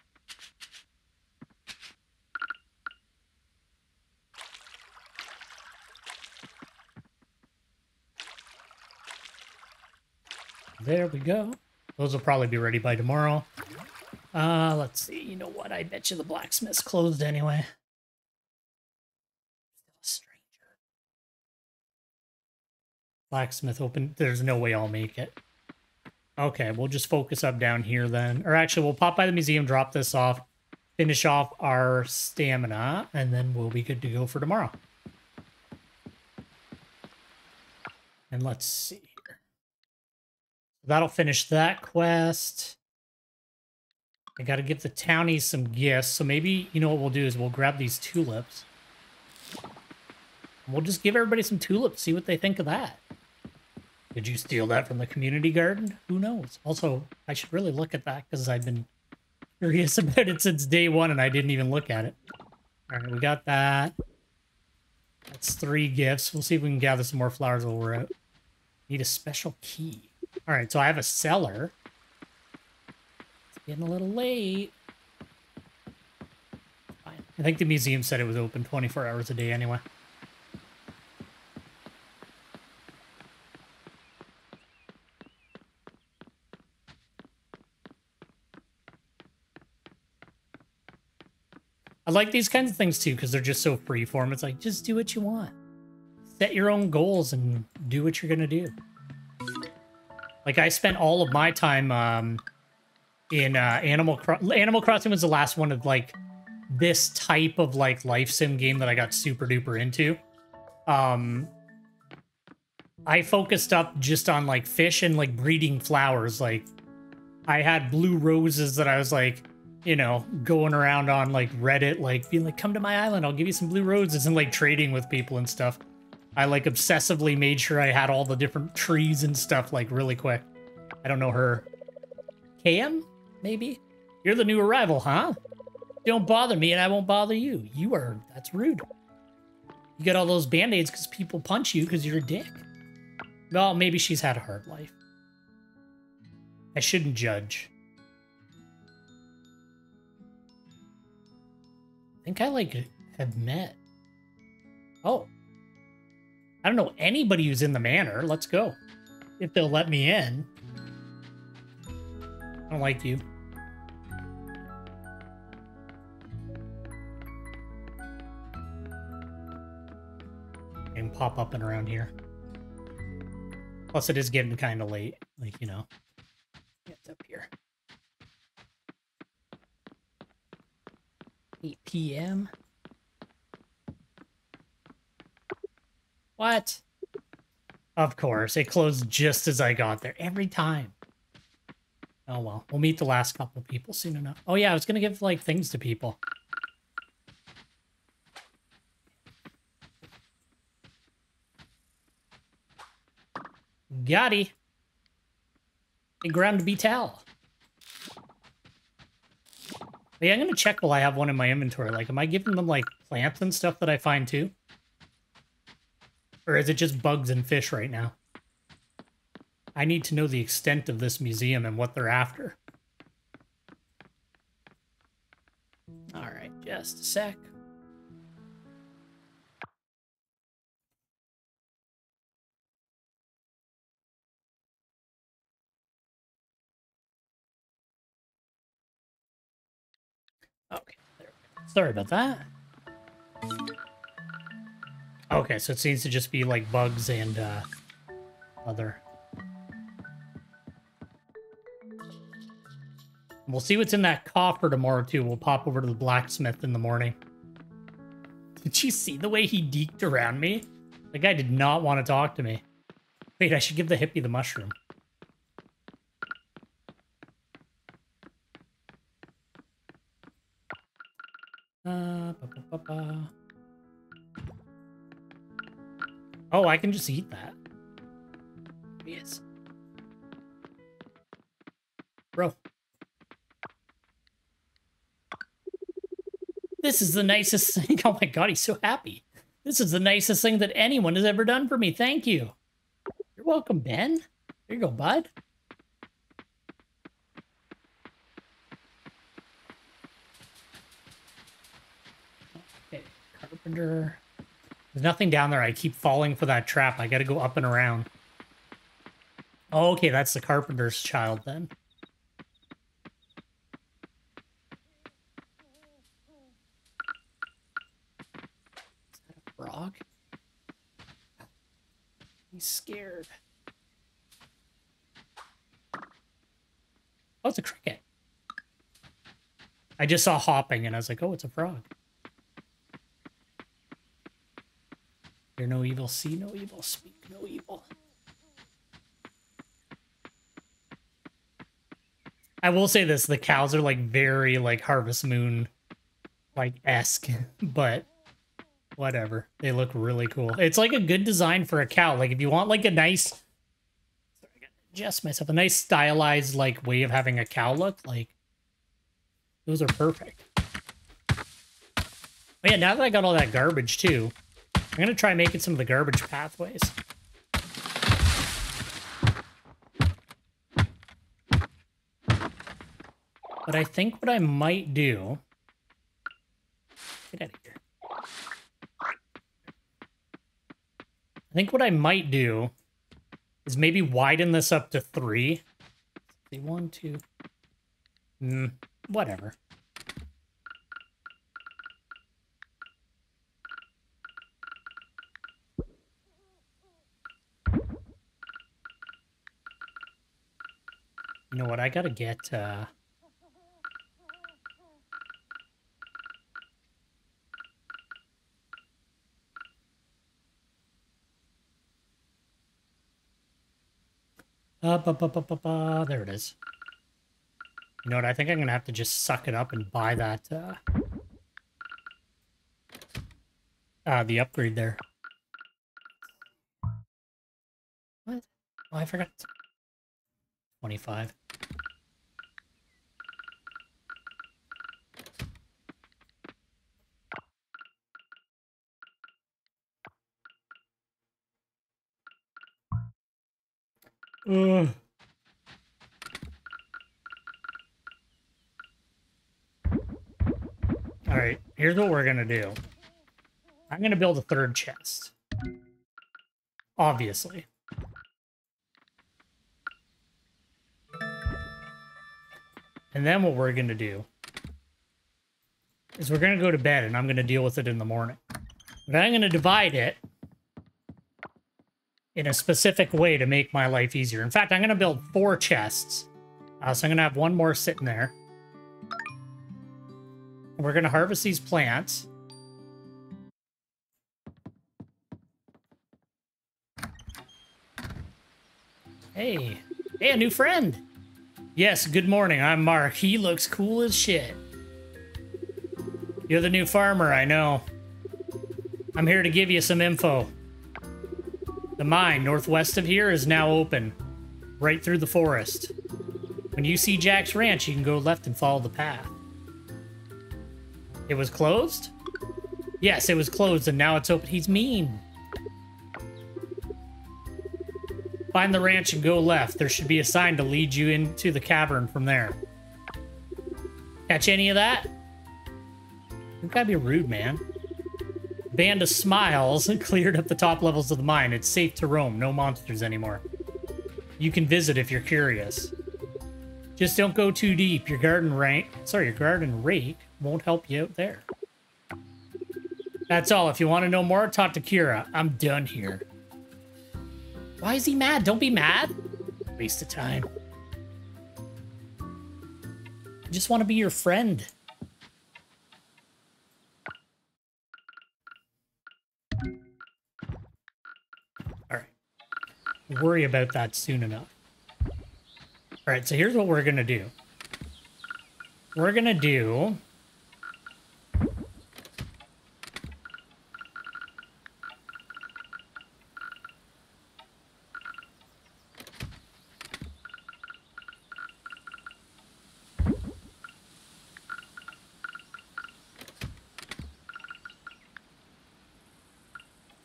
There we go. Those will probably be ready by tomorrow. Let's see. You know what? I bet you the blacksmith's closed anyway. Still a stranger. Blacksmith open. There's no way I'll make it. Okay, we'll just focus up down here then. Or actually, we'll pop by the museum, drop this off, finish off our stamina, and then we'll be good to go for tomorrow. And let's see here. That'll finish that quest. I gotta give the townies some gifts, so maybe, you know what we'll do is we'll grab these tulips. We'll just give everybody some tulips, see what they think of that. Did you steal that from the community garden? Who knows? Also, I should really look at that because I've been curious about it since day one and I didn't even look at it. All right, we got that. That's 3 gifts. We'll see if we can gather some more flowers while we're out. Need a special key. All right, so I have a cellar. It's getting a little late. Fine. I think the museum said it was open 24 hours a day anyway. I like these kinds of things too because they're just so freeform. It's like, just do what you want. Set your own goals and do what you're going to do. Like, I spent all of my time in Animal Crossing was the last one of, like, this type of, like, life sim game that I got super duper into. I focused up just on, like, fish and, like, breeding flowers. Like, I had blue roses that I was, like, you know, going around on, like, Reddit, like, being like, come to my island, I'll give you some blue roses, and, like, trading with people and stuff. I, like, obsessively made sure I had all the different trees and stuff, like, really quick. I don't know her. Cam? Maybe? You're the new arrival, huh? Don't bother me and I won't bother you. That's rude. You got all those band-aids because people punch you because you're a dick. Well, maybe she's had a hard life. I shouldn't judge. I think I, like, have met. Oh. I don't know anybody who's in the manor. Let's go. If they'll let me in. I don't like you. And pop up and around here. Plus, it is getting kind of late. Like, you know. It's up here. 8 p.m. What? Of course. It closed just as I got there. Every time. Oh, well. We'll meet the last couple people soon enough. Oh, yeah. I was going to give, like, things to people. Gotti. A ground vital. But yeah, I'm gonna check while I have one in my inventory. Like, am I giving them, like, plants and stuff that I find, too? Or is it just bugs and fish right now? I need to know the extent of this museum and what they're after. Alright, just a sec. Okay, there we go. Sorry about that. Okay, so it seems to just be like bugs and other. We'll see what's in that coffer tomorrow too. We'll pop over to the blacksmith in the morning. Did you see the way he deked around me? The guy did not want to talk to me. Wait, I should give the hippie the mushroom. Oh, I can just eat that. Yes. Bro. This is the nicest thing. Oh my god, he's so happy. This is the nicest thing that anyone has ever done for me. Thank you. You're welcome, Ben. There you go, bud. Okay, carpenter. There's nothing down there. I keep falling for that trap. I gotta go up and around. Oh, okay, that's the carpenter's child then. Is that a frog? He's scared. Oh, it's a cricket. I just saw hopping and I was like, oh, it's a frog. Hear no evil, see no evil, speak no evil. I will say this, the cows are like very like Harvest Moon like esque, but whatever. They look really cool. It's like a good design for a cow. Like if you want like a nice, sorry, I gotta adjust myself, a nice stylized like way of having a cow look, like those are perfect. But yeah, now that I got all that garbage too, I'm gonna try making some of the garbage pathways. But I think what I might do... Get out of here. I think what I might do is maybe widen this up to 3. 1, 2... whatever. You know what? I gotta get... there it is. You know what? I think I'm gonna have to just suck it up and buy that, the upgrade there. What? Oh, I forgot. 25. Ugh. Alright, here's what we're gonna do. I'm gonna build a 3rd chest. Obviously. And then what we're gonna do is we're gonna go to bed and I'm gonna deal with it in the morning. But I'm gonna divide it in a specific way to make my life easier. In fact, I'm going to build 4 chests. So I'm going to have 1 more sitting there. And we're going to harvest these plants. Hey. Hey, a new friend. Yes, good morning. I'm Mark. He looks cool as shit. You're the new farmer, I know. I'm here to give you some info. The mine northwest of here is now open, right through the forest. When you see Jack's ranch, you can go left and follow the path. It was closed? Yes, it was closed and now it's open. He's mean. Find the ranch and go left. There should be a sign to lead you into the cavern from there. Catch any of that? You gotta be rude, man. Band of Smiles cleared up the top levels of the mine. It's safe to roam. No monsters anymore. You can visit if you're curious. Just don't go too deep. Your garden rake won't help you out there. That's all. If you want to know more, talk to Kira. I'm done here. Why is he mad? Don't be mad. Waste of time. I just want to be your friend. All right. Worry about that soon enough. All right, so here's what we're going to do. We're going to do...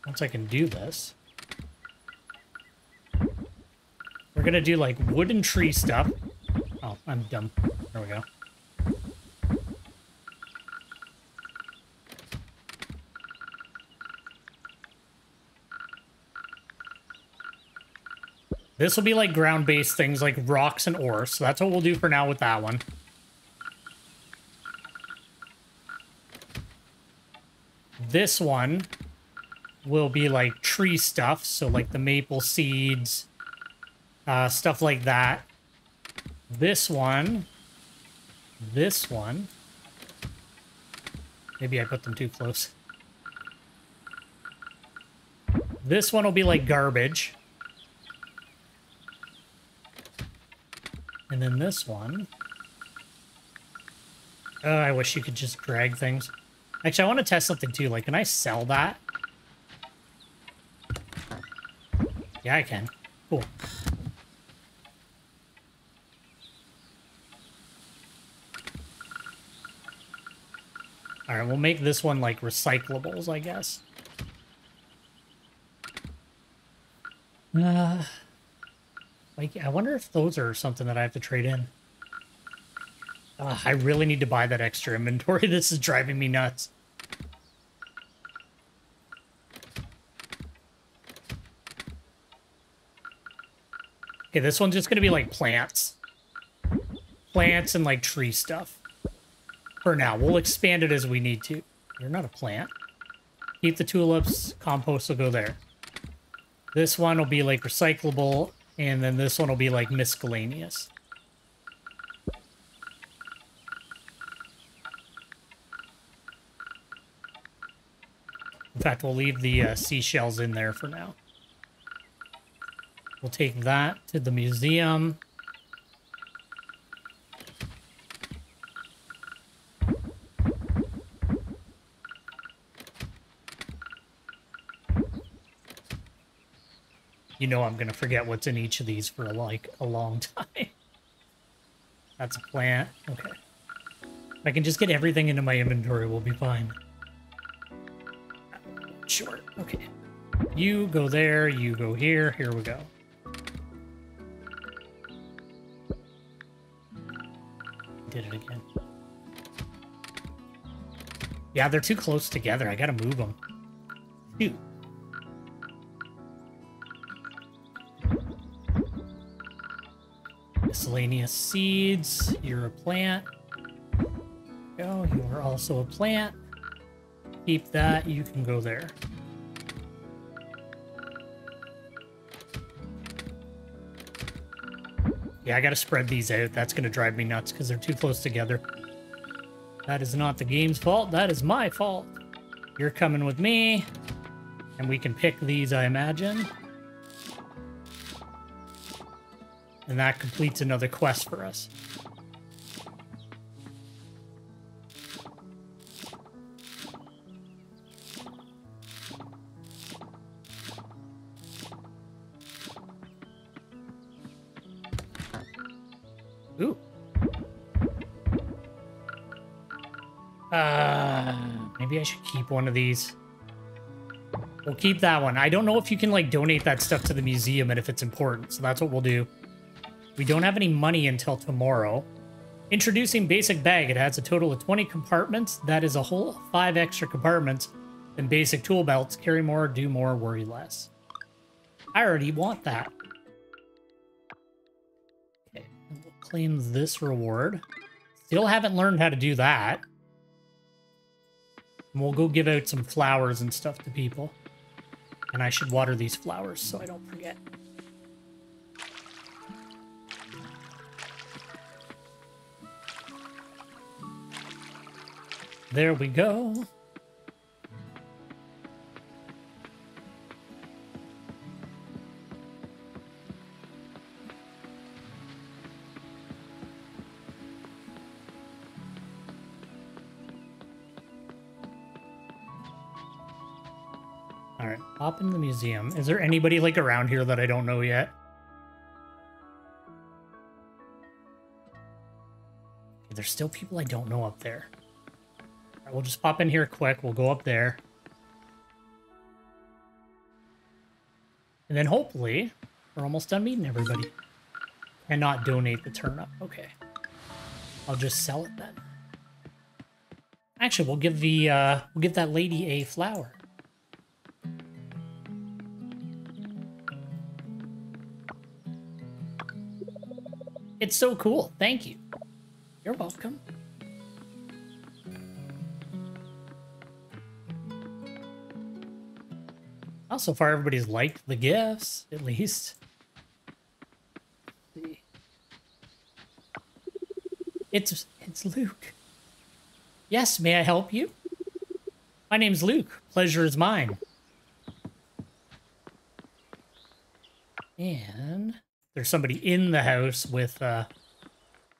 Once I can do this, we're gonna do like wood and tree stuff. Oh, I'm dumb. There we go. This will be like ground-based things like rocks and ore, so that's what we'll do for now with that one. This one will be like tree stuff, so like the maple seeds, stuff like that. This one, maybe I put them too close. This one will be like garbage. And then this one, oh, I wish you could just drag things. Actually, I want to test something too. Like, can I sell that? Yeah, I can. Cool. All right, we'll make this one like recyclables, I guess. Like, I wonder if those are something that I have to trade in. I really need to buy that extra inventory. This is driving me nuts. Okay, this one's just going to be like plants. Plants and like tree stuff. For now, we'll expand it as we need to. You're not a plant. Keep the tulips. Compost will go there. This one will be like recyclable. And then this one will be like miscellaneous. In fact, we'll leave the seashells in there for now. We'll take that to the museum. You know I'm going to forget what's in each of these for like a long time. That's a plant. Okay. If I can just get everything into my inventory, we'll be fine. Short. Okay. You go there, you go here. Here we go. Did it again. Yeah, they're too close together. I gotta move them. Shoot. Miscellaneous seeds. You're a plant. Go. You are also a plant. Keep that. You can go there. Yeah, I gotta spread these out. That's gonna drive me nuts because they're too close together. That is not the game's fault. That is my fault. You're coming with me. And we can pick these, I imagine. And that completes another quest for us. Ooh. Maybe I should keep one of these. We'll keep that one. I don't know if you can, like, donate that stuff to the museum and if it's important, so that's what we'll do. We don't have any money until tomorrow. Introducing basic bag. It has a total of 20 compartments. That is a whole 5 extra compartments than basic tool belts. Carry more, do more, worry less. I already want that. Okay, and we'll claim this reward. Still haven't learned how to do that. And we'll go give out some flowers and stuff to people. And I should water these flowers so I don't forget. There we go. All right, pop into the museum. Is there anybody like around here that I don't know yet? There's still people I don't know up there. All right, we'll just pop in here quick. We'll go up there. And then hopefully we're almost done meeting everybody. Cannot donate the turnip. Okay. I'll just sell it then. Actually, we'll give that lady a flower. It's so cool. Thank you. You're welcome. Well, so far everybody's liked the gifts, at least. Let's see. It's Luke. Yes, may I help you? My name's Luke. Pleasure is mine. And there's somebody in the house with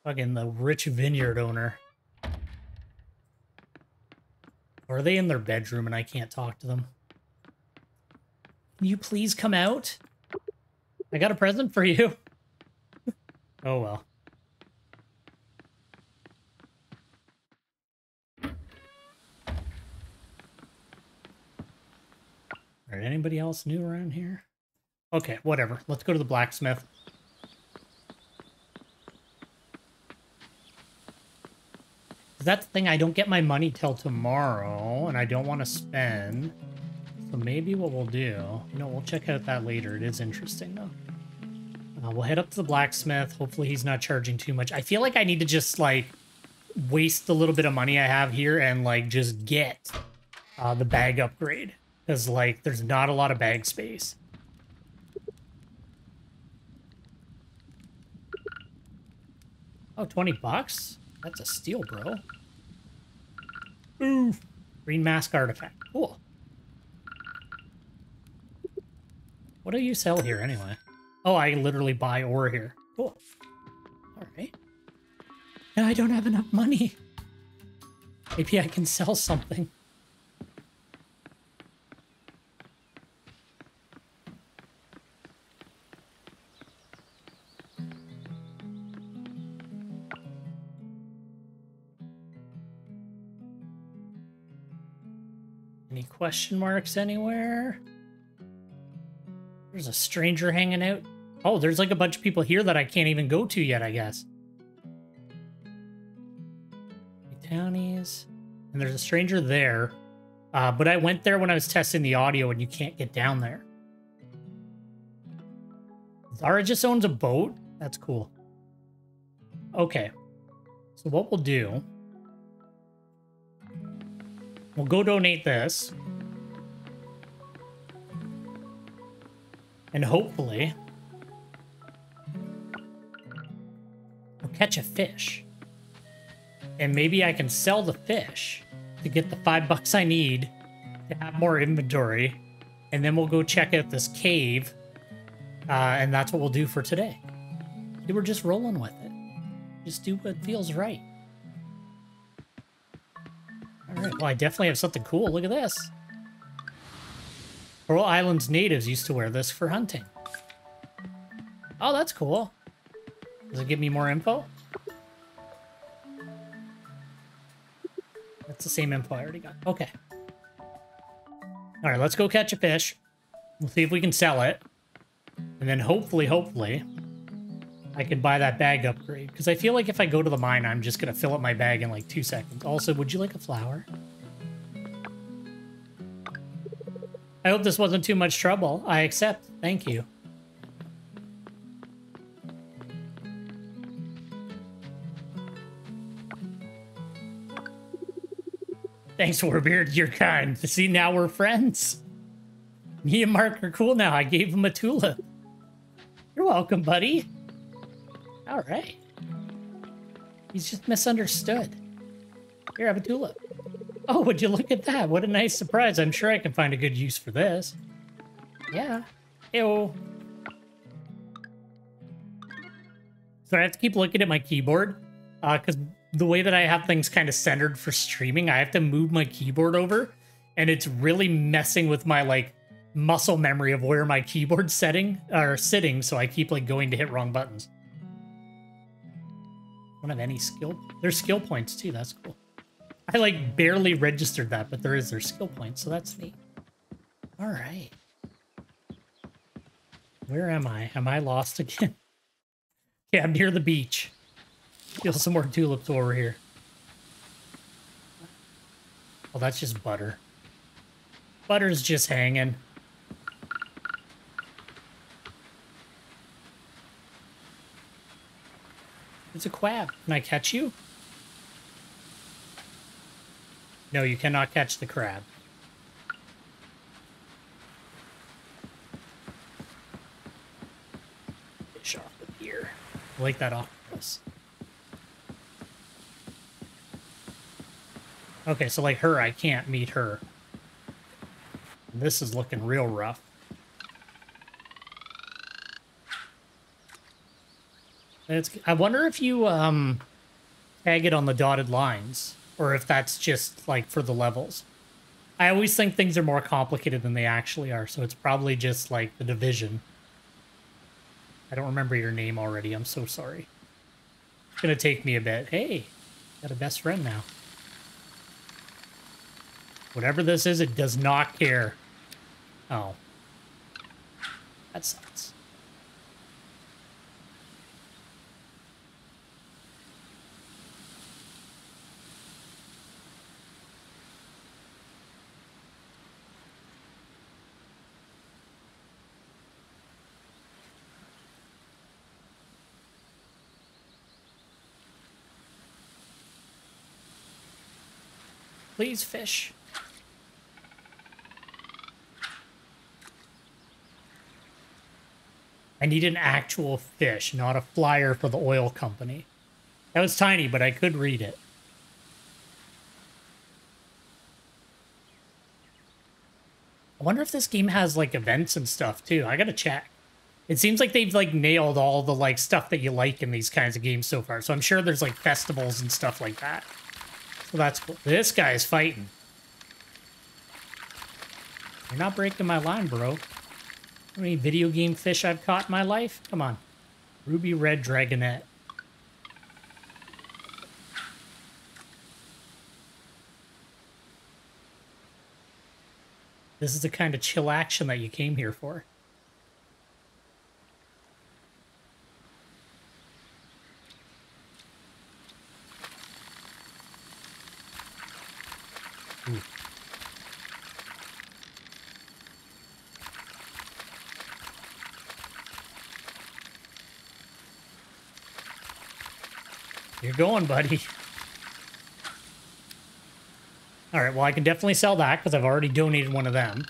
fucking the rich vineyard owner. Or are they in their bedroom and I can't talk to them? Can you please come out? I got a present for you. Oh well. All right, anybody else new around here? Okay, whatever. Let's go to the blacksmith. That's the thing, I don't get my money till tomorrow, and I don't want to spend. So maybe what we'll do... You know, we'll check out that later. It is interesting, though. We'll head up to the blacksmith. Hopefully he's not charging too much. I feel like I need to just, like, waste the little bit of money I have here and, like, just get the bag upgrade. Because, like, there's not a lot of bag space. Oh, 20 bucks? That's a steal, bro. Ooh. Green mask artifact. Cool. What do you sell here, anyway? Oh, I literally buy ore here. Cool. All right. Now I don't have enough money. Maybe I can sell something. Any question marks anywhere? There's a stranger hanging out. Oh, there's like a bunch of people here that I can't even go to yet, I guess. Townies. And there's a stranger there. But I went there when I was testing the audio and you can't get down there. Zara just owns a boat? That's cool. Okay. So what we'll do... We'll go donate this. And hopefully... we'll catch a fish. And maybe I can sell the fish to get the $5 I need to have more inventory. And then we'll go check out this cave. And that's what we'll do for today. We're just rolling with it. Just do what feels right. Alright, well, I definitely have something cool. Look at this. Coral Island's natives used to wear this for hunting. Oh, that's cool. Does it give me more info? That's the same info I already got. Okay. All right, let's go catch a fish. We'll see if we can sell it. And then hopefully, I can buy that bag upgrade. Because I feel like if I go to the mine, I'm just going to fill up my bag in like 2 seconds. Also, would you like a flower? I hope this wasn't too much trouble. I accept. Thank you. Thanks, Warbeard. You're kind. See, now we're friends. Me and Mark are cool now. I gave him a tulip. You're welcome, buddy. All right. He's just misunderstood. Here, have a tulip. Oh, would you look at that? What a nice surprise. I'm sure I can find a good use for this. Yeah. Ew. So I have to keep looking at my keyboard because the way that I have things kind of centered for streaming, I have to move my keyboard over, and it's really messing with my like muscle memory of where my keyboard's sitting, so I keep like going to hit wrong buttons. Don't have any skill. There's skill points too. That's cool. I like barely registered that, but there's skill points, so that's neat. All right. Where am I? Am I lost again? Yeah, I'm near the beach. Feel some more tulips over here. Oh, that's just butter. Butter's just hanging. It's a crab. Can I catch you? No, you cannot catch the crab. Fish off the pier. I like that octopus. Okay, so like her, I can't meet her. This is looking real rough. I wonder if you tag it on the dotted lines, or if that's just like for the levels. I always think things are more complicated than they actually are, so it's probably just like the division. I don't remember your name already. I'm so sorry. It's gonna take me a bit. Hey, got a best friend now. Whatever this is, it does not care. Oh. That sucks. Please, fish. I need an actual fish, not a flyer for the oil company. That was tiny, but I could read it. I wonder if this game has, like, events and stuff, too. I gotta check. It seems like they've, like, nailed all the, like, stuff that you like in these kinds of games so far. So I'm sure there's, like, festivals and stuff like that. So that's cool. This guy is fighting. You're not breaking my line, bro. How many video game fish I've caught in my life? Come on. Ruby red dragonette. This is the kind of chill action that you came here for. Ooh. You're going, buddy. All right, well, I can definitely sell that because I've already donated one of them.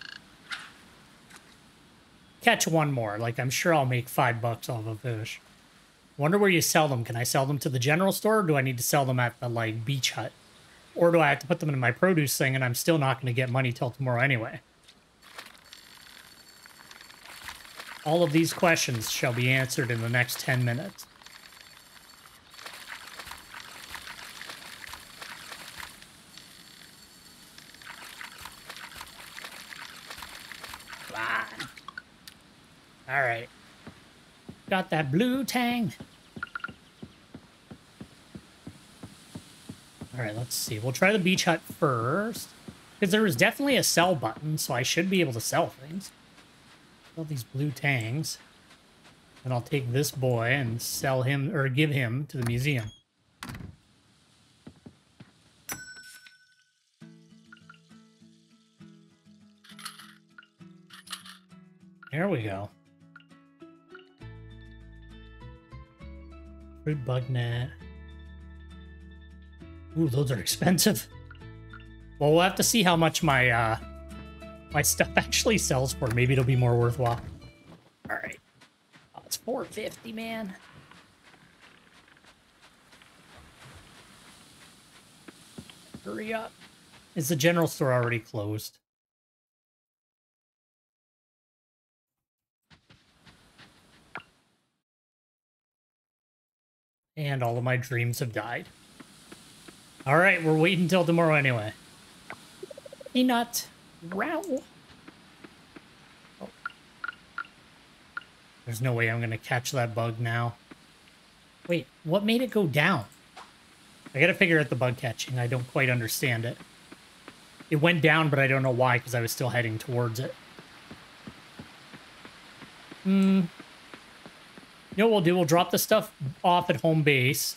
Catch one more. Like, I'm sure I'll make $5 off a fish. Wonder where you sell them. Can I sell them to the general store, or do I need to sell them at the, like, beach hut? Or do I have to put them in my produce thing, and I'm still not going to get money till tomorrow anyway? All of these questions shall be answered in the next 10 minutes. All right. Got that blue tang. All right, let's see. We'll try the beach hut first. Because there was definitely a sell button, so I should be able to sell things. Sell these blue tangs. And I'll take this boy and sell him, or give him to the museum. There we go. Fruit bug net. Ooh, those are expensive. Well, we'll have to see how much my my stuff actually sells for. Maybe it'll be more worthwhile. All right. Oh, it's $4.50, man. Hurry up. Is the general store already closed? And all of my dreams have died. All right, we're waiting until tomorrow anyway. Peanut. Row. Oh. There's no way I'm going to catch that bug now. Wait, what made it go down? I got to figure out the bug catching. I don't quite understand it. It went down, but I don't know why, because I was still heading towards it. You know what we'll do? We'll drop the stuff off at home base.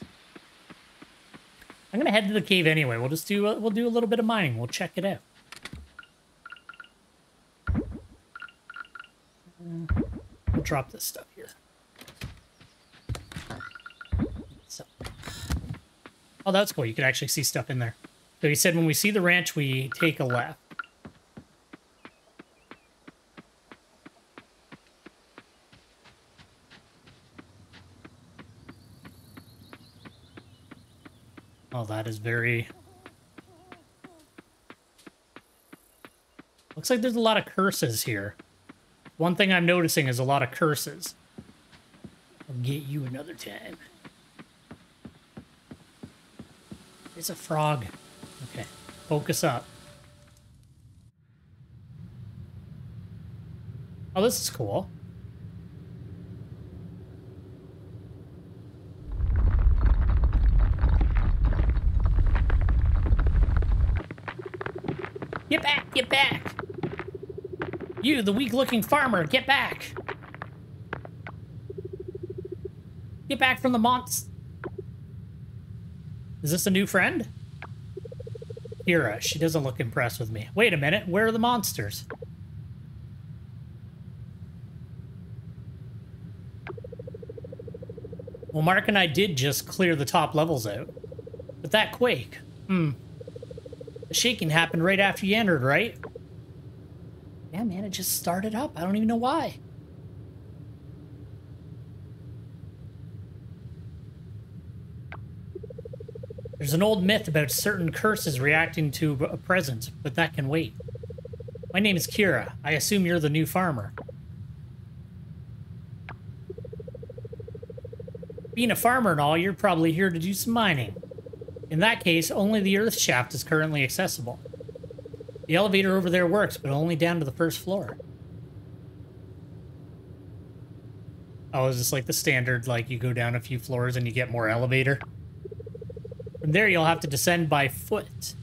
I'm gonna head to the cave anyway. We'll just do we'll do a little bit of mining. We'll check it out. We'll drop this stuff here. So, oh, that's cool. You can actually see stuff in there. So he said when we see the ranch, we take a left. Oh, that is very... Looks like there's a lot of curses here. One thing I'm noticing is a lot of curses. I'll get you another time. There's a frog. Okay, focus up. Oh, this is cool. Get back! Get back! You, the weak-looking farmer, get back! Get back from the monster. Is this a new friend? Kira, she doesn't look impressed with me. Wait a minute, where are the monsters? Well, Mark and I did just clear the top levels out. But that quake, the shaking happened right after you entered, right? Yeah, man, it just started up. I don't even know why. There's an old myth about certain curses reacting to a presence, but that can wait. My name is Kira. I assume you're the new farmer. Being a farmer and all, you're probably here to do some mining. In that case, only the earth shaft is currently accessible. The elevator over there works, but only down to the first floor. Oh, is this like the standard, like you go down a few floors and you get more elevator? From there, you'll have to descend by foot.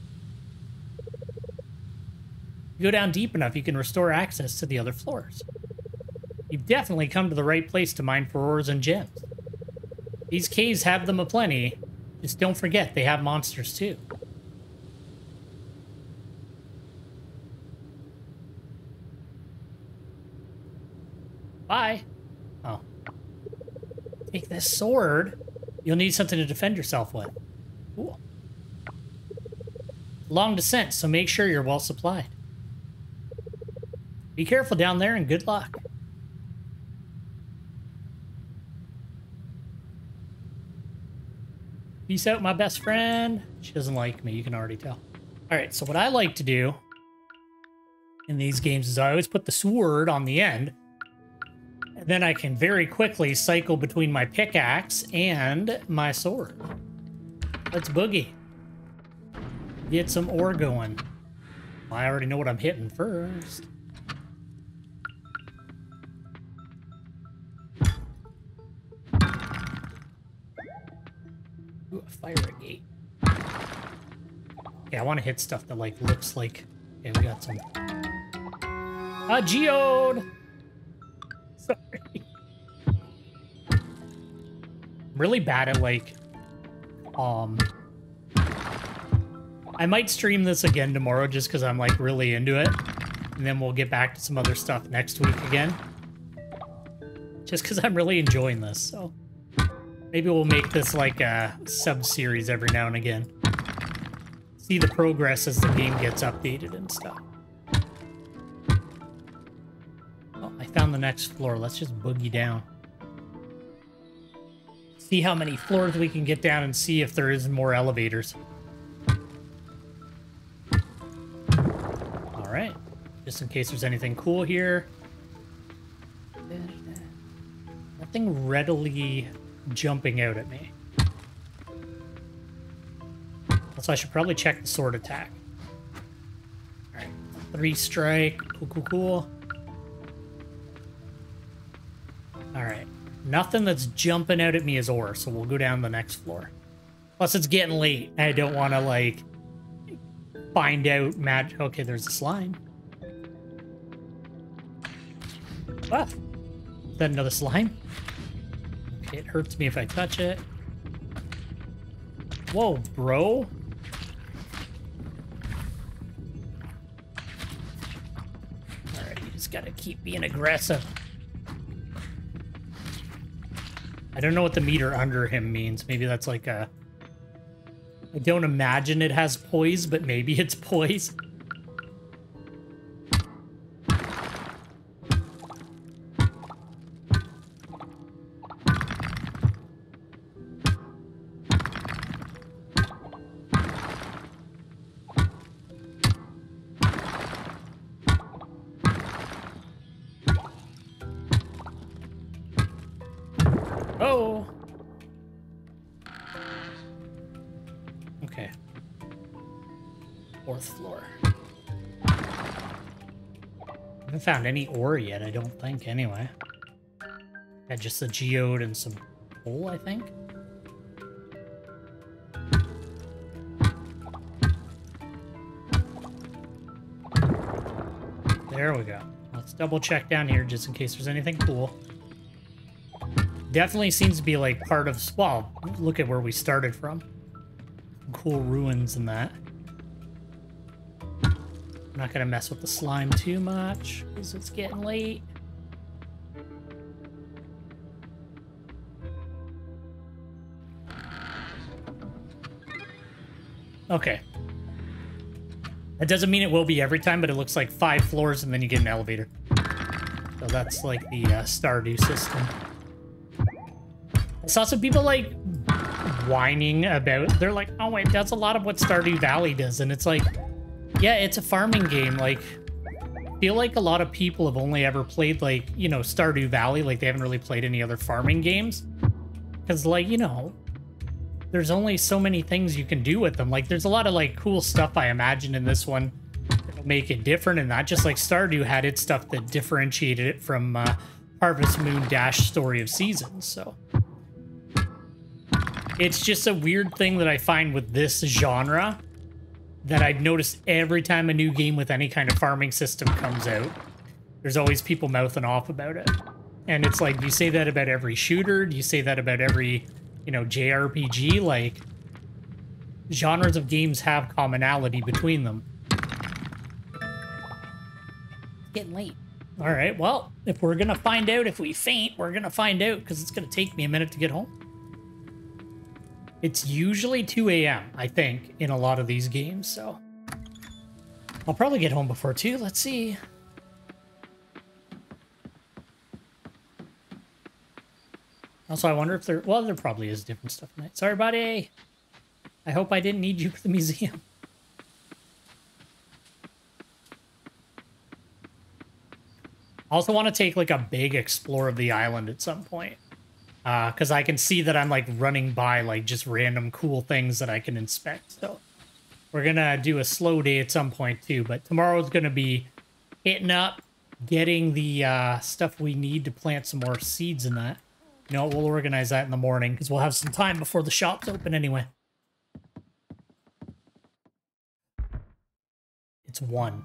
You go down deep enough, you can restore access to the other floors. You've definitely come to the right place to mine for ores and gems. These caves have them aplenty. Just don't forget, they have monsters too. Bye. Oh. Take this sword. You'll need something to defend yourself with. Cool. Long descent, so make sure you're well supplied. Be careful down there and good luck. Peace out, my best friend. She doesn't like me, you can already tell. All right, so what I like to do in these games is I always put the sword on the end, and then I can very quickly cycle between my pickaxe and my sword. Let's boogie. Get some ore going. I already know what I'm hitting first. Ooh, a fire gate. Yeah, I want to hit stuff that, like, looks like... Okay, we got some... A geode! Sorry. I'm really bad at, like... I might stream this again tomorrow just because I'm, like, really into it. And then we'll get back to some other stuff next week again. Just because I'm really enjoying this, so... Maybe we'll make this, like, a sub-series every now and again. See the progress as the game gets updated and stuff. Oh, I found the next floor. Let's just boogie down. See how many floors we can get down and see if there is more elevators. Alright. Just in case there's anything cool here. Nothing readily jumping out at me. So I should probably check the sword attack. Alright. 3 strike. Cool, cool, cool. Alright. Nothing that's jumping out at me is ore, so we'll go down the next floor. Plus, it's getting late. I don't want to, like, find out magic. Okay, there's a slime. Ah! Is that another slime? Okay, it hurts me if I touch it. Whoa, bro. Alright, you just gotta keep being aggressive. I don't know what the meter under him means. Maybe that's like a... I don't imagine it has poise, but maybe it's poise. Oh! Okay. 4th floor. Haven't found any ore yet, I don't think, anyway. Had just a geode and some coal, I think. There we go. Let's double check down here just in case there's anything cool. Definitely seems to be like part of... Well, look at where we started from. Cool ruins and that. I'm not going to mess with the slime too much because it's getting late. Okay. That doesn't mean it will be every time, but it looks like 5 floors and then you get an elevator. So that's like the Stardew system. I saw some people, like, whining about... They're like, oh, it does a lot of what Stardew Valley does. And it's like, yeah, it's a farming game. Like, I feel like a lot of people have only ever played, like, you know, Stardew Valley. Like, they haven't really played any other farming games. Because, like, you know, there's only so many things you can do with them. Like, there's a lot of, like, cool stuff I imagine in this one that'll make it different. And not just, like, Stardew had its stuff that differentiated it from Harvest Moon Dash Story of Seasons, so... It's just a weird thing that I find with this genre that I've noticed every time a new game with any kind of farming system comes out. There's always people mouthing off about it. And it's like, do you say that about every shooter? Do you say that about every, you know, JRPG? Like, genres of games have commonality between them. It's getting late. All right, well, if we're going to find out if we faint, we're going to find out because it's going to take me a minute to get home. It's usually 2 a.m., I think, in a lot of these games, so... I'll probably get home before 2. Let's see. Also, I wonder if there... Well, there probably is different stuff tonight. Sorry, buddy! I hope I didn't need you for the museum. I also want to take, like, a big explore of the island at some point. Because I can see that I'm, like, running by, like, just random cool things that I can inspect. So we're going to do a slow day at some point, too. But tomorrow's going to be hitting up, getting the stuff we need to plant some more seeds in that. You know, we'll organize that in the morning because we'll have some time before the shop's open anyway. It's 1.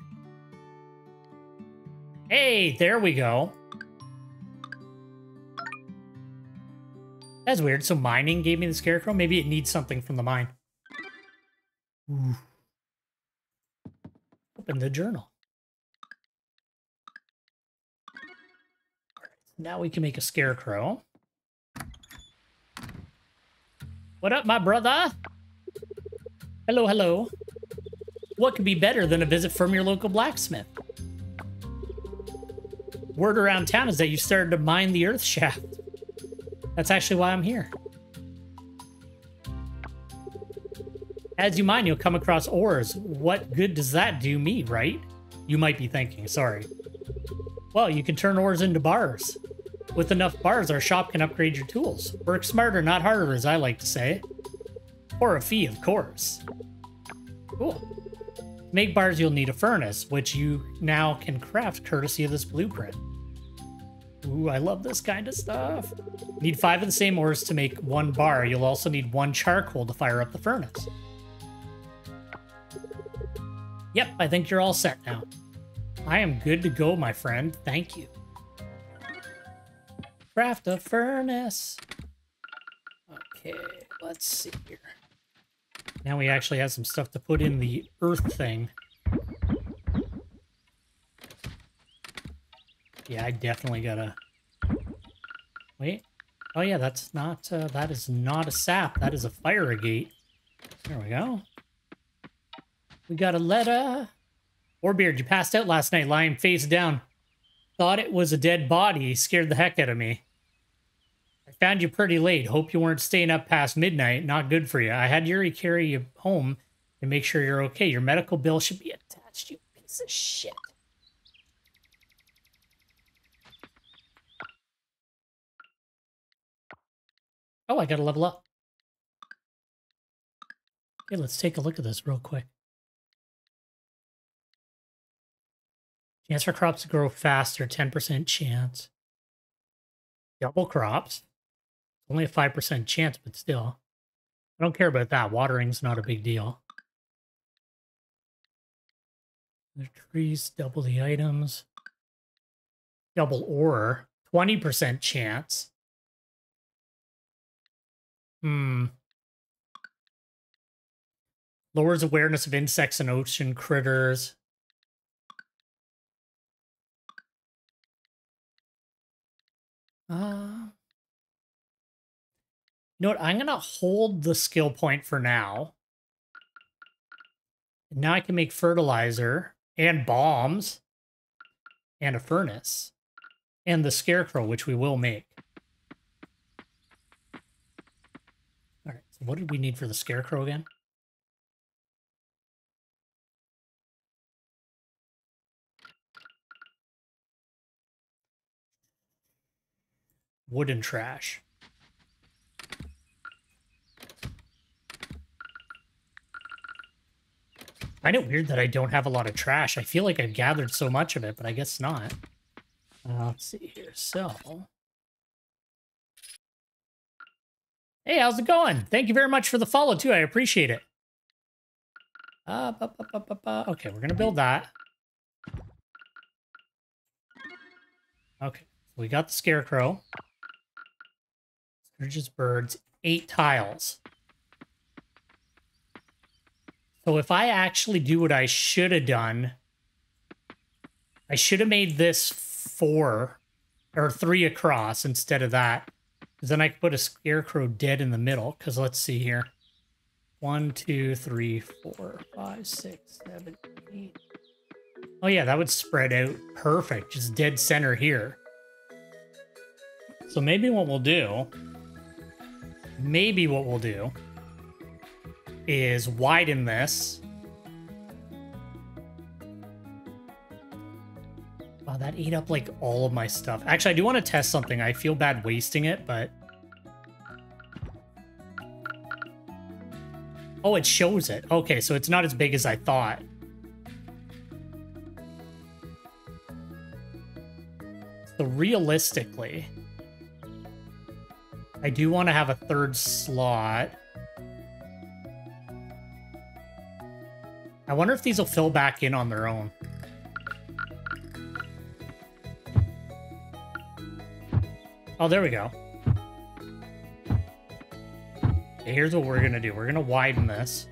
Hey, there we go. That's weird. So mining gave me the scarecrow? Maybe it needs something from the mine. Ooh. Open the journal. Now we can make a scarecrow. What up, my brother? Hello, hello. What could be better than a visit from your local blacksmith? Word around town is that you started to mine the earth shaft. That's actually why I'm here. As you mine, you'll come across ores. What good does that do me, right? You might be thinking, sorry. Well, you can turn ores into bars. With enough bars, our shop can upgrade your tools. Work smarter, not harder, as I like to say. For a fee, of course. Cool. To make bars, you'll need a furnace, which you now can craft courtesy of this blueprint. Ooh, I love this kind of stuff. Need 5 of the same ores to make 1 bar. You'll also need 1 charcoal to fire up the furnace. Yep, I think you're all set now. I am good to go, my friend. Thank you. Craft a furnace. Okay, let's see here. Now we actually have some stuff to put in the earth thing. Yeah, I definitely gotta... Wait. Oh yeah, that's not, that is not a sap. That is a fire gate. There we go. We got a letter. Warbeard, you passed out last night lying face down. Thought it was a dead body. Scared the heck out of me. I found you pretty late. Hope you weren't staying up past midnight. Not good for you. I had Yuri carry you home to make sure you're okay. Your medical bill should be attached, you piece of shit. Oh, I gotta level up. Okay, let's take a look at this real quick. Chance for crops to grow faster, 10% chance. Double crops. Only a 5% chance, but still. I don't care about that. Watering's not a big deal. The trees, double the items. Double ore. 20% chance. Lowers awareness of insects and ocean critters. You know what? I'm going to hold the skill point for now. Now I can make fertilizer and bombs and a furnace and the scarecrow, which we will make. All right, so what did we need for the scarecrow again? Wooden trash. I find it weird that I don't have a lot of trash. I feel like I've gathered so much of it, but I guess not. Let's see here. So, hey, how's it going? Thank you very much for the follow, too. I appreciate it. Okay, we're going to build that. Okay, we got the scarecrow. Scourge's birds. 8 tiles. So if I actually do what I should have done, I should have made this 4 or 3 across instead of that. Because then I could put a scarecrow dead in the middle. Because let's see here. 1, 2, 3, 4, 5, 6, 7, 8. Oh yeah, that would spread out perfect. Just dead center here. So maybe what we'll do is widen this. Wow, that ate up like all of my stuff. Actually, I do want to test something. I feel bad wasting it, but... Oh, it shows it. Okay, so it's not as big as I thought. So realistically, I do want to have a 3rd slot. I wonder if these will fill back in on their own. Oh, there we go. Okay, here's what we're gonna do. We're gonna widen this.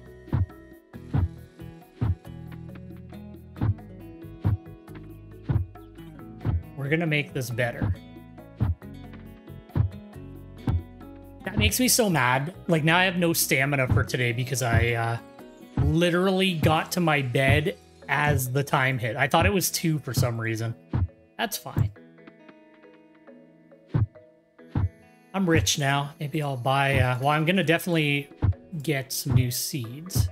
We're gonna make this better. That makes me so mad. Like, now I have no stamina for today because I literally got to my bed as the time hit. I thought it was 2 for some reason. That's fine. I'm rich now. Maybe I'll buy... well, I'm gonna definitely get some new seeds.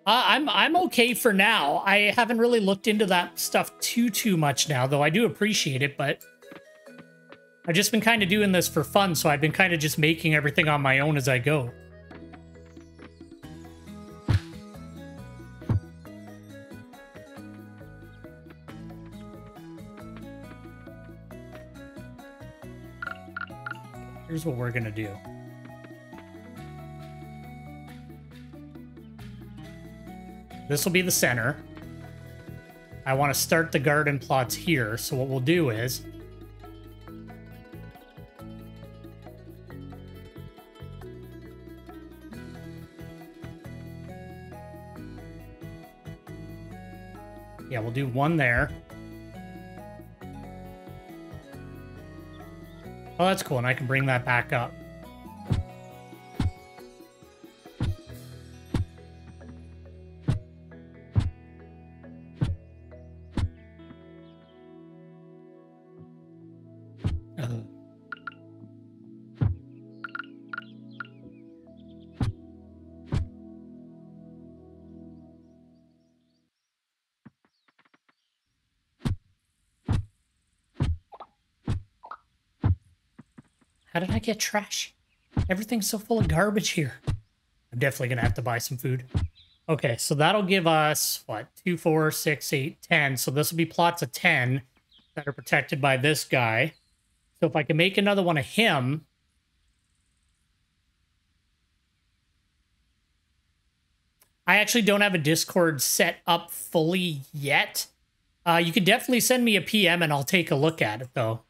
I'm okay for now. I haven't really looked into that stuff too much now, though I do appreciate it, but I've just been kind of doing this for fun, so I've been kind of just making everything on my own as I go. Here's what we're gonna do. This will be the center. I want to start the garden plots here, so what we'll do is... yeah, we'll do one there. Oh, that's cool, and I can bring that back up. How did I get trash? Everything's so full of garbage here. I'm definitely going to have to buy some food. Okay, so that'll give us, what, 2, 4, 6, 8, 10. So this will be plots of 10 that are protected by this guy. So if I can make another one of him... I actually don't have a Discord set up fully yet. You can definitely send me a PM and I'll take a look at it, though.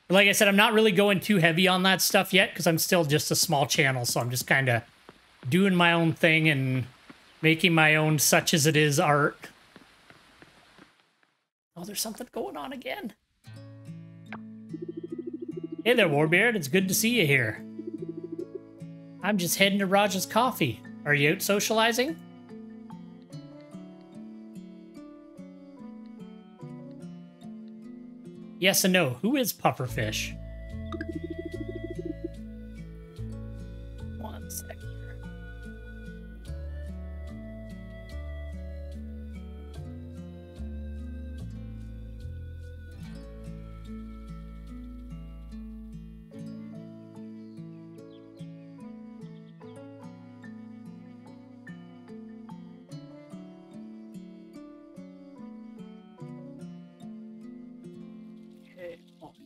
Like I said, I'm not really going too heavy on that stuff yet because I'm still just a small channel, so I'm just kind of doing my own thing and making my own such as it is art. Oh, there's something going on again. Hey there, Warbeard. It's good to see you here. I'm just heading to Raj's Coffee. Are you out socializing? Yes and no. Who is Pufferfish? One sec here.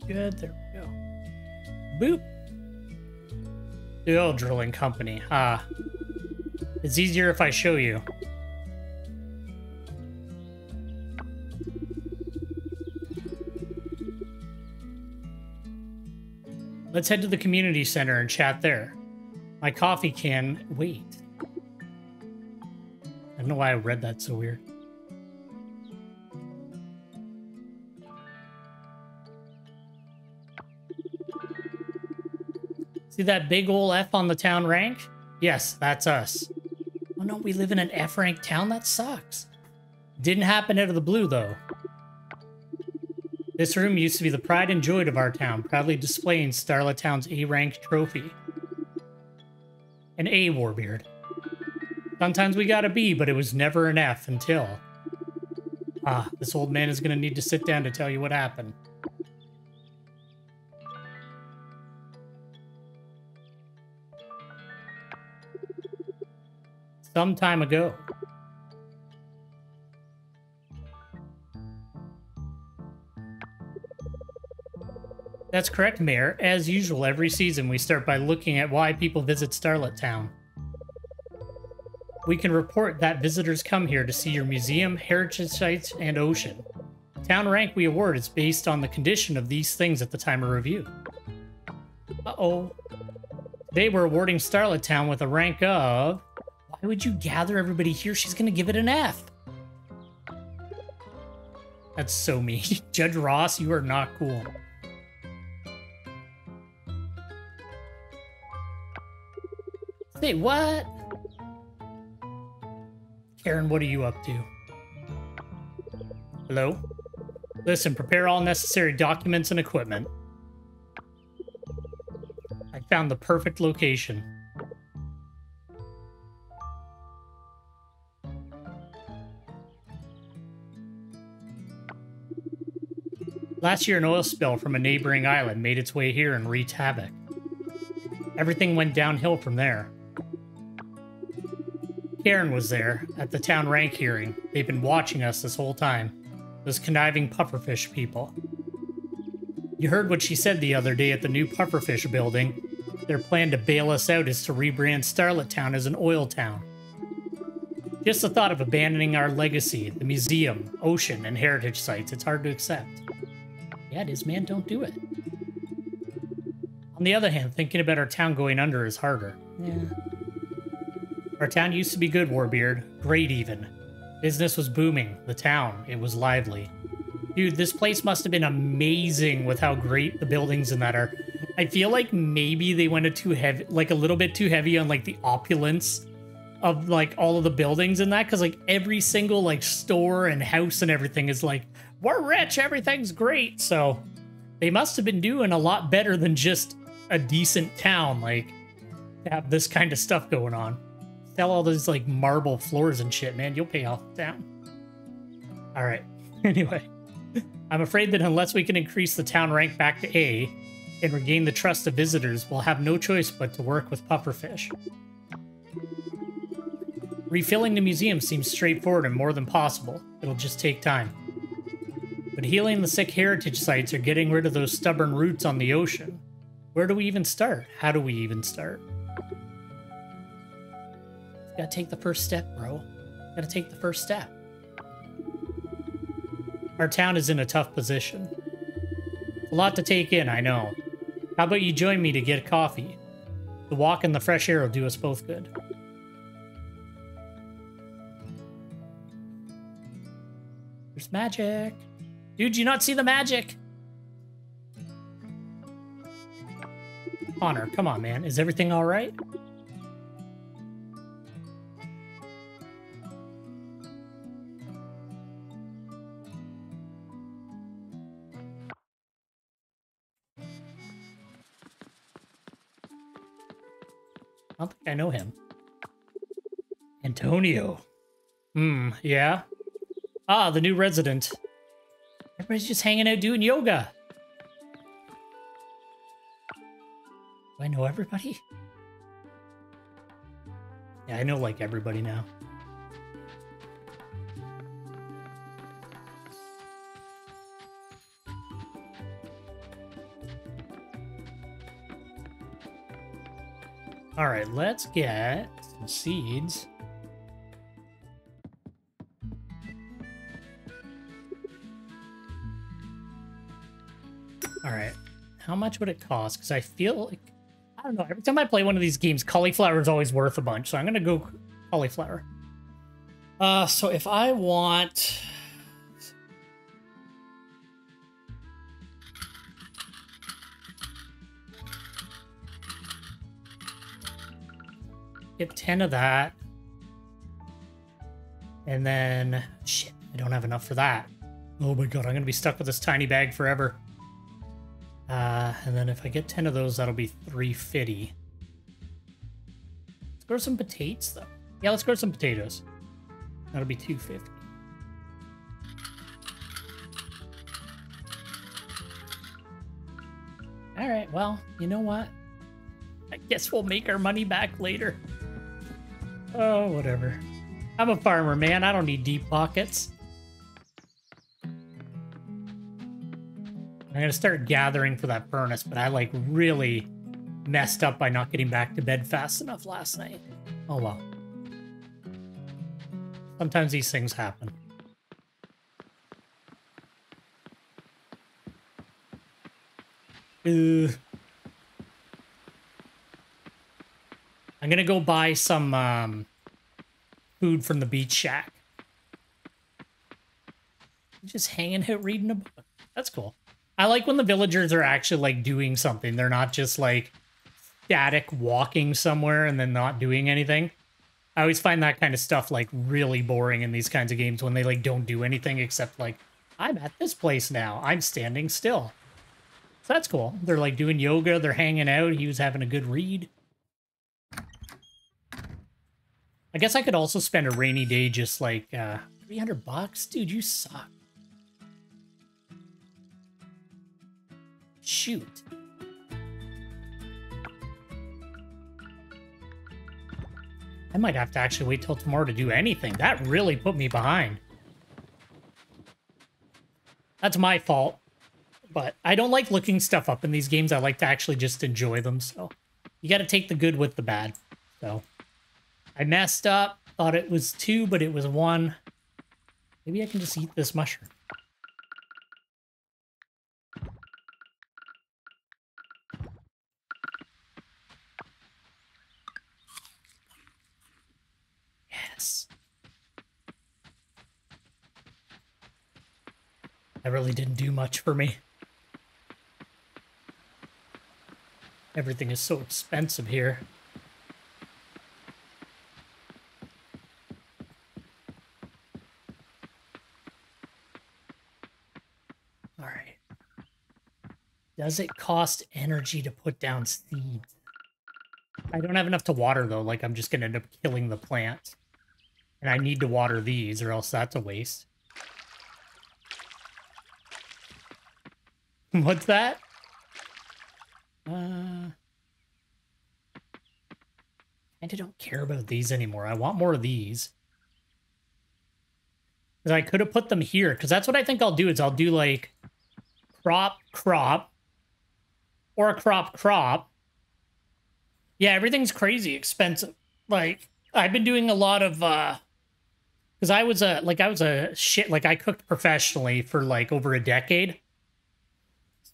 Good, there we go. Boop. The oil drilling company. Ah. It's easier if I show you. Let's head to the community center and chat there. My coffee can wait. I don't know why I read that so weird. See that big ol' F on the town rank? Yes, that's us. Oh no, we live in an F rank town? That sucks. Didn't happen out of the blue, though. This room used to be the pride and joy of our town, proudly displaying Starla Town's A-rank trophy. An A, Warbeard. Sometimes we got a B, but it was never an F until... Ah, this old man is gonna need to sit down to tell you what happened. Some time ago. That's correct, Mayor. As usual, every season we start by looking at why people visit Starlet Town. We can report that visitors come here to see your museum, heritage sites, and ocean. The town rank we award is based on the condition of these things at the time of review. Uh-oh. Today we're awarding Starlet Town with a rank of... Why would you gather everybody here? She's gonna give it an F. That's so mean. Judge Ross, you are not cool. Say what? Karen, what are you up to? Hello? Listen, prepare all necessary documents and equipment. I found the perfect location. Last year, an oil spill from a neighboring island made its way here and wreaked havoc. Everything went downhill from there. Karen was there at the town rank hearing. They've been watching us this whole time. Those conniving pufferfish people. You heard what she said the other day at the new pufferfish building. Their plan to bail us out is to rebrand Starlet Town as an oil town. Just the thought of abandoning our legacy, the museum, ocean, and heritage sites, it's hard to accept. Yeah, it is, man. Don't do it. On the other hand, thinking about our town going under is harder. Yeah. Our town used to be good, Warbeard. Great, even. Business was booming. The town, it was lively. Dude, this place must have been amazing with how great the buildings and that are. I feel like maybe they went too heavy, like a little bit too heavy on like the opulence of like all of the buildings and that, because like every single like store and house and everything is like, we're rich, everything's great. So they must have been doing a lot better than just a decent town, like to have this kind of stuff going on. Sell all those like marble floors and shit, man. You'll pay off the town. All right. Anyway, I'm afraid that unless we can increase the town rank back to A and regain the trust of visitors, we'll have no choice but to work with pufferfish. Refilling the museum seems straightforward and more than possible. It'll just take time. But healing the sick heritage sites or getting rid of those stubborn roots on the ocean, where do we even start? How do we even start? You gotta take the first step, bro. You gotta take the first step. Our town is in a tough position. A lot to take in, I know. How about you join me to get coffee? The walk and the fresh air will do us both good. There's magic. Dude, you not see the magic? Connor, come on, man. Is everything all right? I don't think I know him. Antonio. Yeah? Ah, the new resident. Everybody's just hanging out doing yoga. Do I know everybody? Yeah, I know like everybody now. All right, let's get some seeds. All right, how much would it cost? Because I feel like, I don't know, every time I play one of these games, cauliflower is always worth a bunch. So I'm going to go cauliflower. So if I want... Get 10 of that. And then, shit, I don't have enough for that. Oh my god, I'm going to be stuck with this tiny bag forever. And then if I get 10 of those, that'll be $3.50. Let's grow some potatoes, though. Yeah, let's grow some potatoes. That'll be $2.50. All right, well, you know what? I guess we'll make our money back later. Oh, whatever. I'm a farmer, man. I don't need deep pockets. I I'm gonna start gathering for that furnace, but I like really messed up by not getting back to bed fast enough last night. Oh well. Sometimes these things happen. I'm gonna go buy some food from the beach shack. Just hanging out reading a book. That's cool. I like when the villagers are actually like doing something. They're not just like static walking somewhere and then not doing anything. I always find that kind of stuff like really boring in these kinds of games when they like don't do anything except like, I'm at this place now. I'm standing still. So that's cool. They're like doing yoga. They're hanging out. He was having a good read. I guess I could also spend a rainy day just like $300. Dude, you suck. Shoot. I might have to actually wait till tomorrow to do anything. That really put me behind. That's my fault. But I don't like looking stuff up in these games. I like to actually just enjoy them. So you got to take the good with the bad. So I messed up. Thought it was 2, but it was 1. Maybe I can just eat this mushroom. Yes. That really didn't do much for me. Everything is so expensive here. All right. Does it cost energy to put down seeds? I don't have enough to water, though. Like, I'm just going to end up killing the plant. And I need to water these, or else that's a waste. What's that? I don't care about these anymore. I want more of these. Because I could have put them here. Because that's what I think I'll do, is I'll do, like, crop, crop. Or a crop, crop. Yeah, everything's crazy expensive. Like, I've been doing a lot of, because I was a I cooked professionally for, like, over a decade.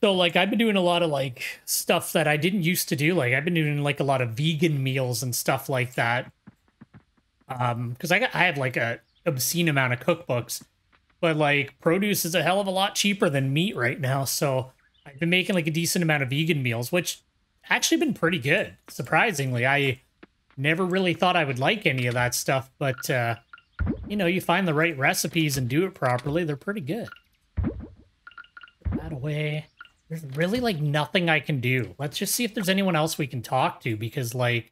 So, like, I've been doing a lot of, like, stuff that I didn't used to do. Like, I've been doing, like, a lot of vegan meals and stuff like that. Because I have, like, a obscene amount of cookbooks. But, like, produce is a hell of a lot cheaper than meat right now. So, I've been making, like, a decent amount of vegan meals, which actually been pretty good. Surprisingly, I never really thought I would like any of that stuff. But, you know, you find the right recipes and do it properly, they're pretty good. Put that away. There's really, like, nothing I can do. Let's just see if there's anyone else we can talk to, because, like,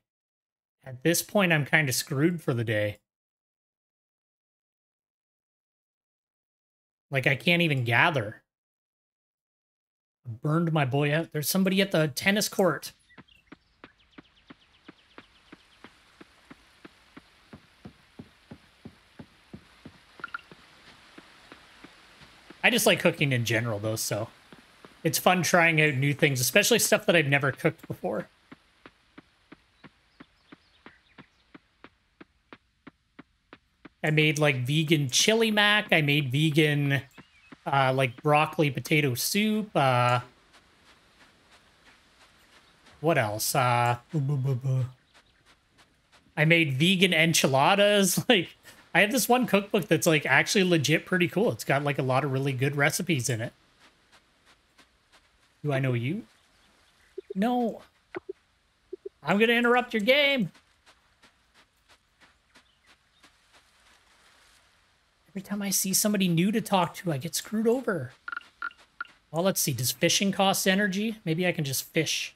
at this point, I'm kind of screwed for the day. Like, I can't even gather. I burned my boy out. There's somebody at the tennis court. I just like cooking in general, though, so it's fun trying out new things, especially stuff that I've never cooked before. I made, like, vegan chili mac. I made vegan, like, broccoli potato soup. What else? I made vegan enchiladas. Like, I have this one cookbook that's, like, actually legit pretty cool. It's got, like, a lot of really good recipes in it. Do I know you? No. I'm gonna interrupt your game. Every time I see somebody new to talk to, I get screwed over. Well, let's see. Does fishing cost energy? Maybe I can just fish.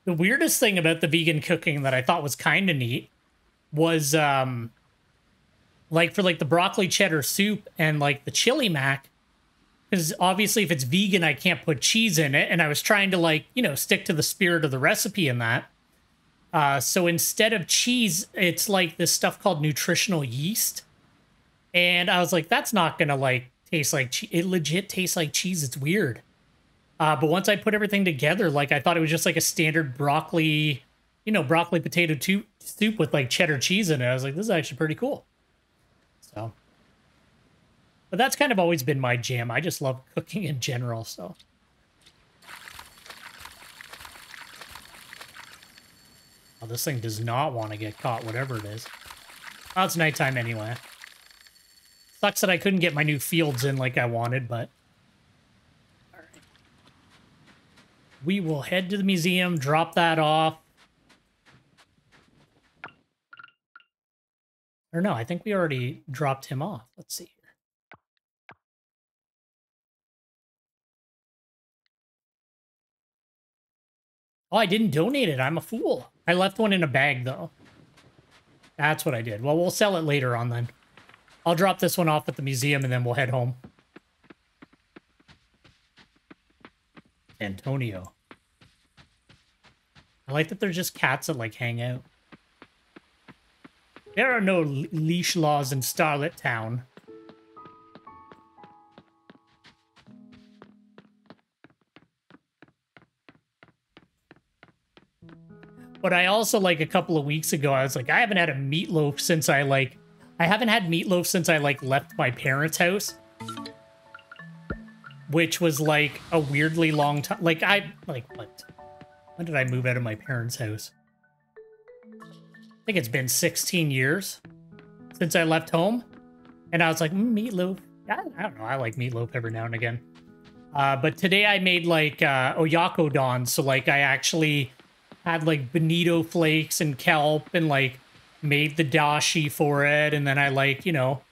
The weirdest thing about the vegan cooking that I thought was kind of neat was, like, for, like, the broccoli cheddar soup and, like, the chili mac, because obviously if it's vegan, I can't put cheese in it, and I was trying to, like, you know, stick to the spirit of the recipe in that. So instead of cheese, it's, like, this stuff called nutritional yeast, And I was like, that's not gonna like taste like cheese. It legit tastes like cheese. It's weird. But once I put everything together, like I thought it was just like a standard broccoli, you know, broccoli potato soup with like cheddar cheese in it. I was like, this is actually pretty cool. So, but that's kind of always been my jam. I just love cooking in general. So, oh, this thing does not want to get caught, whatever it is. Oh, it's nighttime anyway. Sucks that I couldn't get my new fields in like I wanted, but all right. We will head to the museum, drop that off. Or no, I think we already dropped him off. Let's see here. Oh, I didn't donate it. I'm a fool. I left one in a bag, though. That's what I did. Well, we'll sell it later on, then. I'll drop this one off at the museum, and then we'll head home. Antonio. I like that they're just cats that, like, hang out. There are no leash laws in Starlit Town. But I also, like, a couple of weeks ago, I was like, I haven't had a meatloaf since I haven't had meatloaf since I, like, left my parents' house. Which was, like, a weirdly long time. Like, what? When did I move out of my parents' house? I think it's been 16 years since I left home. And I was like, meatloaf. I don't know. I like meatloaf every now and again. But today I made, like, oyakodon. So, like, I actually had, like, bonito flakes and kelp and, like, made the dashi for it. And then I, like, you know,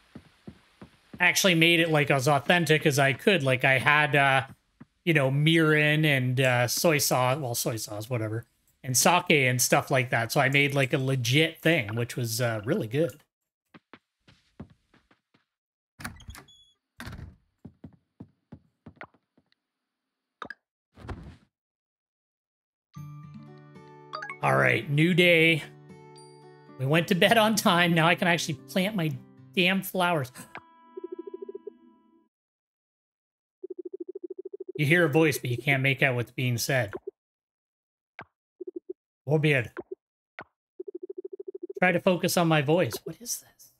actually made it, like, as authentic as I could. Like, I had, you know, mirin and soy sauce, whatever. And sake and stuff like that. So I made, like, a legit thing, which was really good. All right, new day. We went to bed on time. Now I can actually plant my damn flowers. You hear a voice, but you can't make out what's being said. Warbeard. Try to focus on my voice. What is this?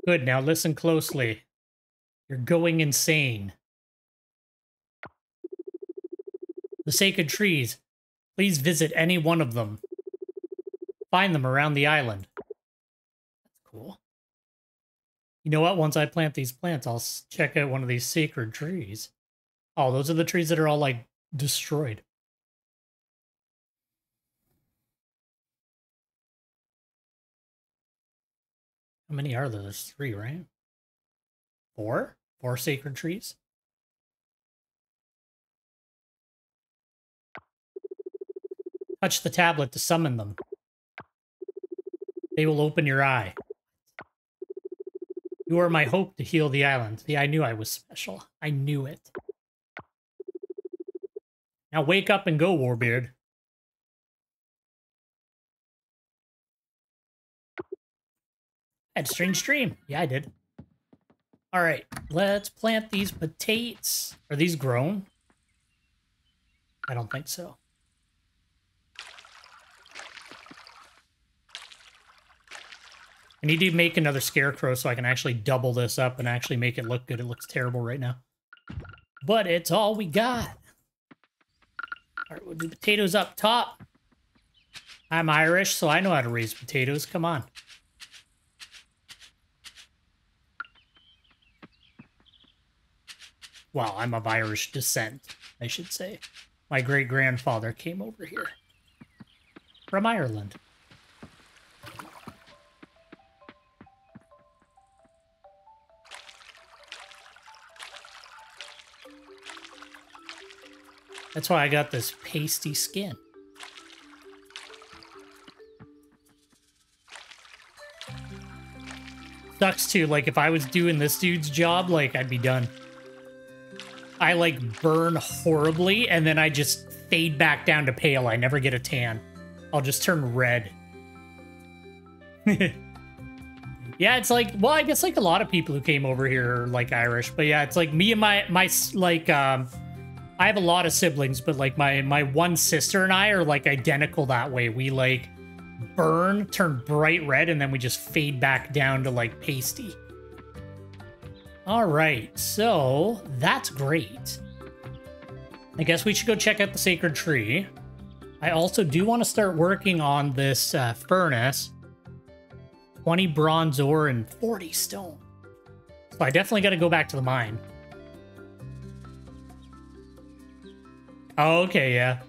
Good, now listen closely. You're going insane. The sacred trees. Please visit any one of them. Find them around the island. That's cool. You know what? Once I plant these plants, I'll check out one of these sacred trees. Oh, those are the trees that are all, like, destroyed. How many are there? There's 3, right? 4? 4 sacred trees? Touch the tablet to summon them. They will open your eye. You are my hope to heal the island. See, I knew I was special. I knew it. Now wake up and go, Warbeard. I had a strange dream. Yeah, I did. All right, let's plant these potatoes. Are these grown? I don't think so. I need to make another scarecrow so I can actually double this up and actually make it look good. It looks terrible right now. But it's all we got. All right, we'll do potatoes up top. I'm Irish, so I know how to raise potatoes. Come on. Well, I'm of Irish descent, I should say. My great-grandfather came over here from Ireland. That's why I got this pasty skin. Sucks too, like if I was doing this dude's job, like I'd be done. I like burn horribly and then I just fade back down to pale. I never get a tan. I'll just turn red. Yeah, it's like, well, I guess like a lot of people who came over here are like Irish, but yeah, it's like me and my like, I have a lot of siblings, but like my one sister and I are like identical that way. We like burn, turn bright red, and then we just fade back down to like pasty. All right, so that's great. I guess we should go check out the sacred tree. I also do want to start working on this furnace. 20 bronze ore and 40 stone. So I definitely got to go back to the mine. Oh, okay, yeah.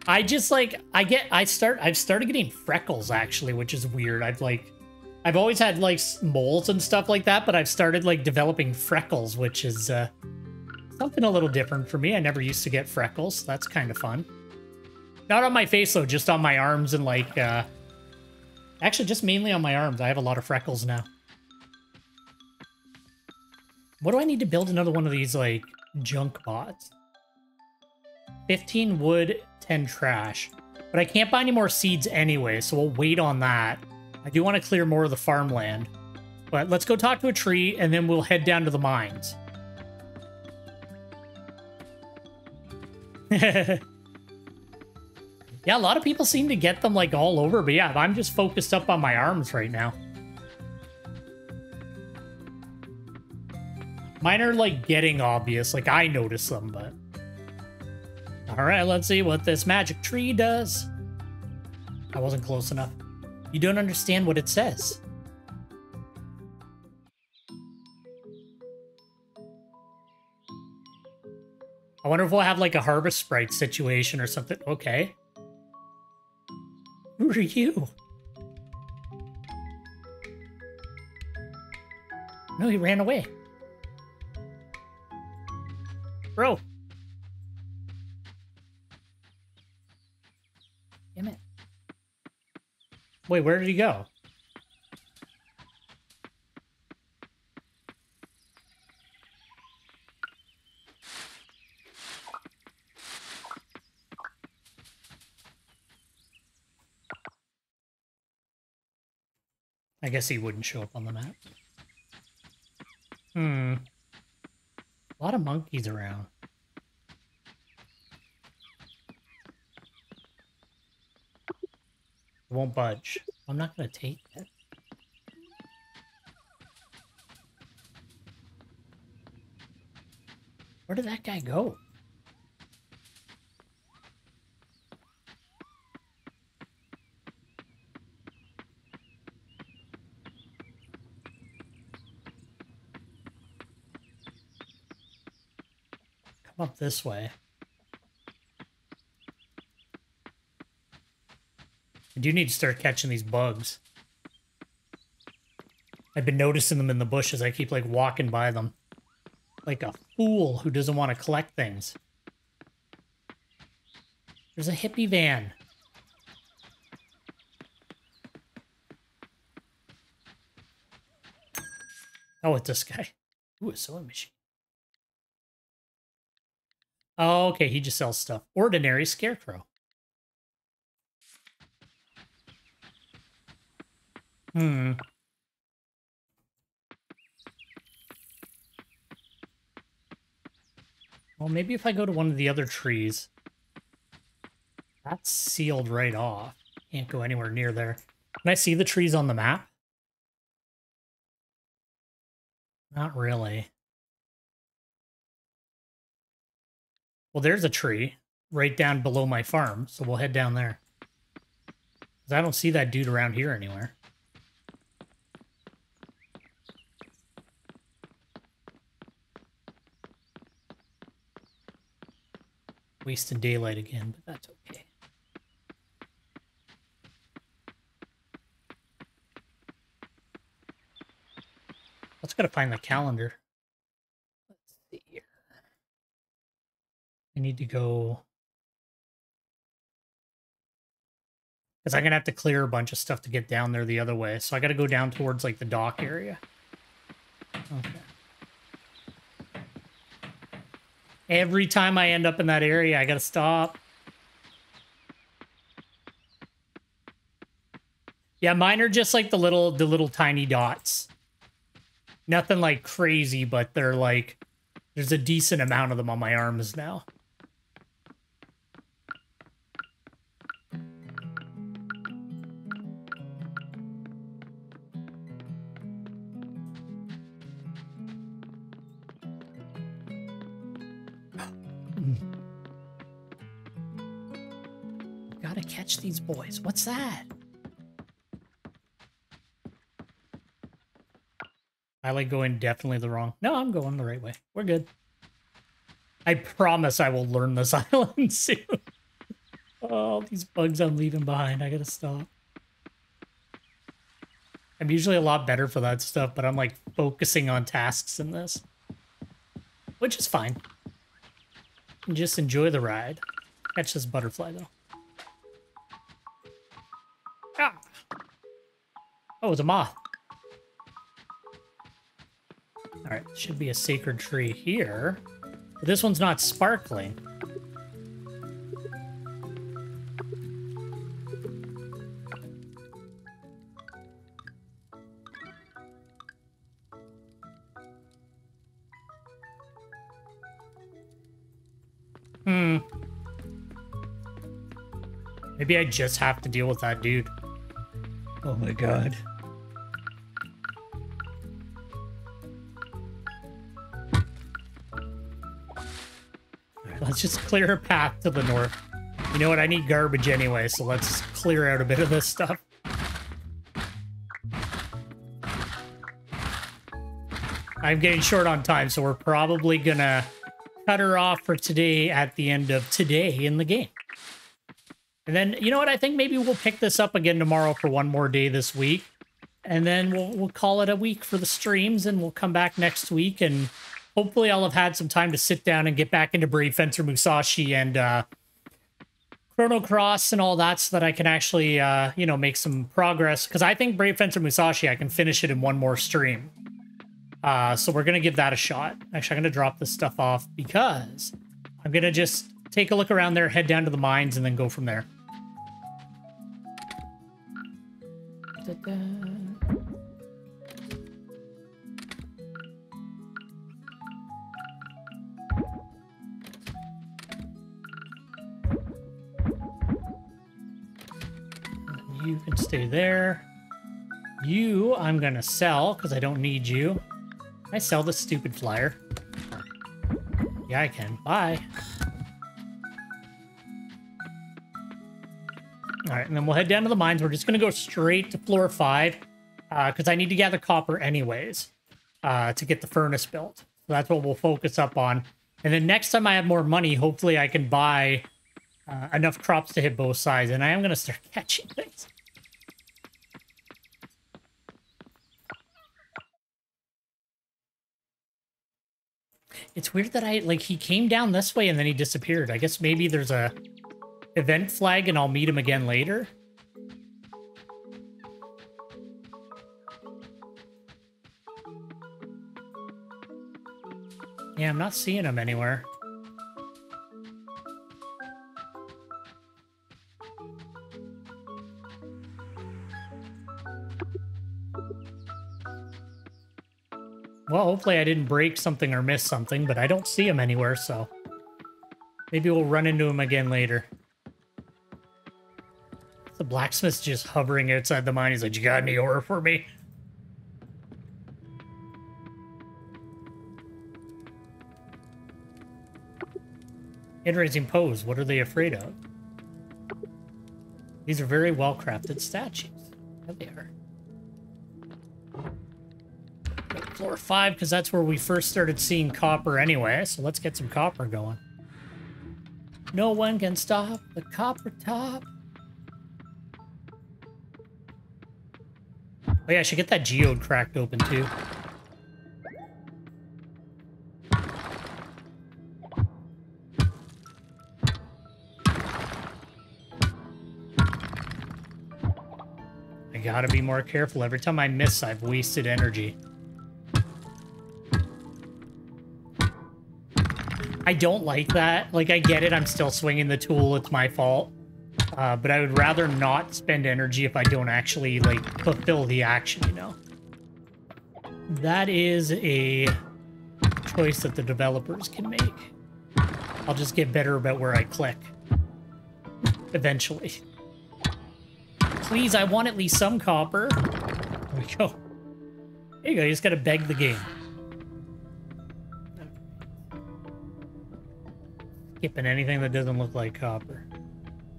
I just like, I've started getting freckles actually, which is weird. I've always had like moles and stuff like that, but I've started like developing freckles, which is something a little different for me. I never used to get freckles. So that's kind of fun. Not on my face though, just on my arms and like, actually, just mainly on my arms. I have a lot of freckles now. What do I need to build another one of these, like, junk bots? 15 wood, 10 trash. But I can't buy any more seeds anyway, so we'll wait on that. I do want to clear more of the farmland. But let's go talk to a tree, and then we'll head down to the mines. Yeah, a lot of people seem to get them, like, all over. But yeah, I'm just focused up on my arms right now. Mine are, like, getting obvious. Like, I notice them, but... Alright, let's see what this magic tree does. I wasn't close enough. You don't understand what it says. I wonder if we'll have, like, a harvest sprite situation or something. Okay. Who are you? No, he ran away. Bro. Damn it. Wait, where did he go? I guess he wouldn't show up on the map. A lot of monkeys around. It won't budge. I'm not going to take it. Where did that guy go? Come up this way. I do need to start catching these bugs. I've been noticing them in the bushes. I keep, like, walking by them. Like a fool who doesn't want to collect things. There's a hippie van. Oh, it's this guy. Ooh, a sewing machine. Oh, okay, he just sells stuff. Ordinary scarecrow. Well, maybe if I go to one of the other trees. That's sealed right off. Can't go anywhere near there. Can I see the trees on the map? Not really. Well, there's a tree right down below my farm, so we'll head down there. 'Cause I don't see that dude around here anywhere. Wasting daylight again, but that's okay. Let's gotta find the calendar. Let's see here. I need to go... Because I'm gonna have to clear a bunch of stuff to get down there the other way. So I gotta go down towards, like, the dock area. Okay. Every time I end up in that area, I gotta stop. Yeah, mine are just like the little tiny dots. Nothing like crazy, but they're like, there's a decent amount of them on my arms now. Gotta catch these boys. What's that? I like going definitely the wrong. No, I'm going the right way. We're good. I promise I will learn this island soon. Oh, these bugs I'm leaving behind. I gotta stop. I'm usually a lot better for that stuff, but I'm like focusing on tasks in this. Which is fine. Just enjoy the ride. Catch this butterfly though. Ah! Oh, it's a moth. Alright, should be a sacred tree here. But this one's not sparkling. Maybe I just have to deal with that dude. Oh my god. Alright, let's just clear a path to the north. You know what? I need garbage anyway, so let's clear out a bit of this stuff. I'm getting short on time, so we're probably gonna cut her off for today at the end of today in the game. And then, you know what? I think maybe we'll pick this up again tomorrow for one more day this week. And then we'll call it a week for the streams, and we'll come back next week. And hopefully I'll have had some time to sit down and get back into Brave Fencer Musashi and Chrono Cross and all that so that I can actually, you know, make some progress. Because I think Brave Fencer Musashi, I can finish it in one more stream. So we're going to give that a shot. Actually, I'm going to drop this stuff off because I'm going to just take a look around there, head down to the mines, and then go from there. You can stay there. You, I'm gonna sell because I don't need you. Can I sell this stupid flyer? Yeah, I can. Bye. All right, and then we'll head down to the mines. We're just going to go straight to floor 5 because I need to gather copper anyways to get the furnace built. So that's what we'll focus up on. And then next time I have more money, hopefully I can buy enough crops to hit both sides. And I am going to start catching things. It's weird that he came down this way and then he disappeared. I guess maybe there's a event flag and I'll meet him again later. Yeah, I'm not seeing him anywhere. Well, hopefully I didn't break something or miss something, but I don't see him anywhere, so maybe we'll run into him again later. The blacksmith's just hovering outside the mine. He's like, you got any ore for me? Interesting pose. What are they afraid of? These are very well-crafted statues. Yeah, they are. Floor 5, because that's where we first started seeing copper anyway, so let's get some copper going. No one can stop the copper top. Oh yeah, I should get that geode cracked open too. I gotta be more careful. Every time I miss, I've wasted energy. I don't like that. Like, I get it. I'm still swinging the tool. It's my fault. But I would rather not spend energy if I don't actually, like, fulfill the action, you know? That is a choice that the developers can make. I'll just get better about where I click. Eventually. Please, I want at least some copper. There we go. There you go, you just gotta beg the game. Skipping anything that doesn't look like copper.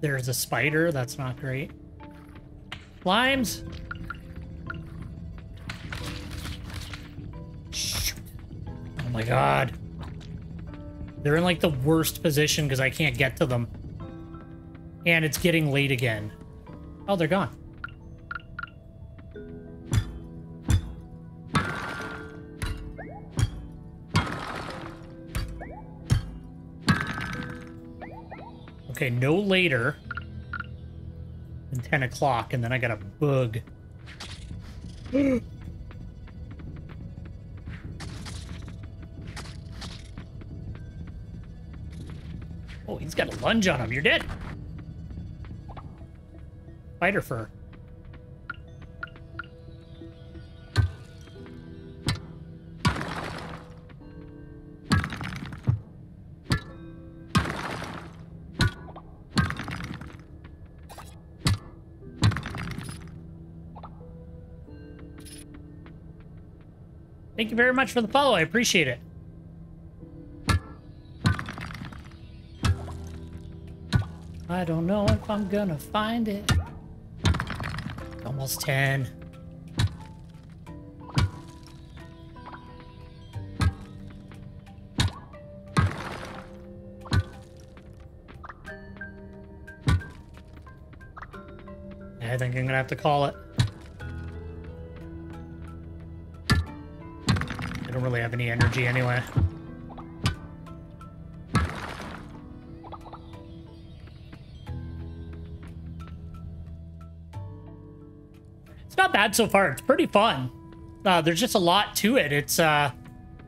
There's a spider, that's not great. Slimes! Shoot. Oh my god. They're in like the worst position because I can't get to them. And it's getting late again. Oh, they're gone. Okay, no later than 10 o'clock, and then I got a bug. Oh, he's got a lunge on him. You're dead. Spider fur. Thank you very much for the follow. I appreciate it. I don't know if I'm gonna find it. Almost 10. I think I'm gonna have to call it. I don't really have any energy anyway. It's not bad so far. It's pretty fun. There's just a lot to it. It's a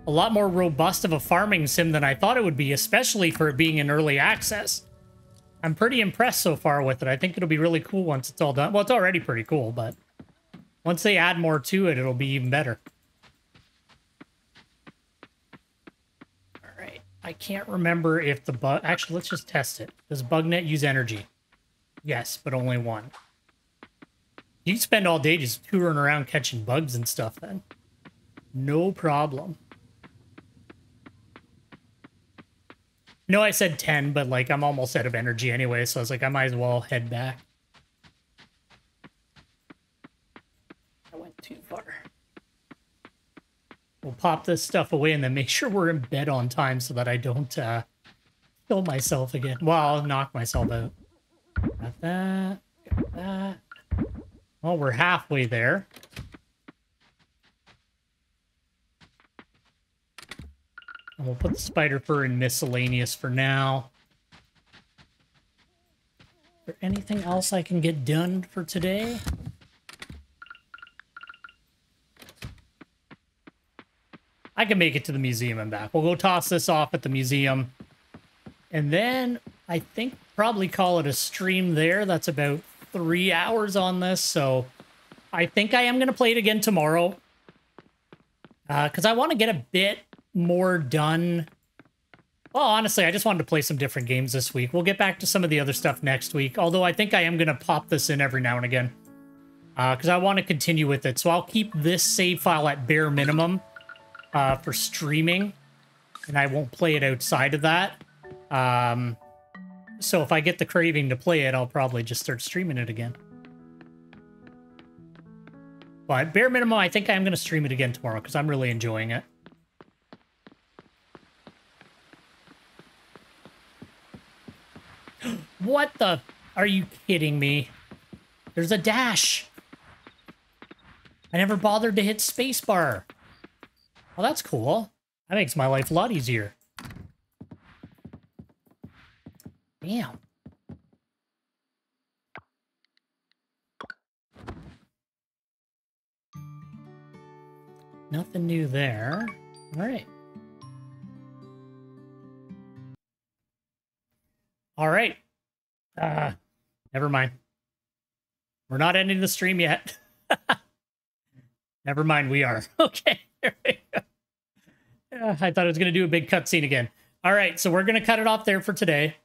lot more robust of a farming sim than I thought it would be, especially for it being in early access. I'm pretty impressed so far with it. I think it'll be really cool once it's all done. Well, it's already pretty cool, but once they add more to it, it'll be even better. All right. I can't remember if the bug... Actually, let's just test it. Does BugNet use energy? Yes, but only one. You can spend all day just touring around catching bugs and stuff then. No problem. No, I said 10, but like I'm almost out of energy anyway, so I was like, I might as well head back. I went too far. We'll pop this stuff away and then make sure we're in bed on time so that I don't kill myself again. Well, I'll knock myself out. Got that. Got that. Well, we're halfway there. And we'll put the spider fur in miscellaneous for now. Is there anything else I can get done for today? I can make it to the museum and back. We'll go toss this off at the museum. And then I think probably call it a stream there. That's about 3 hours on this. So I think I am going to play it again tomorrow. Because I want to get a bit more done. Well, honestly, I just wanted to play some different games this week. We'll get back to some of the other stuff next week. Although I think I am going to pop this in every now and again. Because I want to continue with it. So I'll keep this save file at bare minimum for streaming. And I won't play it outside of that. So if I get the craving to play it, I'll probably just start streaming it again. But bare minimum, I think I'm going to stream it again tomorrow because I'm really enjoying it. What the? Are you kidding me? There's a dash. I never bothered to hit spacebar. Well, that's cool. That makes my life a lot easier. Damn. Nothing new there. All right. All right. Never mind. We're not ending the stream yet. Never mind, we are. Okay, there we go. I thought I was going to do a big cutscene again. All right, so we're going to cut it off there for today.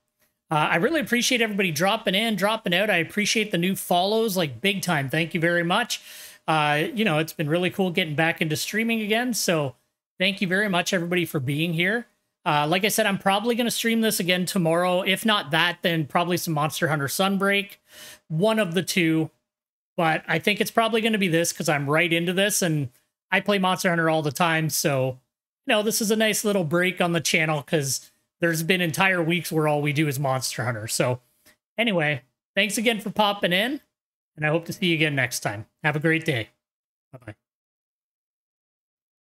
I really appreciate everybody dropping in, dropping out. I appreciate the new follows, like big time. Thank you very much. You know, it's been really cool getting back into streaming again. So thank you very much, everybody, for being here. Like I said, I'm probably going to stream this again tomorrow. If not that, then probably some Monster Hunter Sunbreak. One of the two. But I think it's probably going to be this because I'm right into this and I play Monster Hunter all the time. So, you know, this is a nice little break on the channel because there's been entire weeks where all we do is Monster Hunter. So anyway, thanks again for popping in and I hope to see you again next time. Have a great day. Bye-bye.